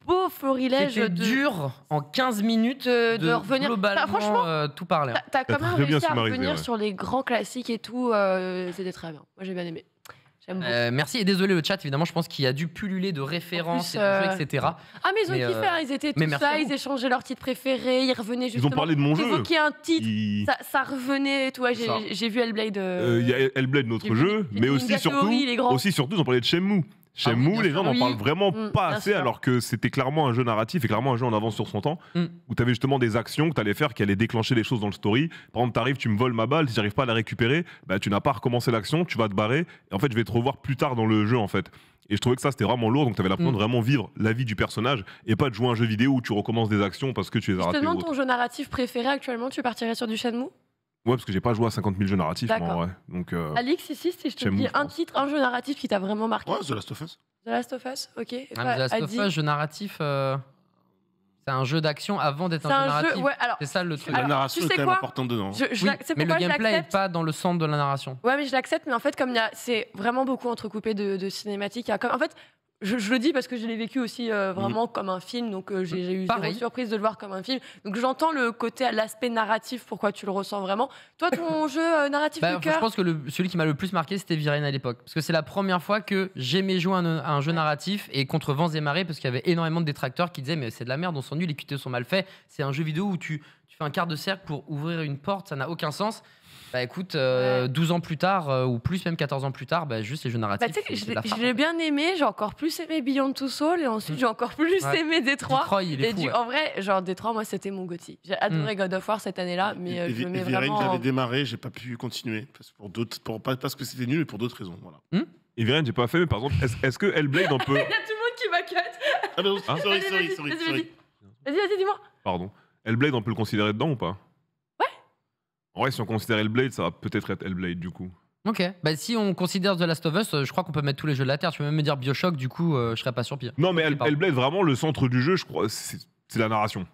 beau florilège. C'était dur en 15 minutes de revenir. Globalement, franchement, tout parler. T'as quand même réussi à revenir sur les grands classiques et tout. C'était très bien. Moi, j'ai bien aimé. Merci et désolé le chat, évidemment, je pense qu'il y a dû pulluler de références, plus, et de jeux, etc. Ah mais ils ont kiffé, ils étaient tout ça, ils échangeaient leurs titres préférés, ils revenaient justement. Ils ont parlé de mon jeu. Évoquer un titre, ça revenait et tout. J'ai vu Hellblade. Il y a Hellblade, notre jeu, mais aussi surtout, ils ont parlé de Shenmue. Shenmue, les gens n'en parlent vraiment pas assez, alors que c'était clairement un jeu narratif et clairement un jeu en avance sur son temps, où tu avais justement des actions que tu allais faire qui allaient déclencher des choses dans le story. Par exemple, tu arrives, tu me voles ma balle, si j'arrive pas à la récupérer, bah, tu n'as pas recommencé l'action, tu vas te barrer, et en fait, je vais te revoir plus tard dans le jeu, en fait. Et je trouvais que ça, c'était vraiment lourd, donc tu avais l'impression de vraiment vivre la vie du personnage et pas de jouer à un jeu vidéo où tu recommences des actions parce que tu les as ratées. Je te demande ton jeu narratif préféré actuellement, tu partirais sur du Shenmue ? Ouais, parce que j'ai pas joué à 50 000 jeux narratifs, moi, en vrai. Donc, Alix, ici, si je te dis un titre, un jeu narratif qui t'a vraiment marqué. Ouais, The Last of Us. The Last of Us, ok. The Last of Us, jeu narratif, c'est un jeu d'action avant d'être un jeu narratif. C'est ça le truc. La narration est quand même importante dedans. Mais le gameplay n'est pas dans le centre de la narration. Ouais, mais je l'accepte, mais en fait, comme c'est vraiment beaucoup entrecoupé de cinématiques, en fait, je le dis parce que je l'ai vécu aussi vraiment comme un film, donc j'ai eu zéro surprise de le voir comme un film. Donc j'entends le côté, l'aspect narratif, pourquoi tu le ressens vraiment. Toi, ton jeu narratif du cœur. Je pense que celui qui m'a le plus marqué, c'était Viren à l'époque, parce que c'est la première fois que j'aimais jouer à un jeu narratif et contre vents et marées, parce qu'il y avait énormément de détracteurs qui disaient mais c'est de la merde, on s'ennuie, les QTE sont mal faits. C'est un jeu vidéo où tu fais un quart de cercle pour ouvrir une porte, ça n'a aucun sens. Bah écoute, 12 ans plus tard, ou plus, même 14 ans plus tard, juste les jeux narratifs. Je l'ai bien aimé, j'ai encore plus aimé Beyond Two Souls, et ensuite j'ai encore plus aimé Détroit. En vrai, genre Détroit, moi c'était mon GOTY. J'ai adoré God of War cette année-là, mais je mets vraiment. J'avais démarré, j'ai pas pu continuer, pas parce que c'était nul, mais pour d'autres raisons. Voilà. Et Viren, j'ai pas fait, mais par exemple, est-ce que Hellblade on peut. Il y a tout le monde qui m'a cut. Ah ben, sorry. Vas-y, dis-moi. Pardon. Hellblade, on peut le considérer dedans ou pas? En vrai, si on considère Hellblade, ça va peut-être être Hellblade du coup. Ok, bah si on considère The Last of Us, je crois qu'on peut mettre tous les jeux de la Terre. Tu peux même me dire Bioshock, du coup, je serais pas surpris. Non, mais Hellblade, vraiment, le centre du jeu, je crois, c'est la narration.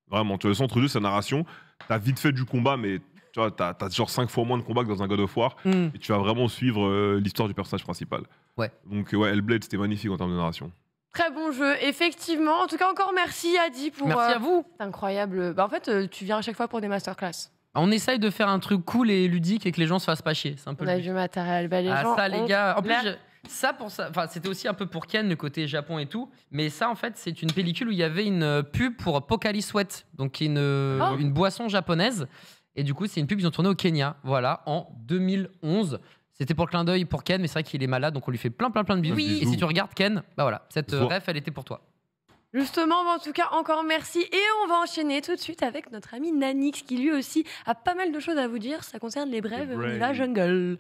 Vraiment, tu vois, le centre du jeu, c'est la narration. T'as vite fait du combat, mais tu vois, t'as genre 5 fois moins de combat que dans un God of War. Et tu vas vraiment suivre l'histoire du personnage principal. Ouais. Donc, ouais, Hellblade, c'était magnifique en termes de narration. Très bon jeu, effectivement. En tout cas, encore merci Adi pour. Merci à vous. C'est incroyable. En fait, tu viens à chaque fois pour des masterclass. On essaye de faire un truc cool et ludique et que les gens se fassent pas chier. C'est un peu. On a du matériel. Les gens ça, les gars. En plus, c'était aussi un peu pour Ken, le côté Japon et tout. Mais ça, en fait, c'est une pellicule où il y avait une pub pour Pocari Sweat, donc qui est une boisson japonaise. Et du coup, c'est une pub qu'ils ont tournée au Kenya, voilà, en 2011. C'était pour le clin d'œil pour Ken, mais c'est vrai qu'il est malade, donc on lui fait plein de bisous. Oui. Et si tu regardes Ken, bah voilà, cette ref, elle était pour toi. Justement, en tout cas, encore merci. Et on va enchaîner tout de suite avec notre ami Nanix, qui lui aussi a pas mal de choses à vous dire. Ça concerne les brèves. On y va, jungle.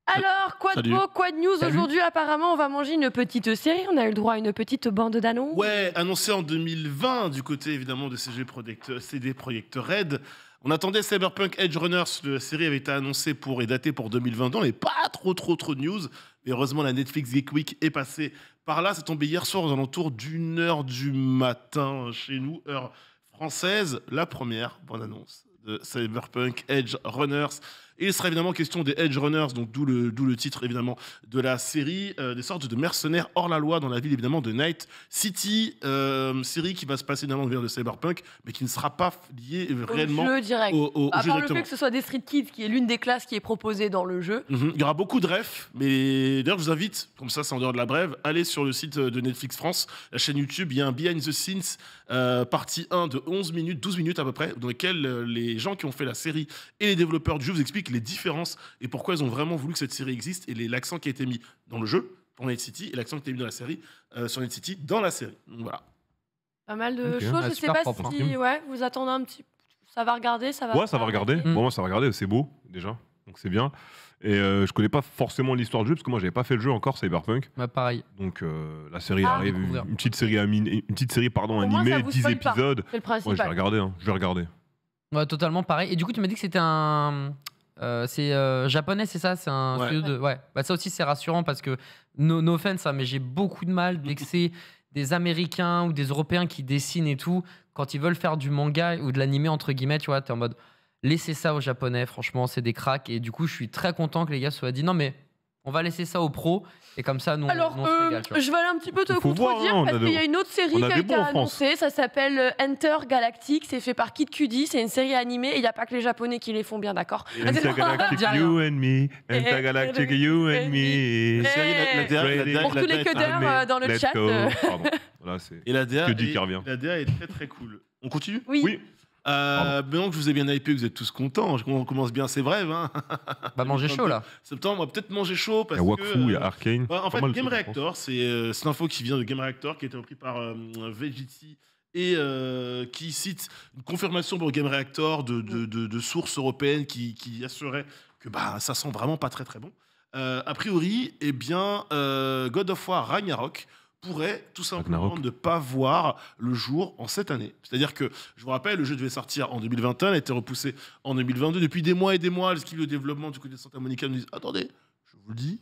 Alors, quoi de beau, quoi de news aujourd'hui? Apparemment, on va manger une petite série. On a eu le droit à une petite bande d'annonces. Ouais, annoncée en 2020 du côté évidemment de CD Projekt Red. On attendait Cyberpunk Edge Runners. La série avait été annoncée et datée pour 2022. On n'avait pas trop de news. Mais heureusement, la Netflix Geek Week est passée par là. C'est tombé hier soir aux alentours d'1h du matin chez nous, heure française. La première bande annonce de Cyberpunk Edge Runners. Et il sera évidemment question des Edge Runners, donc d'où le titre évidemment de la série, des sortes de mercenaires hors la loi dans la ville évidemment de Night City, série qui va se passer dans l'univers de Cyberpunk, mais qui ne sera pas liée réellement jeu direct. au À jeu part le directement. fait que ce soit des Street Kids, qui est l'une des classes qui est proposée dans le jeu. Il y aura beaucoup de refs, mais d'ailleurs je vous invite, comme ça c'est en dehors de la brève, allez sur le site de Netflix France, la chaîne YouTube, il y a un Behind the Scenes partie 1 de 11 minutes, 12 minutes à peu près, dans lequel les gens qui ont fait la série et les développeurs du jeu vous expliquent les différences et pourquoi ils ont vraiment voulu que cette série existe et l'accent qui a été mis dans le jeu pour Night City et l'accent qui a été mis dans la série sur Night City dans la série. Donc voilà. Pas mal de Ok. choses. Ah, Je sais super pas propre, si vous attendez un petit. Ça va regarder, ça va. Ouais, ça va regarder. arrêter. Bon, moi, ça va regarder. C'est beau, déjà. Donc, c'est bien. Et je connais pas forcément l'histoire du jeu, parce que moi, j'avais pas fait le jeu encore, Cyberpunk. Ouais, pareil. Donc, la série Ah, arrive. découvrir. Une petite série, moins, ça animée, vous 10 spoil pas. épisodes. C'est le Ouais, je vais principal. regarder. Hein. Je vais regarder. Ouais, totalement pareil. Et du coup, tu m'as dit que c'était un. C'est japonais, c'est ça? C'est un Ouais. studio de. Ouais. Bah, ça aussi, c'est rassurant parce que, no offense, hein, mais j'ai beaucoup de mal dès que c'est des Américains ou des Européens qui dessinent et tout. Quand ils veulent faire du manga ou de l'animé, entre guillemets, tu vois, t'es en mode laissez ça aux Japonais, franchement, c'est des cracks. Et du coup, je suis très content que les gars se soient dit non, mais on va laisser ça aux pros. Et comme ça, nous, Alors, on se régale. Tu vois. je vais aller un petit peu te Il faut voir, contredire hein, on a parce de- qu'il y a une autre série on qui a a des été bons en France. annoncée. Ça s'appelle Enter Galactic. C'est fait par Kid Cudi. C'est une série animée et il n'y a pas que les Japonais qui les font bien, d'accord? Intergalactic Dis rien. you and me. Intergalactic you and me. La série, la DA, Pour tous les codeurs dans le Let's chat. go. Pardon. Voilà, c'est. et la DA, Que dit qui revient. la DA est très très cool. On continue Oui. Oui. Maintenant que je vous ai bien hypé, que vous êtes tous contents, on commence bien, c'est bref. Hein. Va manger chaud là. Septembre, on va peut-être manger chaud Il parce y a Wakfu, il y a que. Arcane. En Pas fait, mal de Game trucs, je pense. Reactor, c'est une info qui vient de Game Reactor, qui a été repris par VGT et qui cite une confirmation pour Game Reactor de sources européennes qui assurait que ça sent vraiment pas très très bon. A priori, eh bien, God of War Ragnarok pourrait tout simplement Ragnarok. ne pas voir le jour en cette année. C'est-à-dire que, je vous rappelle, le jeu devait sortir en 2021, il a été repoussé en 2022. Depuis des mois et des mois, l'équipe de développement du côté de Santa Monica nous dit « Attendez, je vous le dis,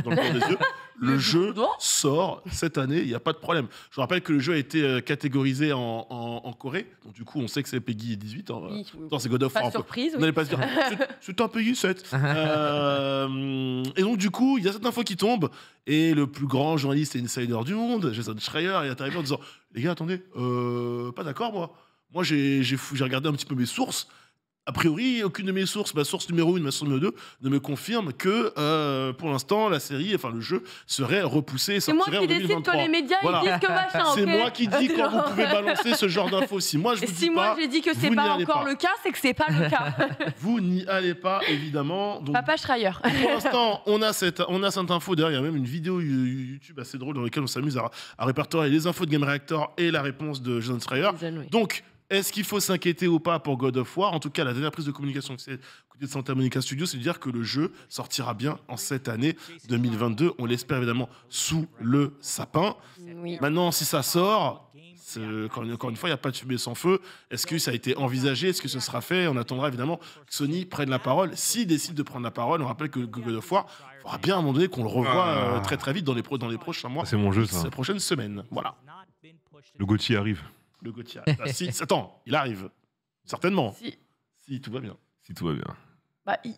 dans le coin des yeux, le jeu sort cette année, il n'y a pas de problème. » Je vous rappelle que le jeu a été catégorisé en Corée, donc du coup, on sait que c'est Peggy 18. Hein, Oui, non, c'est God of War. pas de surprise. Vous Oui. n'allez pas se dire, c'est un Peggy 7. Et donc, du coup, il y a cette info qui tombe. Et le plus grand journaliste et insider du monde, Jason Schreier, il est arrivé en disant les gars, attendez, pas d'accord, moi. Moi, j'ai regardé un petit peu mes sources. A priori, aucune de mes sources, ma source numéro 1, ma source numéro 2, ne me confirme que pour l'instant, la série, enfin le jeu, serait repoussé et C'est moi sortirait en qui décide 2023. quand les médias Voilà. ils disent que machin. C'est ok moi qui dis quand vous pouvez balancer ce genre d'infos. Si moi je Et vous si dis moi pas, j'ai dit que c'est vous n'y pas allez encore pas. le cas, c'est que c'est pas le cas. Vous n'y allez pas, évidemment. Donc, Papa Schreier. pour l'instant, on a cette info. D'ailleurs, il y a même une vidéo YouTube assez drôle dans laquelle on s'amuse à répertorier les infos de Game Reactor et la réponse de Jason Schreier. Donc, est-ce qu'il faut s'inquiéter ou pas pour God of War? En tout cas, la dernière prise de communication que c'est côté de Santa Monica Studios, c'est de dire que le jeu sortira bien en cette année 2022. On l'espère évidemment sous le sapin. Oui. Maintenant, si ça sort, encore une fois, il n'y a pas de fumée sans feu. Est-ce que ça a été envisagé? Est-ce que ce sera fait? On attendra évidemment que Sony prenne la parole. S'il décide de prendre la parole, on rappelle que God of War, il faudra bien à un moment donné qu'on le revoie très très vite dans les prochains mois, Ah, c'est mon jeu, ça. ces prochaines semaines. Voilà. Le Gauthier arrive. Le Gauthier. Attends, il arrive. Certainement. Si. Si tout va bien. Si tout va bien.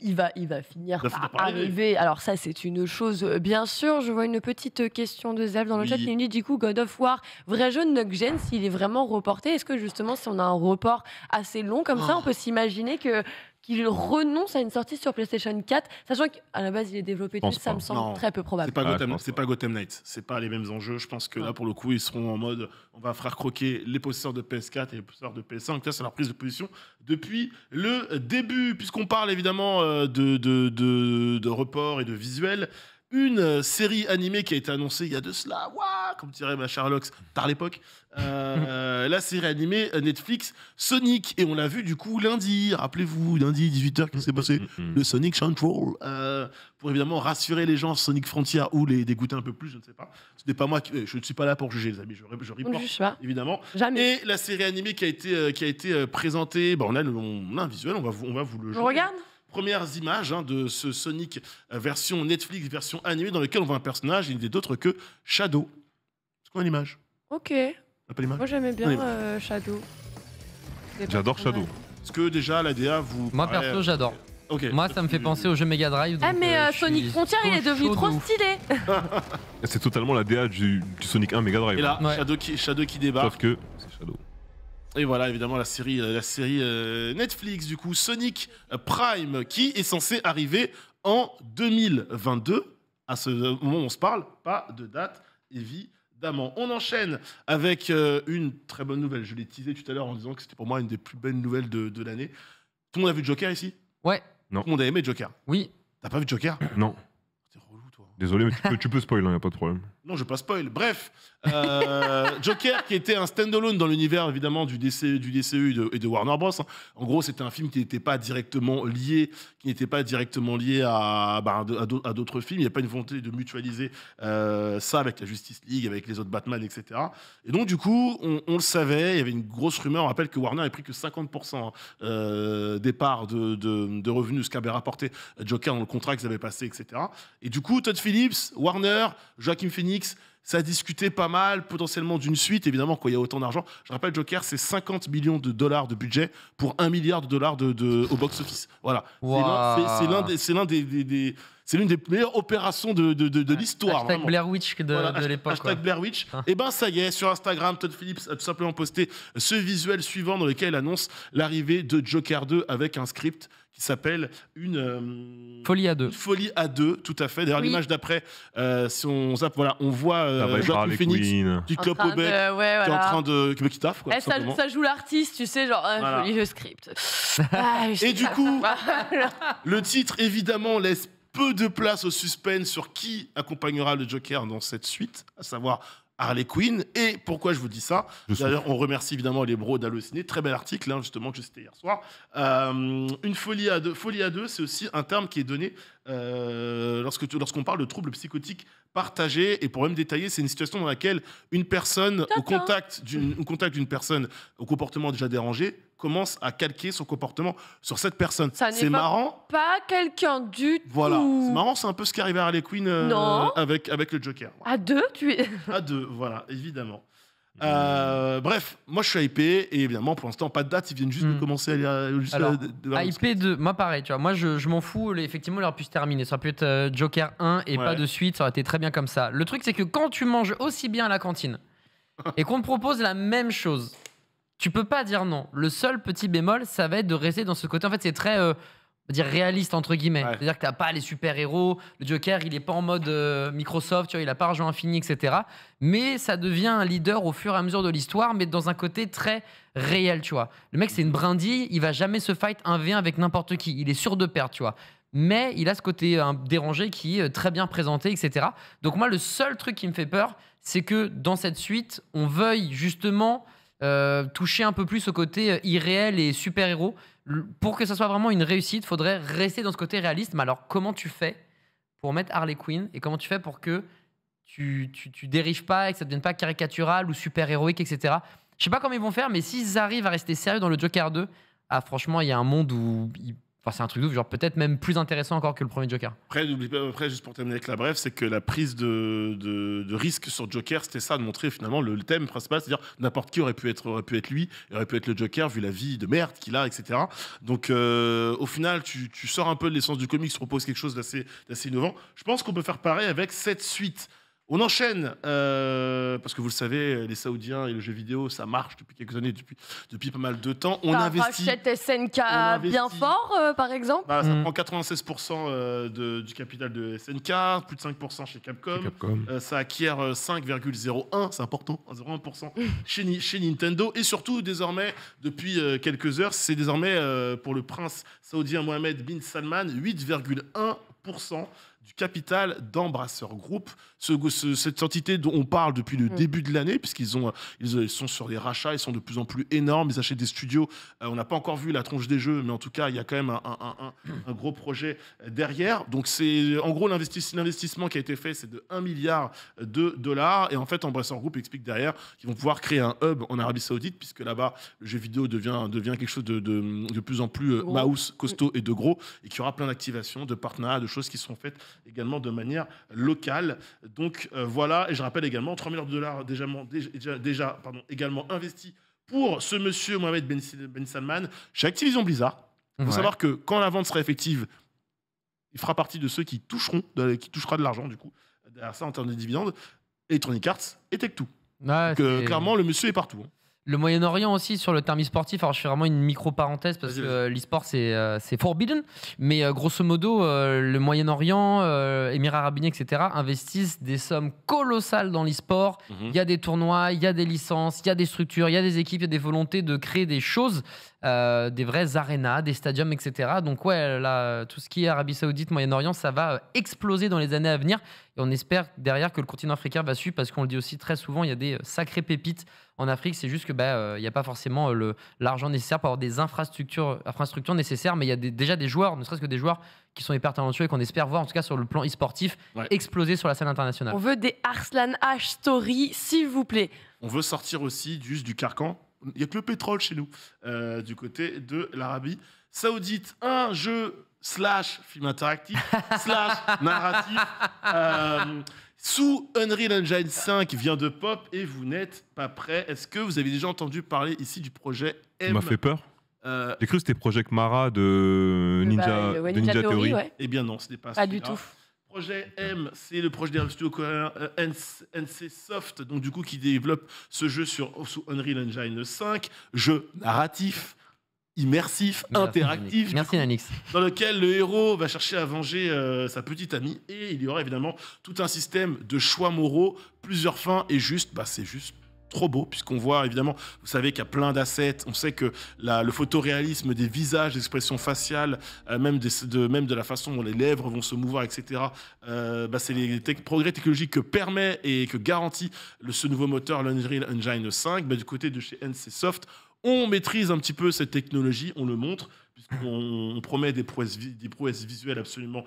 Il va finir Il va par finir par arriver. arriver. Alors ça, c'est une chose, bien sûr. Je vois une petite question de Zev dans le Oui. chat qui nous dit, du coup, God of War, vrai jeu de Next Gen, s'il est vraiment reporté, est-ce que justement, si on a un report assez long comme ça, on peut s'imaginer qu'il renonce à une sortie sur PlayStation 4, sachant qu'à la base, il est développé pense dessus, ça pas. me semble Non. très peu probable. C'est pas Ah, je Gotham, pense c'est pas Gotham Knights. C'est pas les mêmes enjeux. Je pense que là, pour le coup, ils seront en mode on va faire croquer les possesseurs de PS4 et les possesseurs de PS5. Ça, c'est leur prise de position depuis le début. Puisqu'on parle évidemment de report et de visuel. Une série animée qui a été annoncée il y a de cela, ouah, comme dirait ma Sherlock, tard l'époque. La série animée Netflix Sonic. Et on l'a vu du coup lundi, rappelez-vous, lundi 18h, qu'est-ce qui s'est passé? Le Sonic Central. Pour évidemment rassurer les gens, Sonic Frontier ou les dégoûter un peu plus, je ne sais pas. Ce n'est pas moi, je ne suis pas là pour juger les amis, je reporte Je sais pas. évidemment. Jamais. Et la série animée qui a été présentée, on a un visuel, on va vous le Je jouer. regarde. Premières images de ce Sonic version Netflix, version animée, dans lequel on voit un personnage, il n'est d'autre que Shadow. C'est quoi l'image? Ok. On n'a pas l'image? Moi, j'aimais bien Oui. Shadow. C'est pas J'adore trop Shadow. mal. Est-ce que déjà la DA vous Moi, paraît- perso, j'adore. Ok. Moi, ça me fait penser au jeu Mega Drive. Ah, donc, mais je Sonic suis Frontier, il est devenu chaud de trop ouf. stylé. C'est totalement la DA du Sonic 1 Mega Drive. Et là, Ouais. Shadow qui débarque. Sauf que c'est Shadow. Et voilà, évidemment, la série Netflix, du coup, Sonic Prime, qui est censé arriver en 2022. À ce moment où on se parle, pas de date, évidemment. On enchaîne avec une très bonne nouvelle. Je l'ai teasé tout à l'heure en disant que c'était pour moi une des plus belles nouvelles de l'année. Tout le monde a vu Joker ici? Ouais, Tout le monde a aimé Joker. oui. T'as pas vu Joker? Non. T'es relou, toi. Désolé, mais tu peux spoil, hein, y a pas de problème. Non, je vais pas spoil. Bref, Joker qui était un standalone dans l'univers évidemment du DCU et de Warner Bros. En gros, c'était un film qui n'était pas directement lié, à d'autres films. Il n'y a pas une volonté de mutualiser ça avec la Justice League, avec les autres Batman, etc. Et donc du coup, on le savait. Il y avait une grosse rumeur. On rappelle que Warner avait pris que 50% des parts de revenus de ce qu'avait rapporté Joker dans le contrat qu'ils avaient passé, etc. Et du coup, Todd Phillips, Warner, Joaquin Phoenix, ça a discuté pas mal, potentiellement d'une suite, évidemment, quand il y a autant d'argent. Je rappelle, Joker, c'est 50 millions de dollars de budget pour 1 milliard de dollars au box-office. Voilà. Wow. C'est l'une des meilleures opérations de l'histoire. Hashtag Vraiment. Blair Witch de Voilà, l'époque. hashtag ouais. Blair Witch. Hein. Et ben ça y est, sur Instagram, Todd Phillips a tout simplement posté ce visuel suivant dans lequel il annonce l'arrivée de Joker 2 avec un script qui s'appelle une Folie à deux. folie à deux, tout à fait. D'ailleurs, Oui. l'image d'après, si on zappe, voilà, on voit Ça va être Joaquin Harley Phoenix Quinn. qui En clope train au bec, de- ouais, qui est en voilà. train de qui taffe, quoi, Eh, tout simplement. ça joue l'artiste, tu sais, genre, Voilà. joli le script. Ah, je Et sais du pas. coup, le titre, évidemment, laisse peu de place au suspense sur qui accompagnera le Joker dans cette suite, à savoir Harley Quinn. Et pourquoi je vous dis ça? D'ailleurs, on remercie évidemment les bros d'Allociné. Très bel article, hein, justement, que j'ai cité hier soir. Une folie à deux. Folie à deux, c'est aussi un terme qui est donné lorsqu'on parle de troubles psychotiques partagés. Et pour même détailler, c'est une situation dans laquelle une personne, au contact d'une personne au comportement déjà dérangé, commence à calquer son comportement sur cette personne. Ça n'est C'est pas- marrant. Pas quelqu'un du tout. Voilà, c'est marrant, c'est un peu ce qui arrive à Harley Quinn Non. avec le Joker. À deux, tu es. À deux, voilà, évidemment. Bref, moi je suis hypé et évidemment pour l'instant pas de date, ils viennent juste de commencer à aller Alors, voir le hypé de. Moi, pareil, tu vois. Moi, je m'en fous. Effectivement, il aurait pu se terminer. Ça aurait pu être Joker 1 et Ouais. pas de suite. Ça aurait été très bien comme ça. Le truc, c'est que quand tu manges aussi bien à la cantine et qu'on te propose la même chose, tu peux pas dire non. Le seul petit bémol, ça va être de rester dans ce côté. En fait, c'est très. On va dire réaliste entre guillemets. Ouais. C'est-à-dire que t'as pas les super-héros. Le Joker, il est pas en mode Microsoft, tu vois, il a pas argent infini, etc. Mais ça devient un leader au fur et à mesure de l'histoire, mais dans un côté très réel, tu vois. Le mec, c'est une brindille, il va jamais se fight 1v1 avec n'importe qui. Il est sûr de perdre, tu vois. Mais il a ce côté dérangé qui est très bien présenté, etc. Donc moi, le seul truc qui me fait peur, c'est que dans cette suite, on veuille justement toucher un peu plus au côté irréel et super-héros. Pour que ça soit vraiment une réussite, faudrait rester dans ce côté réaliste. Mais alors, comment tu fais pour mettre Harley Quinn et comment tu fais pour que tu dérives pas et que ça ne devienne pas caricatural ou super-héroïque, etc. Je sais pas comment ils vont faire, mais s'ils arrivent à rester sérieux dans le Joker 2, ah, franchement, il y a un monde où... Enfin, c'est un truc de ouf, genre peut-être même plus intéressant encore que le premier Joker. Après, n'oublie pas, juste pour terminer avec la bref, c'est que la prise de risque sur Joker, c'était ça, de montrer finalement le thème principal, c'est-à-dire n'importe qui aurait pu être lui, aurait pu être le Joker, vu la vie de merde qu'il a, etc. Donc au final, tu sors un peu de l'essence du comics, tu proposes quelque chose d'assez innovant. Je pense qu'on peut faire pareil avec cette suite. On enchaîne, parce que vous le savez, les Saoudiens et le jeu vidéo, ça marche depuis quelques années, depuis pas mal de temps. On investit. Rachète SNK investit. bien fort, par exemple. Bah, ça prend 96% du capital de SNK, plus de 5% chez Capcom. Ça acquiert 5,01%, c'est important, 0,1% chez Nintendo. Et surtout, désormais, depuis quelques heures, c'est désormais pour le prince saoudien Mohamed bin Salman, 8,1% du capital d'Embracer Group. Cette entité dont on parle depuis le début de l'année, puisqu'ils sont sur des rachats, ils sont de plus en plus énormes, ils achètent des studios. On n'a pas encore vu la tronche des jeux, mais en tout cas, il y a quand même un gros projet derrière. Donc, c'est en gros l'investissement qui a été fait, c'est de 1 milliard de dollars. Et en fait, Embracer Group explique derrière qu'ils vont pouvoir créer un hub en Arabie Saoudite, puisque là-bas, le jeu vidéo devient quelque chose de plus en plus mouse, costaud et de gros, et qu'il y aura plein d'activations, de partenariats, de choses qui seront faites également de manière locale. Donc voilà, et je rappelle également 3 milliards de dollars déjà également investis pour ce monsieur Mohamed Ben Salman chez Activision Blizzard. Il faut Ouais. savoir que quand la vente sera effective, il fera partie de ceux qui touchera de l'argent, du coup, derrière ça en termes de dividendes. Electronic Arts et Tech2. Ouais, Donc, c'est- clairement, le monsieur est partout. Hein. Le Moyen-Orient aussi, sur le terme e-sportif, alors je fais vraiment une micro-parenthèse parce Vas-y, que l'e-sport c'est forbidden, mais grosso modo, le Moyen-Orient, Émirats Arabes Unis, etc., investissent des sommes colossales dans l'e-sport. Il y a des tournois, il y a des licences, il y a des structures, il y a des équipes, il y a des volontés de créer des choses, des vrais arénas, des stadiums, etc. Donc ouais, là, tout ce qui est Arabie Saoudite, Moyen-Orient, ça va exploser dans les années à venir. Et on espère derrière que le continent africain va suivre parce qu'on le dit aussi très souvent, il y a des sacrées pépites en Afrique. C'est juste que il n'y a pas forcément l'argent nécessaire pour avoir des infrastructures nécessaires, mais il y a déjà des joueurs, ne serait-ce que des joueurs qui sont hyper talentueux et qu'on espère voir, en tout cas sur le plan e-sportif, exploser sur la scène internationale. On veut des Arslan H Story, s'il vous plaît. On veut sortir aussi du carcan. Il n'y a que le pétrole chez nous, du côté de l'Arabie Saoudite. Un jeu / film interactif / narratif sous Unreal Engine 5 vient de pop et vous n'êtes pas prêts. Est-ce que vous avez déjà entendu parler ici du projet Ça M m'a fait peur. Euh, J'ai cru que c'était Project Mara de Ninja, Ouais, de Ninja Theory. ouais. Eh bien non, ce n'est pas Pas du celui-là. tout. Projet M, c'est le projet d'un studio coréen NC Soft, donc du coup qui développe ce jeu sous Unreal Engine 5, jeu narratif, immersif, interactif, Merci Nanix. dans lequel le héros va chercher à venger sa petite amie et il y aura évidemment tout un système de choix moraux, plusieurs fins et c'est juste trop beau puisqu'on voit évidemment, vous savez qu'il y a plein d'assets, on sait que le photoréalisme des visages, des expressions faciales, même de la façon dont les lèvres vont se mouvoir, etc. C'est les progrès technologiques que permet et que garantit ce nouveau moteur, l'Unreal Engine 5. Du côté de chez NC Soft, on maîtrise un petit peu cette technologie, on le montre, puisqu'on promet des prouesses visuelles absolument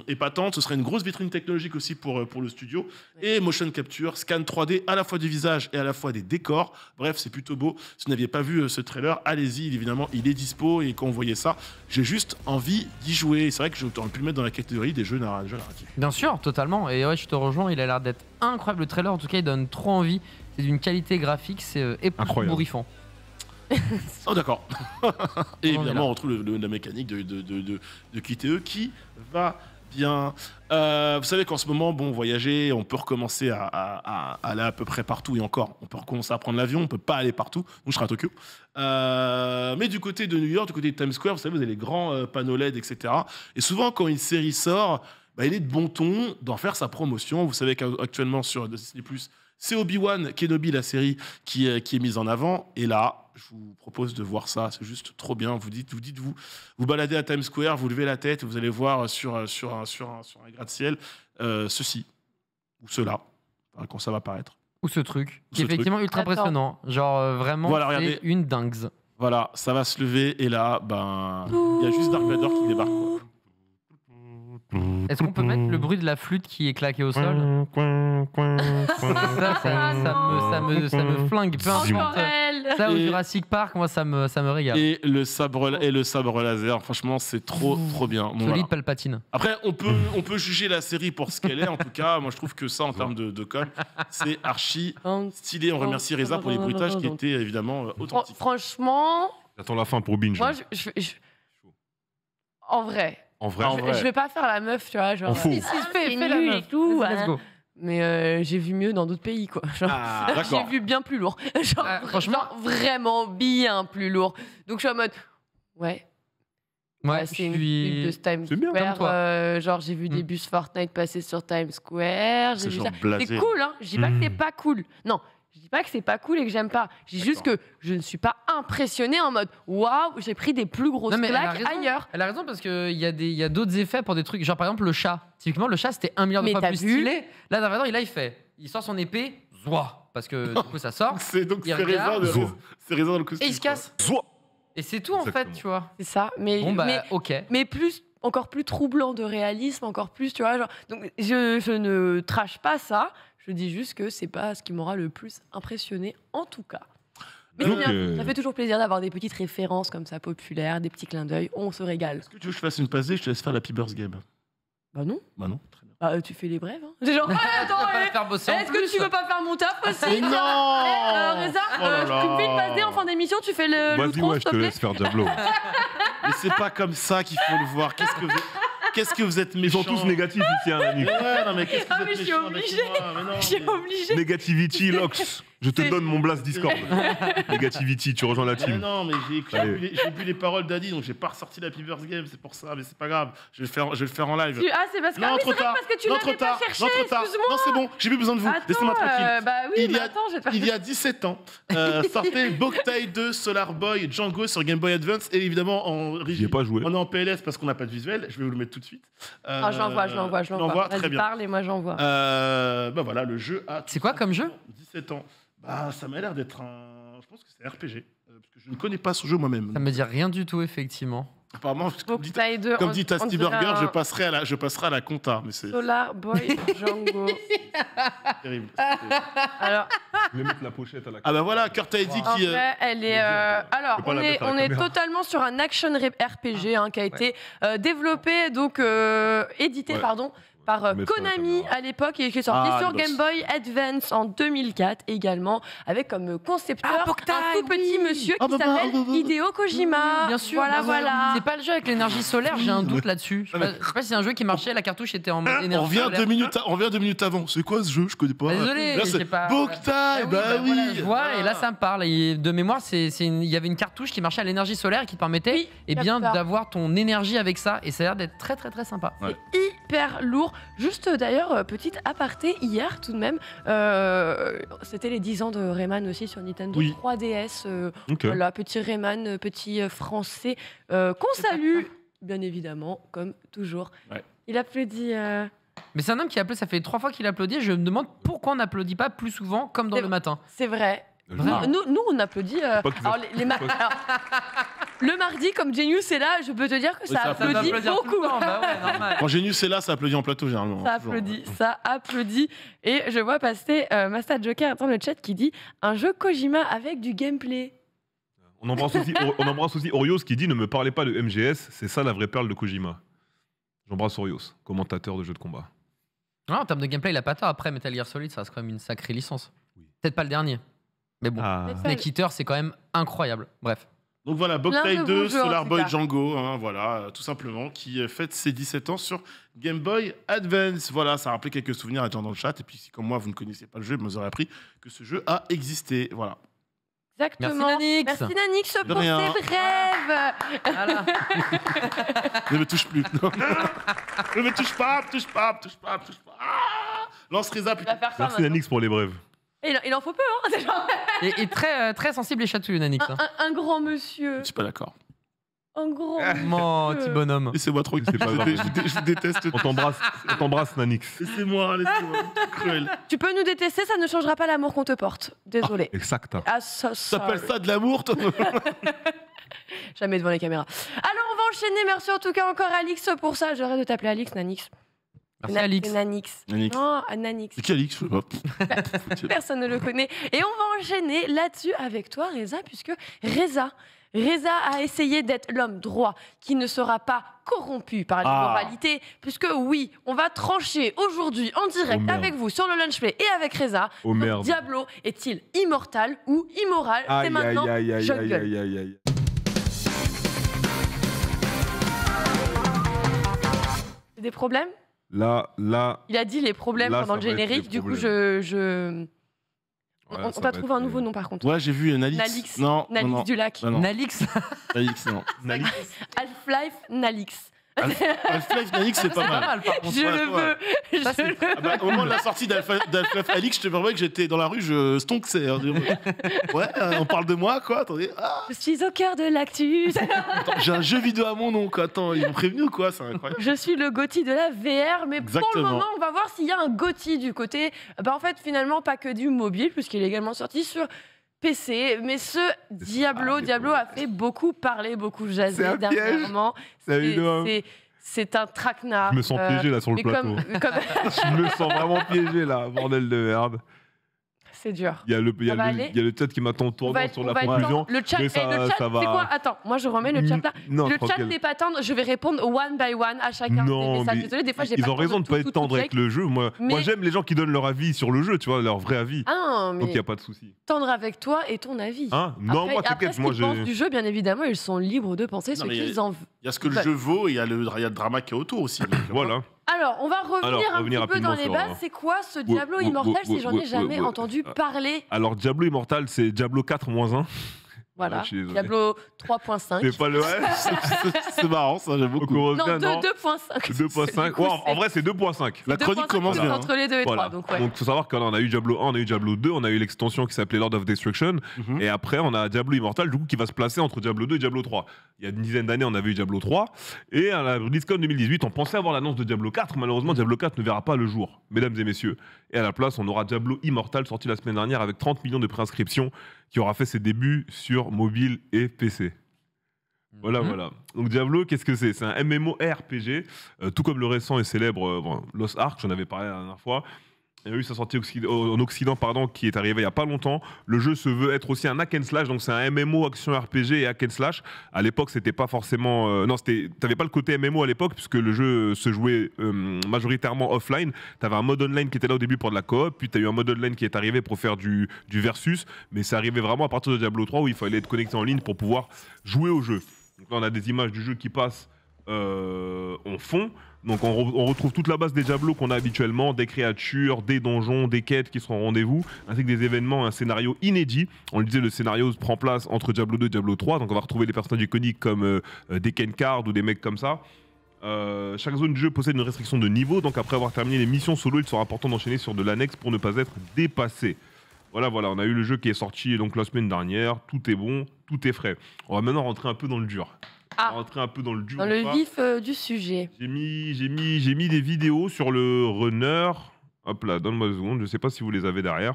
épatantes. Ce serait une grosse vitrine technologique aussi pour le studio. Et motion capture, scan 3D à la fois du visage et à la fois des décors. Bref, c'est plutôt beau. Si vous n'aviez pas vu ce trailer, allez-y, évidemment, il est dispo. Et quand vous voyez ça, j'ai juste envie d'y jouer. C'est vrai que j'aurais pu le mettre dans la catégorie des jeux narratifs. Bien sûr, totalement. Et ouais, je te rejoins, il a l'air d'être incroyable. Le trailer, en tout cas, il donne trop envie. C'est d'une qualité graphique, c'est épouvant. Oh d'accord. Et On est là. évidemment, on retrouve la mécanique de QTE qui va bien. Vous savez qu'en ce moment, voyager, on peut recommencer à aller à peu près partout et encore, on peut recommencer à prendre l'avion, on peut pas aller partout. Nous, je serai à Tokyo. Mais du côté de New York, du côté de Times Square, vous savez, vous avez les grands panneaux LED, etc. Et souvent, quand une série sort, il est de bon ton d'en faire sa promotion. Vous savez qu'actuellement sur Disney+, c'est Obi-Wan Kenobi, la série qui est mise en avant. Et là, je vous propose de voir ça. C'est juste trop bien. Vous baladez à Times Square, vous levez la tête, vous allez voir sur un gratte-ciel ceci ou cela quand ça va apparaître. Ou ce truc, Ou qui est ce truc. effectivement ultra Attends. impressionnant. Genre vraiment, Voilà, c'est regardez. une dingue. Voilà, ça va se lever et là, il y a juste Dark Vador qui débarque. Quoi. Est-ce qu'on peut mettre le bruit de la flûte qui est claquée au sol ça me flingue. Peu importe. Encore elle. Ça ou Et- Jurassic Park, moi ça me régale. Et le sabre laser, franchement, c'est trop bien. Bon, Solide voilà. Palpatine. Après, on peut juger la série pour ce qu'elle est. En tout cas, moi, je trouve que ça, en termes de com, c'est archi stylé. On remercie Reza pour les bruitages qui étaient évidemment authentiques. Franchement, J'attends la fin pour binge. moi, en vrai, En vrai, je vais pas faire la meuf, tu vois. Genre, En faux. si, Fais c'est la nul meuf. et tout. Vas-y, let's hein. go. Mais j'ai vu mieux dans d'autres pays, quoi. Genre, Ah, j'ai d'accord. vu bien plus lourd. Genre, franchement- genre vraiment bien plus lourd. Donc je suis en mode, ouais. Ouais, C'est une pub de Times C'est bien, comme Square. toi. Genre j'ai vu des bus Fortnite passer sur Times Square. J'ai C'est vu genre ça. blasé. C'est cool, hein. Je dis pas que c'est pas cool. Non, je dis pas que c'est pas cool et que j'aime pas. Je dis juste que je ne suis pas impressionnée en mode waouh, j'ai pris des plus grosses Non, mais elle a claques raison. ailleurs. Elle a raison parce qu'il y a d'autres effets pour des trucs. Genre par exemple le chat. Typiquement le chat c'était 1 milliard de Mais fois t'as plus vu stylé. Là Dark Vador il sort son épée, zoua, parce que du coup ça sort. C'est donc Il c'est Reza regarde. c'est Reza dans le costume. Et il se casse. Soit. Et c'est tout en Exactement. fait, tu vois. C'est ça. Mais, Bon bah mais, ok. mais plus, encore plus troublant de réalisme, encore plus, tu vois. Genre, donc je ne trash pas ça. Je dis juste que c'est pas ce qui m'aura le plus impressionné, en tout cas. Mais Donc, c'est bien. Ça fait toujours plaisir d'avoir des petites références comme ça populaires, des petits clins d'œil. On se régale. Est-ce que tu veux que je fasse une passe D, je te laisse faire la Peeber's Game. Bah non. Bah non, très bien. Bah tu fais les brèves. Hein. C'est genre, attends, Tu vas pas le faire bosser en est-ce plus. que tu veux pas faire mon taf aussi Mais non Reza, Oh là là. tu me fais une passe D en fin d'émission, tu fais le Vas-y, l'outro, ouais, je s'il te te plaît. laisse faire Diablo. Mais c'est pas comme ça qu'il faut le voir. Qu'est-ce que vous êtes Ils méchants. sont tous négatifs ici, hein, Annick. Mais ouais, non, mais qu'est-ce que Ah, vous mais êtes je suis méchants avec obligée. moi. Mais non, Je suis mais- obligée. Negativity Lox. Je te C'est- donne mon blast Discord. Negativity, tu rejoins la Mais team. non, mais Allez. j'ai vu les paroles d'Adi, donc j'ai pas ressorti la Piver's Game, c'est pour ça, mais c'est pas grave. Je vais le faire en live. Ah, c'est parce que, Non, ah, oui, trop c'est vrai, tard. parce que tu Non, l'avais trop pas tard. cherché, Non, trop tard. excuse-moi. Non, c'est bon, j'ai plus besoin de vous. Laissez-moi Attends, tranquille. bah oui, Il y mais a- attends, je vais te faire. Il y a 17 ans, sortait Boktai 2 Solar Boy Django sur Game Boy Advance et évidemment J'y ai pas joué. on est en PLS parce qu'on n'a pas de visuel. Je vais vous le mettre tout de suite. Ah, je l'envoie. Très Vas-y, bien. parle et moi j'envoie. Bah voilà, le jeu a. C'est quoi comme jeu 17 ans. Bah ça m'a l'air d'être un. Je pense que c'est RPG. Parce que je ne connais pas ce jeu moi-même. Ça me dit rien du tout, effectivement. Apparemment, Boktai 2, comme on- dit on Tasty dirait Burger, un je passerai à la compta. Mais c'est Solar Boy Django. terrible. Alors, Je vais mettre la pochette à la Ah bah voilà, Kurt Heidi en qui. vrai, elle est. Alors, peux pas on la est, mettre à la on est caméra. totalement sur un action RPG qui a été développé, donc édité, Ouais. pardon, par Je vais mettre à la Konami caméra. à l'époque et qui est sorti Ah, sur le Game boss. Boy Advance en 2004 également, avec comme concepteur Ah, Boktai, un tout petit oui. monsieur Ah, qui bah, bah, s'appelle bah, bah. Hideo Kojima. Bien sûr. Voilà, bien sûr. voilà. C'est pas le jeu avec l'énergie solaire, j'ai un doute là-dessus. Je sais pas si c'est un jeu qui marchait, la cartouche était en mode énergie On revient solaire. 2 minutes avant. C'est quoi ce jeu? Je connais pas. Désolé, Là, j'ai c'est pas- Boktai, Ah oui, bah oui. voilà, je vois, et là ça me parle. Et de mémoire, il y avait une cartouche qui marchait à l'énergie solaire et qui te permettait Oui, eh bien capteur. d'avoir ton énergie avec ça. Et ça a l'air d'être très très très sympa. Ouais. Hyper lourd. Juste d'ailleurs, petite aparté, hier tout de même, c'était les 10 ans de Rayman aussi sur Nintendo Oui. 3DS. Ok. Voilà, petit Rayman, petit français, qu'on salue, bien évidemment, comme toujours. Ouais. Il applaudit. Mais c'est un homme qui applaudit, ça fait 3 fois qu'il applaudit. Je me demande pourquoi on n'applaudit pas plus souvent comme dans C'est le vrai. matin. C'est vrai. Vraiment. Nous, on applaudit. Pas qu'ils Alors, alors, le mardi, comme Genius est là, je peux te dire que Oui, ça ça applaudit applaudir tout le beaucoup. temps, bah ouais, normal. Quand Genius est là, ça applaudit en plateau généralement. Ça Toujours. applaudit, ça applaudit. Et je vois passer Master Joker dans le chat qui dit un jeu Kojima avec du gameplay. On embrasse aussi Orios qui dit ne me parlez pas de MGS, c'est ça la vraie perle de Kojima. J'embrasse Orios, commentateur de jeux de combat. Non, en termes de gameplay, il a pas tort. Après, Metal Gear Solid, ça reste quand même une sacrée licence. Oui. Peut-être pas le dernier. Mais bon, Ah. Snake Eater, c'est quand même incroyable. Bref. Donc voilà, Plein Boktai de 2, bons jeux, en Solar tout Boy cas. Django, hein, voilà, tout simplement, qui fête ses 17 ans sur Game Boy Advance. Voilà, ça a rappelé quelques souvenirs à dire dans le chat. Et puis, si comme moi, vous ne connaissiez pas le jeu, vous aurez appris que ce jeu a existé. Voilà. Exactement. Merci, Nanix. Merci Nanix De pour rien. ces brèves. Voilà. Ne me touche plus. Non. Ne me touche pas, me touche pas, me touche pas, me touche pas. Ah, lance Reza, Il putain. va faire ça Merci maintenant. Nanix pour les brèves. Et il en faut peu, hein. C'est genre Et très, très sensible et chatouilleux, Nanix. hein. un grand monsieur. Je suis pas d'accord. Un grand Mon petit bonhomme. Laissez-moi trop. C'est pas grave. Je vous déteste. On t'embrasse Nanix. Laissez-moi, laissez-moi. Cruel. Tu peux nous détester, ça ne changera pas l'amour qu'on te porte. Désolé. Exact. Ah, so T'appelles sorry. ça de l'amour, toi? Jamais devant les caméras. Alors, on va enchaîner. Merci en tout cas encore, Alix, pour ça. J'arrête de t'appeler Alix, Nanix. Merci, Alix. C'est Nanix. Nanix. Non, Nanix. C'est qui Alix? Je sais pas. Personne ne le connaît. Et on va enchaîner là-dessus avec toi, Reza, puisque Reza a essayé d'être l'homme droit qui ne sera pas corrompu par l'immoralité, puisque oui, on va trancher aujourd'hui en direct Oh, merde. avec vous sur le Lunch Play et avec Reza. Oh merde. Diablo est-il immortal ou immoral? C'est maintenant Jungle. Des problèmes? Là, Il a dit les problèmes Là, pendant le ça va être les générique, du coup problèmes. on t'a trouvé un nouveau nom par contre. Ouais, j'ai vu Nalix. Nalix. Non, Nalix non, non. du lac. Non, non. Nalix. Nalix, non. Nalix. Half-Life Nalix. Half-Life Nalix, c'est pas Pas mal. mal, par contre. Je ouais, le ouais. veux. Ça, Je c'est- le veux. Ah bah, au moment de la sortie d'Half-Life Alix, je te promets que j'étais dans la rue, je stonksais. Hein. Ouais, on parle de moi, quoi. Attendez. Ah, Je suis au cœur de l'actu. attends, j'ai un jeu vidéo à mon nom, quoi. Attends, ils m'ont prévenu ou quoi? C'est incroyable. Je suis le GOTY de la VR, mais pour le Exactement. moment, on va voir s'il y a un GOTY du côté. Bah, en fait, finalement, pas que du mobile, puisqu'il est également sorti sur PC. Mais ce Diablo a fait beaucoup parler, beaucoup jaser C'est un piège. dernièrement. C'est énorme. C'est un traquenard. Je me sens piégé là sur le mais plateau. comme Je me sens vraiment piégé là, bordel de merde. C'est dur. Il y a le chat qui m'attend au On tournant va être- sur on la va être conclusion. dans- Le chat, mais le chat, ça va. c'est quoi? Attends, moi je remets le chat là. Non, Le chat tranquille. n'est pas tendre, je vais répondre one by one à chacun des Non, messages. mais Désolée, des fois j'ai ils pas ont raison de tout, pas être tout tendre avec check. le jeu. Moi Mais- j'aime les gens qui donnent leur avis sur le jeu, tu vois, leur vrai avis. Ah non, Donc il mais n'y a pas de souci. tendre avec toi et ton avis. Hein non, moi Après, t'inquiète, ce moi qu'ils pensent j'ai. du jeu, bien évidemment, ils sont libres de penser ce Non, mais qu'ils en veulent. Il y a ce que le jeu vaut et il y a le drama qui est autour aussi. Voilà. Alors, on va revenir un petit peu rapidement dans les sur, bases. C'est quoi ce Diablo ouais, Immortal ouais, si j'en ai ouais, jamais ouais. entendu parler? Alors Diablo Immortal, c'est Diablo 4-1. Voilà, je suis désolé. Diablo 3.5. C'est pas le C'est marrant, ça, j'aime beaucoup. Au Non, revient, 2.5. 2.5. Du coup, Ouais, c'est- en vrai, c'est 2.5. La chronique 2.5, commence c'est bien. entre les 2 et 3, Voilà. donc ouais. Donc, faut savoir qu'on a eu Diablo 1, on a eu Diablo 2, on a eu l'extension qui s'appelait Lord of Destruction, Mhm. et après, on a Diablo Immortal, du coup, qui va se placer entre Diablo 2 et Diablo 3. Il y a une dizaine d'années, on avait eu Diablo 3, et à la BlizzCon 2018, on pensait avoir l'annonce de Diablo 4. Malheureusement, Diablo 4 ne verra pas le jour, mesdames et messieurs. Et à la place, on aura Diablo Immortal, sorti la semaine dernière, avec 30 millions de préinscriptions, qui aura fait ses débuts sur mobile et PC. Voilà, Mhm. voilà. Donc Diablo, qu'est-ce que c'est? C'est un MMORPG, tout comme le récent et célèbre Lost Ark, j'en avais parlé la dernière fois. Il y a eu sa sortie en Occident, qui est arrivée il n'y a pas longtemps. Le jeu se veut être aussi un hack and slash, donc c'est un MMO action RPG et hack and slash. À l'époque, c'était pas forcément... t'avais pas le côté MMO à l'époque, puisque le jeu se jouait majoritairement offline. T'avais un mode online qui était là au début pour de la coop, puis t'as eu un mode online qui est arrivé pour faire du versus, mais c'est arrivé vraiment à partir de Diablo 3 où il fallait être connecté en ligne pour pouvoir jouer au jeu. Donc là, on a des images du jeu qui passent en fond. Donc on retrouve toute la base des Diablos qu'on a habituellement, des créatures, des donjons, des quêtes qui seront au rendez-vous, ainsi que des événements, un scénario inédit. On le disait, le scénario prend place entre Diablo 2 et Diablo 3, donc on va retrouver des personnages iconiques comme des Kenkard ou des mecs comme ça. Chaque zone du jeu possède une restriction de niveau, donc après avoir terminé les missions solo, il sera important d'enchaîner sur de l'annexe pour ne pas être dépassé. Voilà, on a eu le jeu qui est sorti donc la semaine dernière, tout est bon, tout est frais. On va maintenant rentrer un peu dans le dur. Ah. On va rentrer un peu dans le dur. Dans ou le pas. vif du sujet. J'ai mis des vidéos sur le runner. Hop là, donne-moi 2 secondes, je sais pas si vous les avez derrière.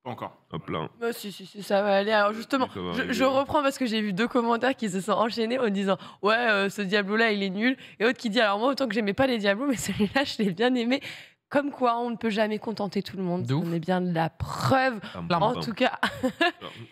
Pas encore. Hop là. Si, ça va aller. Alors justement, Ça va je arriver. reprends parce que j'ai vu 2 commentaires qui se sont enchaînés en disant « Ouais, ce Diablo-là, il est nul. » Et autre qui dit « Alors moi, autant que j'aimais pas les Diablos, mais celui-là, je l'ai bien aimé. » Comme quoi, on ne peut jamais contenter tout le monde. De ouf. On est bien de la preuve. En tout cas,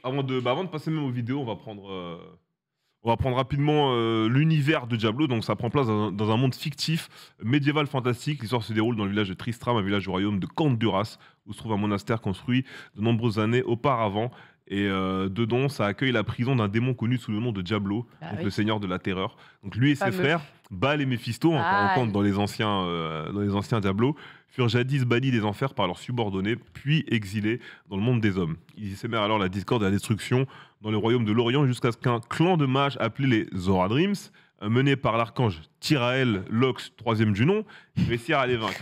Avant de passer même aux vidéos, on va prendre rapidement l'univers de Diablo. Donc ça prend place dans un monde fictif, médiéval fantastique. L'histoire se déroule dans le village de Tristram, un village du royaume de Canduras, où se trouve un monastère construit de nombreuses années auparavant. Et dedans, ça accueille la prison d'un démon connu sous le nom de Diablo, Bah donc oui. le seigneur de la terreur. Donc lui et ses Fameux. frères, Baal et Méphisto, encore Aïe. on compte dans les anciens Diablo, furent jadis bannis des enfers par leurs subordonnés, puis exilés dans le monde des hommes. Ils y sèmèrent alors la discorde et la destruction dans le royaume de l'Orient jusqu'à ce qu'un clan de mages appelé les Zoradrims, mené par l'archange Tyrael Lox, 3e du nom, réussirent à les vaincre.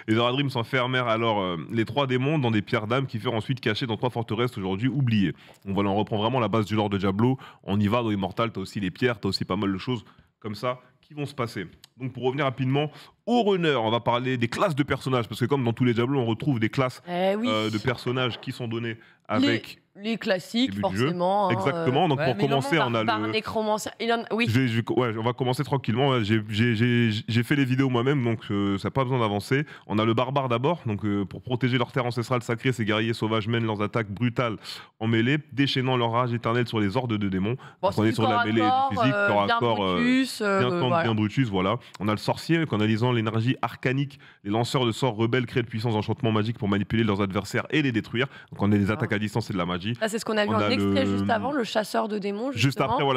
Les Zoradrims enfermèrent alors les 3 démons dans des pierres d'âme qui furent ensuite cachées dans 3 forteresses aujourd'hui oubliées. Donc voilà, on reprend vraiment la base du lore de Diablo. On y va dans Immortal, t'as aussi les pierres, t'as aussi pas mal de choses comme ça qui vont se passer. Donc pour revenir rapidement au runner, on va parler des classes de personnages, parce que comme dans tous les Diablos, on retrouve des classes oui. de personnages qui sont données avec... Les classiques, début du jeu. forcément. Exactement, donc ouais, pour mais non, commencer, on a Par le... nécromancien. Oui. on va commencer tranquillement. Ouais, j'ai fait les vidéos moi-même, donc ça n'a pas besoin d'avancer. On a le barbare d'abord, donc pour protéger leur terre ancestrale sacrée, ces guerriers sauvages mènent leurs attaques brutales en mêlée, déchaînant leur rage éternelle sur les hordes de démons. Bon, Donc on est sur la mêlée du physique, corps à bien corps, Brutus, bien tendre, voilà. bien Brutus, voilà. On a le sorcier, qu'en analysant l'énergie arcanique, les lanceurs de sorts rebelles créent de puissants enchantements magiques pour manipuler leurs adversaires et les détruire. Donc on a des attaques à distance et de la magie. Là, c'est ce qu'on a vu On en a extrait le- juste avant, le chasseur de démons. Juste après, on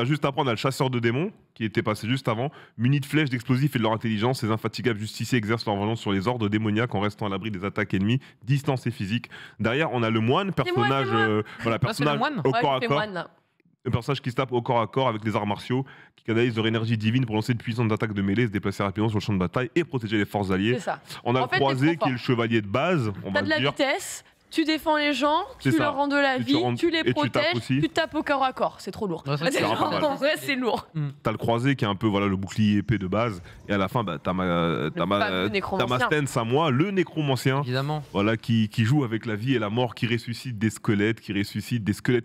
a le chasseur de démons qui était passé juste avant, muni de flèches, d'explosifs et de leur intelligence. Ces infatigables justiciers exercent leur vengeance sur les ordres démoniaques en restant à l'abri des attaques ennemies, distance et physique. Derrière, on a le moine, personnage, personnage moine. au corps à corps, là. un personnage qui se tape au corps à corps avec les arts martiaux, qui canalise leur énergie divine pour lancer de puissantes attaques de mêlée, se déplacer rapidement sur le champ de bataille et protéger les forces alliées. C'est ça. On a En le fait, croisé t'es trop qui est le chevalier de base, on va T'as de le la dire. vitesse, tu défends les gens, C'est tu ça. leur rends de la Et tu vie, rends- tu les et tu tapes protèges, aussi. tu tapes au corps à corps. C'est trop lourd. Ouais, c'est vrai que c'est pas mal. En vrai, c'est lourd. T'as le croisé qui est un peu le bouclier épée de base, et à la fin, t'as fameux nécromancien. ma stance à moi, le nécromancien. Évidemment. Voilà, qui joue avec la vie et la mort, qui ressuscite des squelettes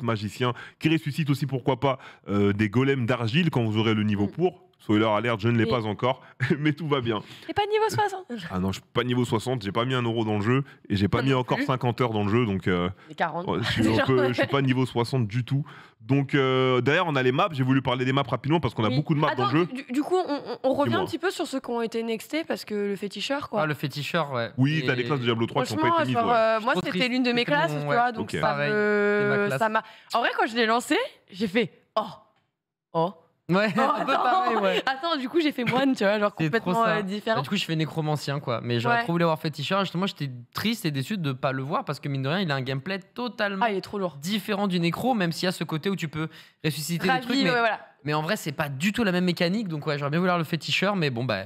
magiciens, qui ressuscite aussi, pourquoi pas, des golems d'argile quand vous aurez le niveau pour. Spoiler alert, je ne l'ai Mais- pas encore, mais tout va bien. T'es pas niveau 60. Ah non, je suis pas niveau 60, j'ai pas mis 1 euro dans le jeu et j'ai pas Moi mis non encore plus. 50 heures dans le jeu, donc Les 40. ouais, je suis pas niveau 60 du tout. Donc d'ailleurs, on a les maps, j'ai voulu parler des maps rapidement parce qu'on a Oui. beaucoup de maps dans Attends, le jeu. du coup, on revient Dis-moi. un petit peu sur ceux qui ont été nextés parce que le féticheur, quoi. Ah, le féticheur, ouais. Oui, Et- t'as des classes de Diablo 3 qui n'ont Franchement, pas été mises. genre, ouais. moi Trop c'était triste. l'une de mes C'était classes, mon- tu ouais. vois, donc Ok. ça Pareil, me- c'était ma classe. ça m'a. En vrai, quand je l'ai lancé, j'ai fait oh. Ouais, Oh, un peu pareil, ouais. Attends, du coup, j'ai fait moine, tu vois, genre C'est trop complètement ça. différent. Bah, du coup, je fais nécromancien, quoi. Mais j'aurais Ouais. trop voulu avoir féticheur. Et justement, j'étais triste et déçu de pas le voir parce que, mine de rien, il a un gameplay totalement Ah, il est trop lourd. différent du nécro, même s'il y a ce côté où tu peux ressusciter des trucs. Ravi, Mais, ouais, voilà. mais en vrai, c'est pas du tout la même mécanique. Donc, ouais, j'aurais bien voulu avoir le féticheur. Mais bon, bah,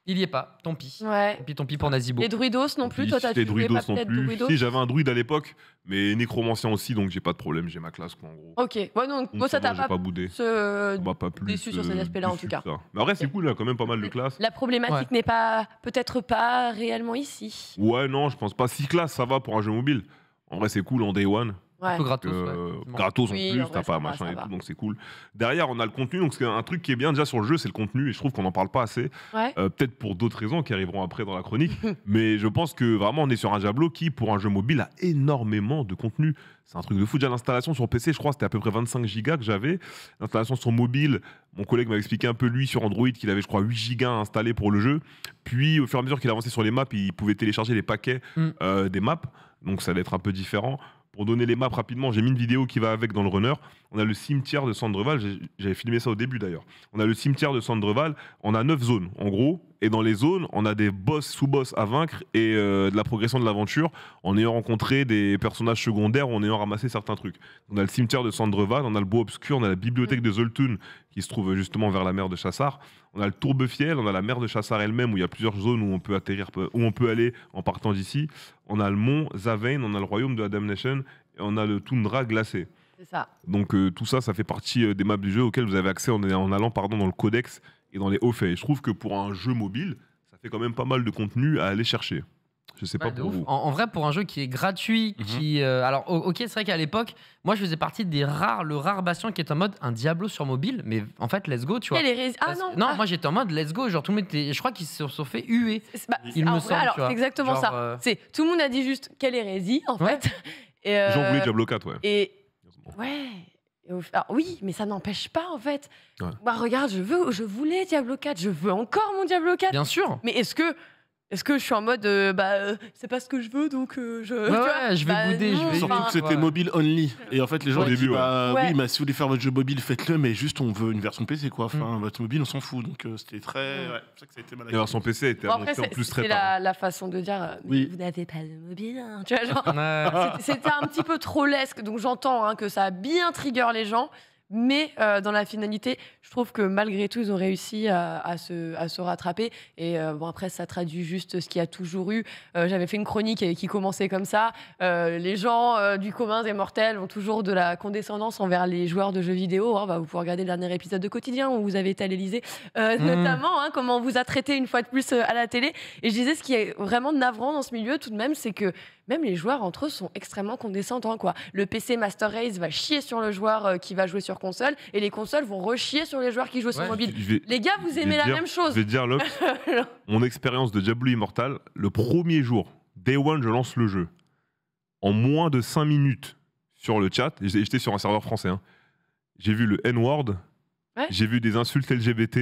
il y est pas. Tant pis. Ouais. Tant pis pour Nazibo. Les druidos non plus, Puis toi t'as les joué druidos pas non peut-être plus. druidos. Si, j'avais un druide à l'époque, mais nécromancien aussi, donc j'ai pas de problème, j'ai ma classe, quoi, en gros. Ok, ouais, donc Donc moi ça va, t'a j'ai pas, pas boudé. ce- On va pas plus déçu sur cet aspect-là, en déçu tout cas. que ça. Mais en vrai, c'est Ok. cool, il y a quand même pas mal de classes. La problématique n'est pas, peut-être pas réellement ici. Ouais, non, je pense pas. 6 classes, ça va pour un jeu mobile. En vrai, c'est cool en day one. Ouais. Un peu gratos, Euh, ouais, effectivement. gratos en Oui, plus, en vrai, t'as ça pas va, machin ça et va. tout, donc c'est cool. Derrière, on a le contenu, donc c'est un truc qui est bien déjà sur le jeu, c'est le contenu, et je trouve qu'on n'en parle pas assez. Ouais. Peut-être pour d'autres raisons qui arriveront après dans la chronique, mais je pense que vraiment on est sur un Diablo qui, pour un jeu mobile, a énormément de contenu. C'est un truc de fou. Déjà, l'installation sur PC, je crois, c'était à peu près 25 gigas que j'avais. L'installation sur mobile, mon collègue m'a expliqué un peu, lui, sur Android, qu'il avait, je crois, 8 gigas installés pour le jeu. Puis, au fur et à mesure qu'il avançait sur les maps, il pouvait télécharger les paquets des maps. Donc, ça allait être un peu différent. Pour donner les maps rapidement, j'ai mis une vidéo qui va avec dans le runner. On a le cimetière de Sandreval, j'avais filmé ça au début d'ailleurs. On a le cimetière de Sandreval, on a 9 zones en gros, et dans les zones, on a des boss, sous-boss à vaincre et de la progression de l'aventure en ayant rencontré des personnages secondaires ou en ayant ramassé certains trucs. On a le cimetière de Sandreval, on a le bois obscur, on a la bibliothèque de Zoltun qui se trouve justement vers la mer de Chassar. On a le Tourbefiel, on a la mer de Chassar elle-même où il y a plusieurs zones où on peut atterrir, où on peut aller en partant d'ici. On a le mont Zavain, on a le royaume de la Damnation et on a le Toundra glacé. C'est ça. Donc tout ça, ça fait partie des maps du jeu auxquelles vous avez accès en allant dans le codex et dans les hauts faits. Et je trouve que pour un jeu mobile, ça fait quand même pas mal de contenu à aller chercher. Je sais pas Ouais, de pour ouf. vous. En vrai, pour un jeu qui est gratuit, qui. Alors, ok, c'est vrai qu'à l'époque, moi, je faisais partie le rare bastion qui est en mode un Diablo sur mobile, mais en fait, let's go, tu vois. Ah non, moi j'étais en mode let's go, genre tout le monde était. Je crois qu'ils se sont fait huer. Il me semble, Alors, tu vois. c'est exactement Genre, ça. C'est tout le monde a dit juste quelle hérésie en Ouais. fait. Et, J'en voulais Diablo 4, ouais. Et ouais. Alors, oui, mais ça n'empêche pas en fait. Ouais. Bah regarde, je voulais Diablo 4, je veux encore mon Diablo 4. Bien sûr. Mais est-ce que je suis en mode c'est pas ce que je veux donc je tu Ouais, vois, je vais bouder, non, je vais- Surtout enfin, que c'était Ouais. mobile only. Et en fait, les gens Au ils disent, début, ouais. bah, Ouais. oui, mais si vous voulez faire votre jeu mobile, faites-le, mais juste on veut une version PC, quoi. Enfin, votre mobile, on s'en fout. Donc c'était très. Ouais, c'est ça que ça a été mal La version PC était Bon, après, annoncée en plus très c'est tard. la façon de dire mais Oui. vous n'avez pas de mobile hein, tu vois genre Ouais. c'était un petit peu trop lesque, donc j'entends hein, que ça a bien trigger les gens, mais dans la finalité, je trouve que malgré tout, ils ont réussi à se rattraper. Et bon, après, ça traduit juste ce qu'il y a toujours eu. J'avais fait une chronique qui commençait comme ça. Les gens du commun des mortels ont toujours de la condescendance envers les joueurs de jeux vidéo. Hein. Bah, vous pouvez regarder le dernier épisode de Quotidien où vous avez été à l'Élysée, notamment, hein, comment on vous a traité une fois de plus à la télé. Et je disais, ce qui est vraiment navrant dans ce milieu, tout de même, c'est que même les joueurs entre eux sont extrêmement condescendants, quoi. Le PC Master Race va chier sur le joueur qui va jouer sur console, et les consoles vont rechier sur les joueurs qui jouent sur Ouais. mobile. Je vais- Les gars, vous je vais aimez la dire- même chose. Je vais te dire, Lox, mon expérience de Diablo Immortal, le premier jour, Day One, je lance le jeu. En moins de 5 minutes sur le chat, et j'étais sur un serveur français, hein, j'ai vu le N-word, Ouais. j'ai vu des insultes LGBT,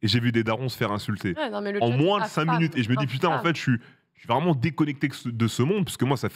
et j'ai vu des darons se faire insulter. Ouais, non, mais le En chat moins de est 5 infâme, minutes. Et je me dis, putain, en infâme. fait, je suis vraiment déconnecté de ce monde, puisque moi, ça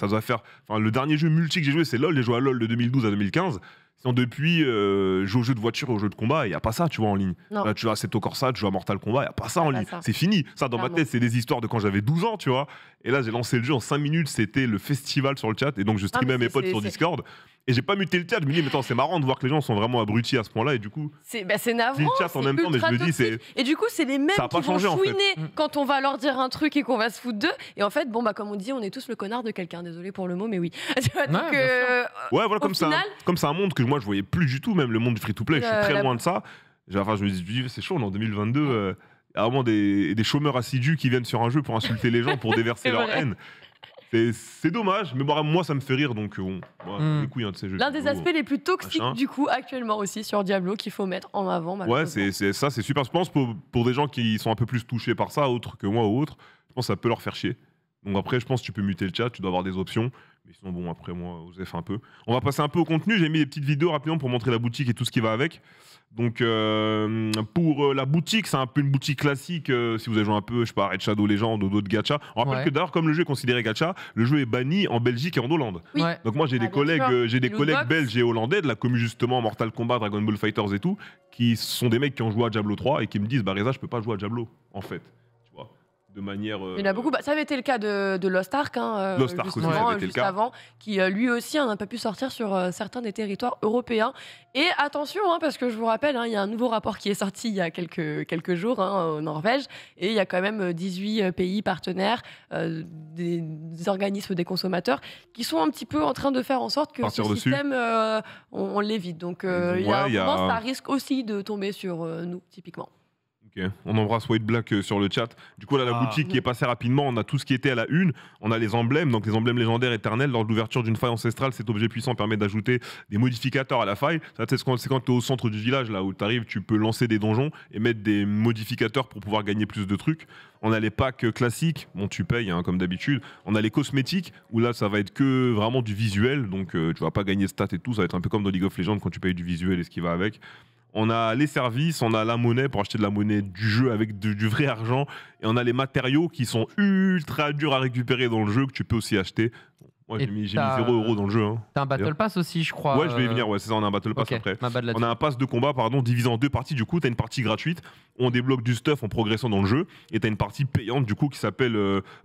doit faire. Enfin, le dernier jeu multi que j'ai joué, c'est LoL. J'ai joué à LoL de 2012 à 2015. Sinon, depuis, je joue aux jeux de voiture et aux jeux de combat, il n'y a pas ça, tu vois, en ligne. Non. Là, tu joues à Assetto Corsa, tu joues à Mortal Kombat, il n'y a pas ça en pas ligne. ça. C'est fini. Ça, dans ma Clairement. tête, c'est des histoires de quand j'avais 12 ans, tu vois. Et là, j'ai lancé le jeu en 5 minutes, c'était le festival sur le chat. Et donc, je streamais mais à mes c'est- potes c'est- sur c'est- Discord. Et j'ai pas muté le chat. Je me dis, mais attends, c'est marrant de voir que les gens sont vraiment abrutis à ce point-là. Et du coup, C'est navrant. Dis le chat en c'est même temps, mais je ultra me dis, toxique. Et du coup, c'est les mêmes Ça a qui pas vont changé, en fait. chouiner quand on va leur dire un truc et qu'on va se foutre d'eux. Et en fait, bon, bah, comme on dit, on est tous le connard de quelqu'un. Désolé pour le mot, mais oui. Tu vois, donc, bien ouais, voilà, Au comme final- c'est un monde que moi je voyais plus du tout, même le monde du free-to-play, je suis très la- loin de ça. Enfin, je me dis, c'est chaud, on est en 2022, il y a vraiment des chômeurs assidus qui viennent sur un jeu pour insulter les gens, pour déverser C'est leur vrai. haine. C'est dommage, mais bon, moi ça me fait rire, donc bon, les couilles de ces jeux. L'un des aspects les plus toxiques machin. du coup actuellement aussi sur Diablo qu'il faut mettre en avant. Ouais, c'est super. Je pense pour des gens qui sont un peu plus touchés par ça, autres que moi ou autres, je pense que ça peut leur faire chier. Donc après, je pense que tu peux muter le chat, tu dois avoir des options. Mais sinon, bon, après, moi, Osef un peu. On va passer un peu au contenu. J'ai mis des petites vidéos rapidement pour montrer la boutique et tout ce qui va avec. Donc, pour la boutique, c'est un peu une boutique classique. Si vous avez joué un peu, je sais pas, Red Shadow Legends ou d'autres gacha. On rappelle que d'ailleurs, comme le jeu est considéré gacha, le jeu est banni en Belgique et en Hollande. Oui. Ouais. Donc moi, j'ai des collègues, belges et hollandais de la commu justement Mortal Kombat, Dragon Ball Fighters et tout, qui sont des mecs qui ont joué à Diablo 3 et qui me disent, bah Reza, je peux pas jouer à Diablo, en fait. De manière. Il y en a beaucoup. Ça avait été le cas de Lost Ark, Lost Ark aussi, ça avait été juste le cas. avant, qui lui aussi n'a pas pu sortir sur certains des territoires européens. Et attention, parce que je vous rappelle, il y a un nouveau rapport qui est sorti il y a quelques jours en Norvège, et il y a quand même 18 pays partenaires, des organismes des consommateurs, qui sont un petit peu en train de faire en sorte que ce système, on l'évite. Donc il y a un moment, ça risque aussi de tomber sur nous, typiquement. Okay. On embrasse White Black sur le chat. Du coup, là, la boutique qui est passée rapidement, on a tout ce qui était à la une. On a les emblèmes, donc les emblèmes légendaires éternels. Lors de l'ouverture d'une faille ancestrale, cet objet puissant permet d'ajouter des modificateurs à la faille. C'est quand tu es au centre du village, là où tu arrives, tu peux lancer des donjons et mettre des modificateurs pour pouvoir gagner plus de trucs. On a les packs classiques, bon, tu payes comme d'habitude. On a les cosmétiques, où là, ça va être que vraiment du visuel. Donc, tu vas pas gagner stats et tout. Ça va être un peu comme dans League of Legends quand tu payes du visuel et ce qui va avec. On a les services, on a la monnaie pour acheter de la monnaie du jeu avec du vrai argent. Et on a les matériaux qui sont ultra durs à récupérer dans le jeu que tu peux aussi acheter. Moi, j'ai mis 0€ dans le jeu. T'as un Battle Pass aussi, je crois. Ouais, je vais y venir. Ouais, c'est ça, on a un Battle Pass après. On a un pass de combat, divisé en deux parties. Du coup, t'as une partie gratuite. On débloque du stuff en progressant dans le jeu. Et t'as une partie payante, du coup, qui s'appelle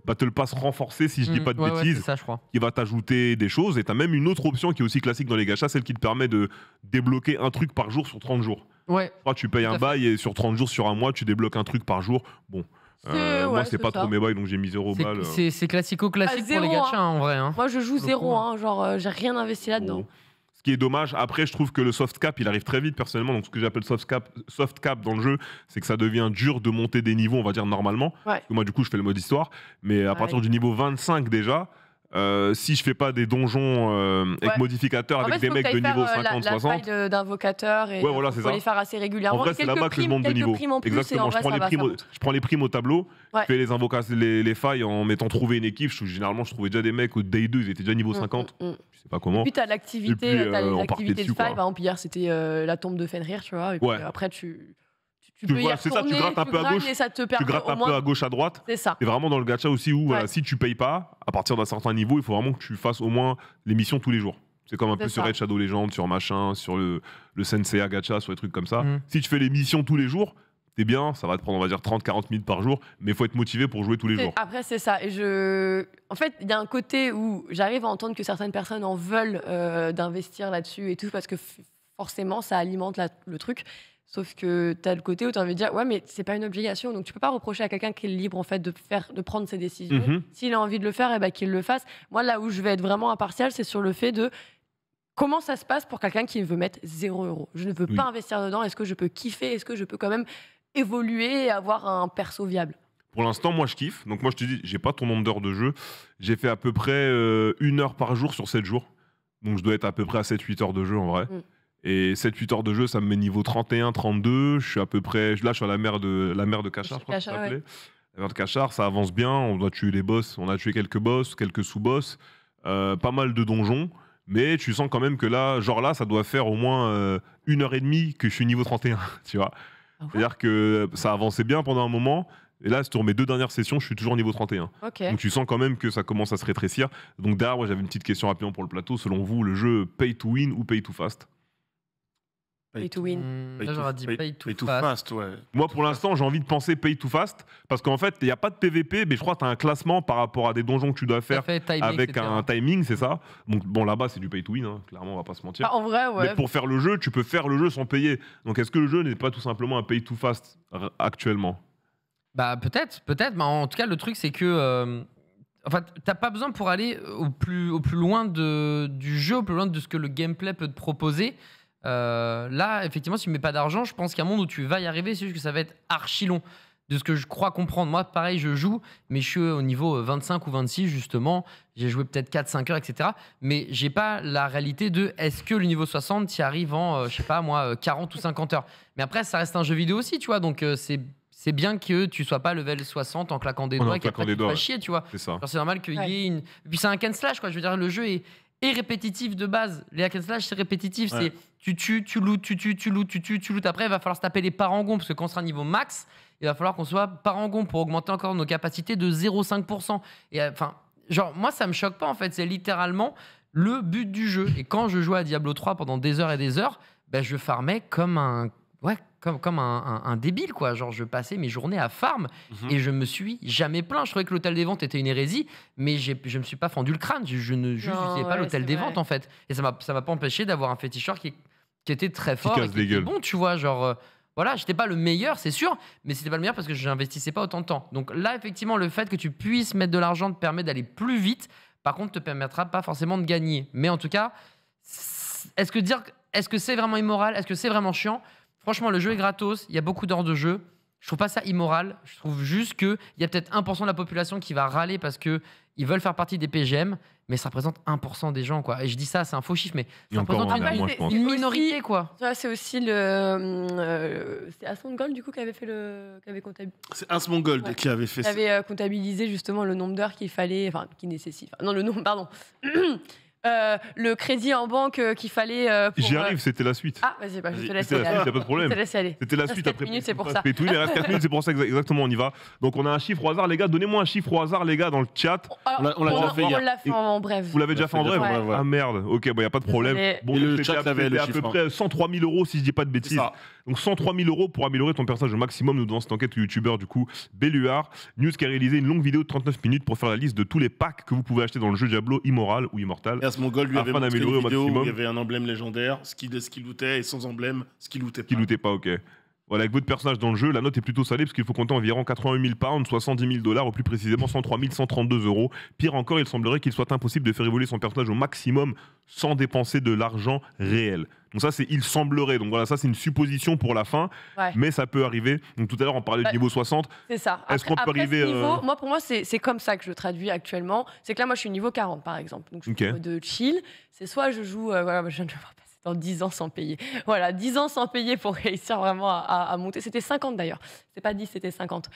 Battle Pass renforcé, si je dis pas de bêtises. C'est ça, je crois. Qui va t'ajouter des choses. Et t'as même une autre option qui est aussi classique dans les gachas, celle qui te permet de débloquer un truc par jour sur 30 jours. Ouais. Tu payes un bail et sur 30 jours, sur un mois, tu débloques un truc par jour. Bon. Moi, c'est pas trop mes bails, donc j'ai mis 0 balles. C'est classico-classique pour les gachas, en vrai. Moi, je joue 0, genre, j'ai rien investi là-dedans. Ce qui est dommage, après, je trouve que le soft cap, il arrive très vite, personnellement. Donc, ce que j'appelle soft cap dans le jeu, c'est que ça devient dur de monter des niveaux, on va dire, normalement. Parce que moi, du coup, je fais le mode histoire. Mais à partir du niveau 25, déjà, si je fais pas des donjons avec modificateurs, avec des mecs de niveau 50, 60. La faille d'invocateur et faut les faire assez régulièrement. En vrai, c'est là-bas que je monte de niveau. Exactement, je prends les primes au tableau, je fais les invocations, les failles en mettant trouver une équipe. Généralement, je trouvais déjà des mecs au Day 2, ils étaient déjà niveau 50. Je sais pas comment. Et puis t'as l'activité, t'as les activités de faille. Par exemple, hier, c'était la tombe de Fenrir, tu vois. Et puis après, tu peux y retourner, tu grattes un peu à gauche, et ça te permet tu grattes un peu à gauche, à droite. C'est ça. Et vraiment dans le gacha aussi où si tu payes pas, à partir d'un certain niveau, il faut vraiment que tu fasses au moins les missions tous les jours. C'est comme un peu sur Red Shadow Legends, sur machin, sur le Senseiya gacha, sur des trucs comme ça. Si tu fais les missions tous les jours, t'es bien, ça va te prendre, on va dire, 30-40 minutes par jour, mais il faut être motivé pour jouer tous les jours. Après, c'est ça. Et en fait, il y a un côté où j'arrive à entendre que certaines personnes en veulent d'investir là-dessus et tout, parce que forcément, ça alimente le truc. Sauf que tu as le côté où tu as envie de dire ouais, mais c'est pas une obligation, donc tu peux pas reprocher à quelqu'un qui est libre en fait de prendre ses décisions. S'il a envie de le faire, qu'il le fasse. Moi, là où je vais être vraiment impartial, c'est sur le fait de comment ça se passe pour quelqu'un qui veut mettre 0€. Je ne veux pas investir dedans. Est-ce que je peux kiffer? Est-ce que je peux quand même évoluer et avoir un perso viable? Pour l'instant, moi, je kiffe. Donc moi, je te dis, j'ai pas ton nombre d'heures de jeu. J'ai fait à peu près 1 heure par jour sur 7 jours. Donc je dois être à peu près à 7-8 heures de jeu en vrai. Et 7-8 heures de jeu, ça me met niveau 31, 32. Je suis à peu près. Là, je suis à la mer de Cachar, je crois que ça s'appelait. La mer de Cachar, ça avance bien. On doit tuer les boss. On a tué quelques boss, quelques sous-boss. Pas mal de donjons. Mais tu sens quand même que là, ça doit faire au moins 1h30 que je suis niveau 31. Tu vois. C'est-à-dire que ça avançait bien pendant un moment. Et là, sur mes 2 dernières sessions, je suis toujours niveau 31. Donc tu sens quand même que ça commence à se rétrécir. Donc derrière, moi, j'avais une petite question rapidement pour le plateau. Selon vous, le jeu pay to win ou pay to fast? Pay to win. Là, j'aurais dit pay to fast. Ouais. Moi, pour l'instant, j'ai envie de penser pay to fast parce qu'en fait, il n'y a pas de PVP, mais je crois que tu as un classement par rapport à des donjons que tu dois faire avec un timing, c'est ça. Donc, bon, là-bas, c'est du pay to win, clairement, on va pas se mentir. En vrai, ouais. Mais pour faire le jeu, tu peux faire le jeu sans payer. Donc, est-ce que le jeu n'est pas tout simplement un pay to fast actuellement? Bah, peut-être. Mais en tout cas, le truc, c'est que. Enfin, t'as pas besoin pour aller au plus loin du jeu, au plus loin de ce que le gameplay peut te proposer. Là, effectivement, si tu mets pas d'argent, je pense qu'il y a un monde où tu vas y arriver, c'est juste que ça va être archi long. de ce que je crois comprendre. Moi, pareil, je joue, mais je suis au niveau 25 ou 26, justement. J'ai joué peut-être 4-5 heures, etc. Mais j'ai pas la réalité de est-ce que le niveau 60, tu y arrives en, je sais pas moi, 40 ou 50 heures. Mais après, ça reste un jeu vidéo aussi, tu vois. Donc, c'est bien que tu sois pas level 60 en claquant des doigts et qu'après tu te fasses chier, tu vois. C'est ça. Alors, c'est normal qu'il y ait une. Et puis, c'est un hack and slash, quoi. Je veux dire, le jeu est répétitif de base. Les hack and slash, c'est répétitif. Ouais. C'est tu tues, tu lootes, tu tues, tu lootes, tu tues, tu lootes. Après, il va falloir se taper les parangons parce que quand on sera niveau max, il va falloir qu'on soit parangon pour augmenter encore nos capacités de 0,5%. Et enfin, genre, moi, ça me choque pas en fait. C'est littéralement le but du jeu. Et quand je jouais à Diablo 3 pendant des heures et des heures, ben, je farmais comme un. Ouais, comme un débile, quoi. Genre, je passais mes journées à farm et je me suis jamais plaint. Je trouvais que l'hôtel des ventes était une hérésie, mais je me suis pas fendu le crâne. Je ne justifiais pas l'hôtel des ventes, en fait. Et ça m'a pas empêché d'avoir un féticheur qui était très fort et qui était bon, tu vois. Genre, voilà, j'étais pas le meilleur, c'est sûr, mais c'était pas le meilleur parce que je n'investissais pas autant de temps. Donc là, effectivement, le fait que tu puisses mettre de l'argent te permet d'aller plus vite. Par contre, te permettra pas forcément de gagner. Mais en tout cas, est-ce que c'est vraiment immoral? Est-ce que c'est vraiment chiant? Franchement, le jeu est gratos, il y a beaucoup d'heures de jeu. Je trouve pas ça immoral. Je trouve juste qu'il y a peut-être 1% de la population qui va râler parce qu'ils veulent faire partie des PGM, mais ça représente 1% des gens, quoi. Et je dis ça, c'est un faux chiffre, mais ça représente une minorité, quoi. C'est aussi c'est Asmongold, du coup, qui avait comptabilisé. C'est Asmongold qui avait fait ça. Qui avait comptabilisé justement le nombre d'heures qu'il fallait, enfin, qui nécessite. Non, le nombre, pardon. Le crédit en banque qu'il fallait. J'y arrive, c'était la suite. Ah, vas-y, je te laisse C'était aller. la suite, y a pas de problème. Je te laisse aller. C'était la suite après. 4 minutes, c'est pour ça. Oui, il reste 4 minutes, c'est pour ça exactement, on y va. Donc on a un chiffre au hasard, les gars. Donnez-moi un chiffre au hasard, les gars, dans le chat. Alors, on l'a déjà fait hier. On l'a fait en bref. Vous l'avez déjà fait en bref? Ouais. Ah merde, ok, bon, y a pas de problème. Bon, et le chat avait le à peu chiffre. près 103 000 € si je dis pas de bêtises. Donc 103 000 € pour améliorer ton personnage au maximum. Nous devons cette enquête au youtubeur du coup Belluard. News qui a réalisé une longue vidéo de 39 minutes pour faire la liste de tous les packs que vous pouvez acheter dans le jeu Diablo Immoral ou Immortal. Et Asmongold lui avait afin montré d'améliorer une au vidéo où maximum. il y avait un emblème légendaire, ce qui lootait, et sans emblème, ce qui lootait pas. Qui lootait pas, ok. Voilà, avec votre personnage dans le jeu, la note est plutôt salée parce qu'il faut compter environ 88 000 pounds, 70 000 $, ou plus précisément 103 132 €. Pire encore, il semblerait qu'il soit impossible de faire évoluer son personnage au maximum sans dépenser de l'argent réel. Donc ça, c'est il semblerait. Donc voilà, ça c'est une supposition pour la fin, mais ça peut arriver. Donc tout à l'heure, on parlait du niveau 60. C'est ça. Est-ce qu'on peut arriver Moi, pour moi, c'est comme ça que je traduis actuellement. C'est que là, moi, je suis niveau 40, par exemple. Donc je suis niveau de chill. C'est soit je joue, voilà, je viens de le voir passer dans 10 ans sans payer. Voilà, 10 ans sans payer pour réussir vraiment à monter. C'était 50 d'ailleurs. C'est pas 10, c'était 50.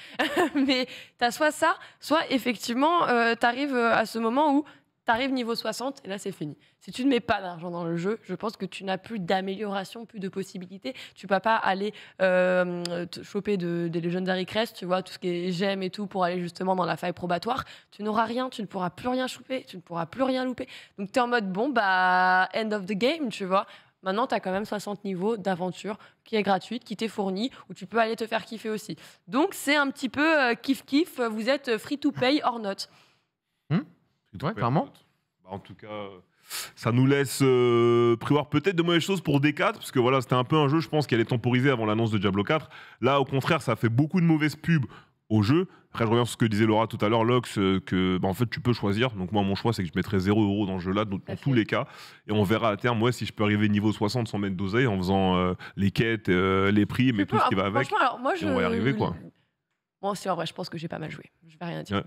Mais t'as soit ça, soit effectivement, t'arrives à ce moment où t'arrives niveau 60 et là c'est fini. Si tu ne mets pas d'argent dans le jeu, je pense que tu n'as plus d'amélioration, plus de possibilités. Tu peux pas aller te choper des Legendary Crest, tu vois, tout ce qui est gemme et tout pour aller justement dans la faille probatoire. Tu n'auras rien, tu ne pourras plus rien choper, tu ne pourras plus rien louper. Donc tu es en mode bon, bah, end of the game, tu vois. Maintenant, tu as quand même 60 niveaux d'aventure qui est gratuite, qui t'est fournie, où tu peux aller te faire kiffer aussi. Donc c'est un petit peu kiff-kiff, vous êtes free to pay or not. Ouais, clairement. Bah, en tout cas, ça nous laisse prévoir peut-être de mauvaises choses pour D4, parce que voilà, c'était un peu un jeu, je pense, qui allait temporiser avant l'annonce de Diablo 4. Là, au contraire, ça fait beaucoup de mauvaises pubs au jeu. Après, je reviens sur ce que disait Laura tout à l'heure, Lox, que bah, en fait, tu peux choisir. Donc moi, mon choix, c'est que je mettrai 0 € dans ce jeu-là, dans tous les cas. Et on verra à terme, moi, si je peux arriver niveau 60 sans mettre d'oseille, en faisant les quêtes, les primes et tout ce qui va avec. Alors, moi, on va y arriver, quoi. Bon, c'est en vrai, je pense que j'ai pas mal joué. Je vais rien dire. Ouais.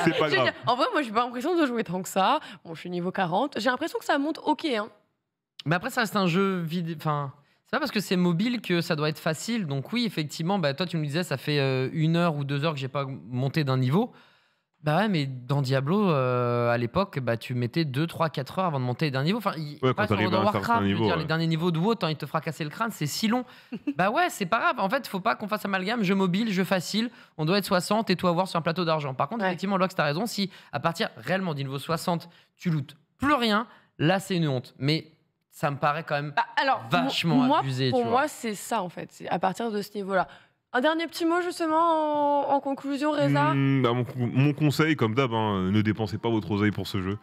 C'est pas grave. En vrai, moi, j'ai pas l'impression de jouer tant que ça. Bon, je suis niveau 40. J'ai l'impression que ça monte ok. Hein. Mais après, ça reste un jeu vide. Enfin, c'est pas parce que c'est mobile que ça doit être facile. Donc oui, effectivement, bah, toi, tu me disais, ça fait 1 heure ou 2 heures que j'ai pas monté d'un niveau. Bah ouais, mais dans Diablo, à l'époque, bah, tu mettais 2, 3, 4 heures avant de monter d'un niveau. Enfin, quand t'arrives à un certain niveau, les derniers niveaux de WoW, il te fracasser le crâne, c'est si long. Bah ouais, c'est pas grave. En fait, faut pas qu'on fasse amalgame. Jeu mobile, jeu facile, on doit être 60 et tout avoir sur un plateau d'argent. Par contre, effectivement, Lox, t'as raison. Si à partir réellement du niveau 60, tu lootes plus rien, là, c'est une honte. Mais ça me paraît quand même vachement abusé. Pour moi, c'est ça, en fait. C'est à partir de ce niveau-là. Un dernier petit mot justement en conclusion, Reza. Mon conseil, comme d'hab, ne dépensez pas votre oseille pour ce jeu.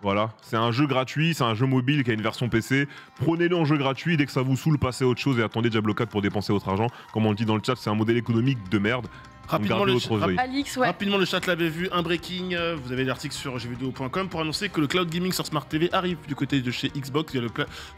Voilà, c'est un jeu gratuit, c'est un jeu mobile qui a une version PC. Prenez-le en jeu gratuit, dès que ça vous saoule, passez à autre chose et attendez Diablo 4 pour dépenser votre argent. Comme on le dit dans le chat, c'est un modèle économique de merde. Rapidement, Alix, ouais. Rapidement, le chat l'avait vu, un breaking, vous avez l'article sur jeuxvideo.com pour annoncer que le cloud gaming sur Smart TV arrive du côté de chez Xbox via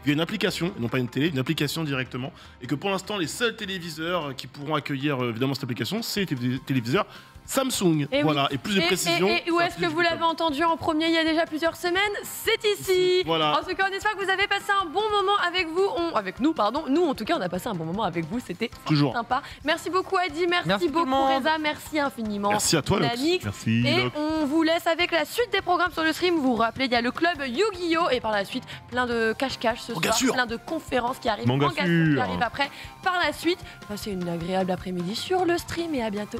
une application, non pas une télé, une application directement, et que pour l'instant, les seuls téléviseurs qui pourront accueillir évidemment cette application, c'est les téléviseurs Samsung. Et voilà, oui. et plus de précision. Et où est-ce que vous l'avez entendu en premier il y a déjà plusieurs semaines? C'est ici. Voilà. En tout cas, on espère que vous avez passé un bon moment avec nous, pardon. Nous, en tout cas, on a passé un bon moment avec vous. C'était toujours sympa. Merci beaucoup, Adi. Merci beaucoup, Reza. Merci infiniment. Merci à toi, Lox. Merci. Et Lox. on vous laisse avec la suite des programmes sur le stream. Vous vous rappelez, il y a le club Yu-Gi-Oh! Et par la suite, plein de cache-cache ce soir. Plein de conférences qui arrivent. Manga qui arrivent après. Par la suite, passez une agréable après-midi sur le stream et à bientôt.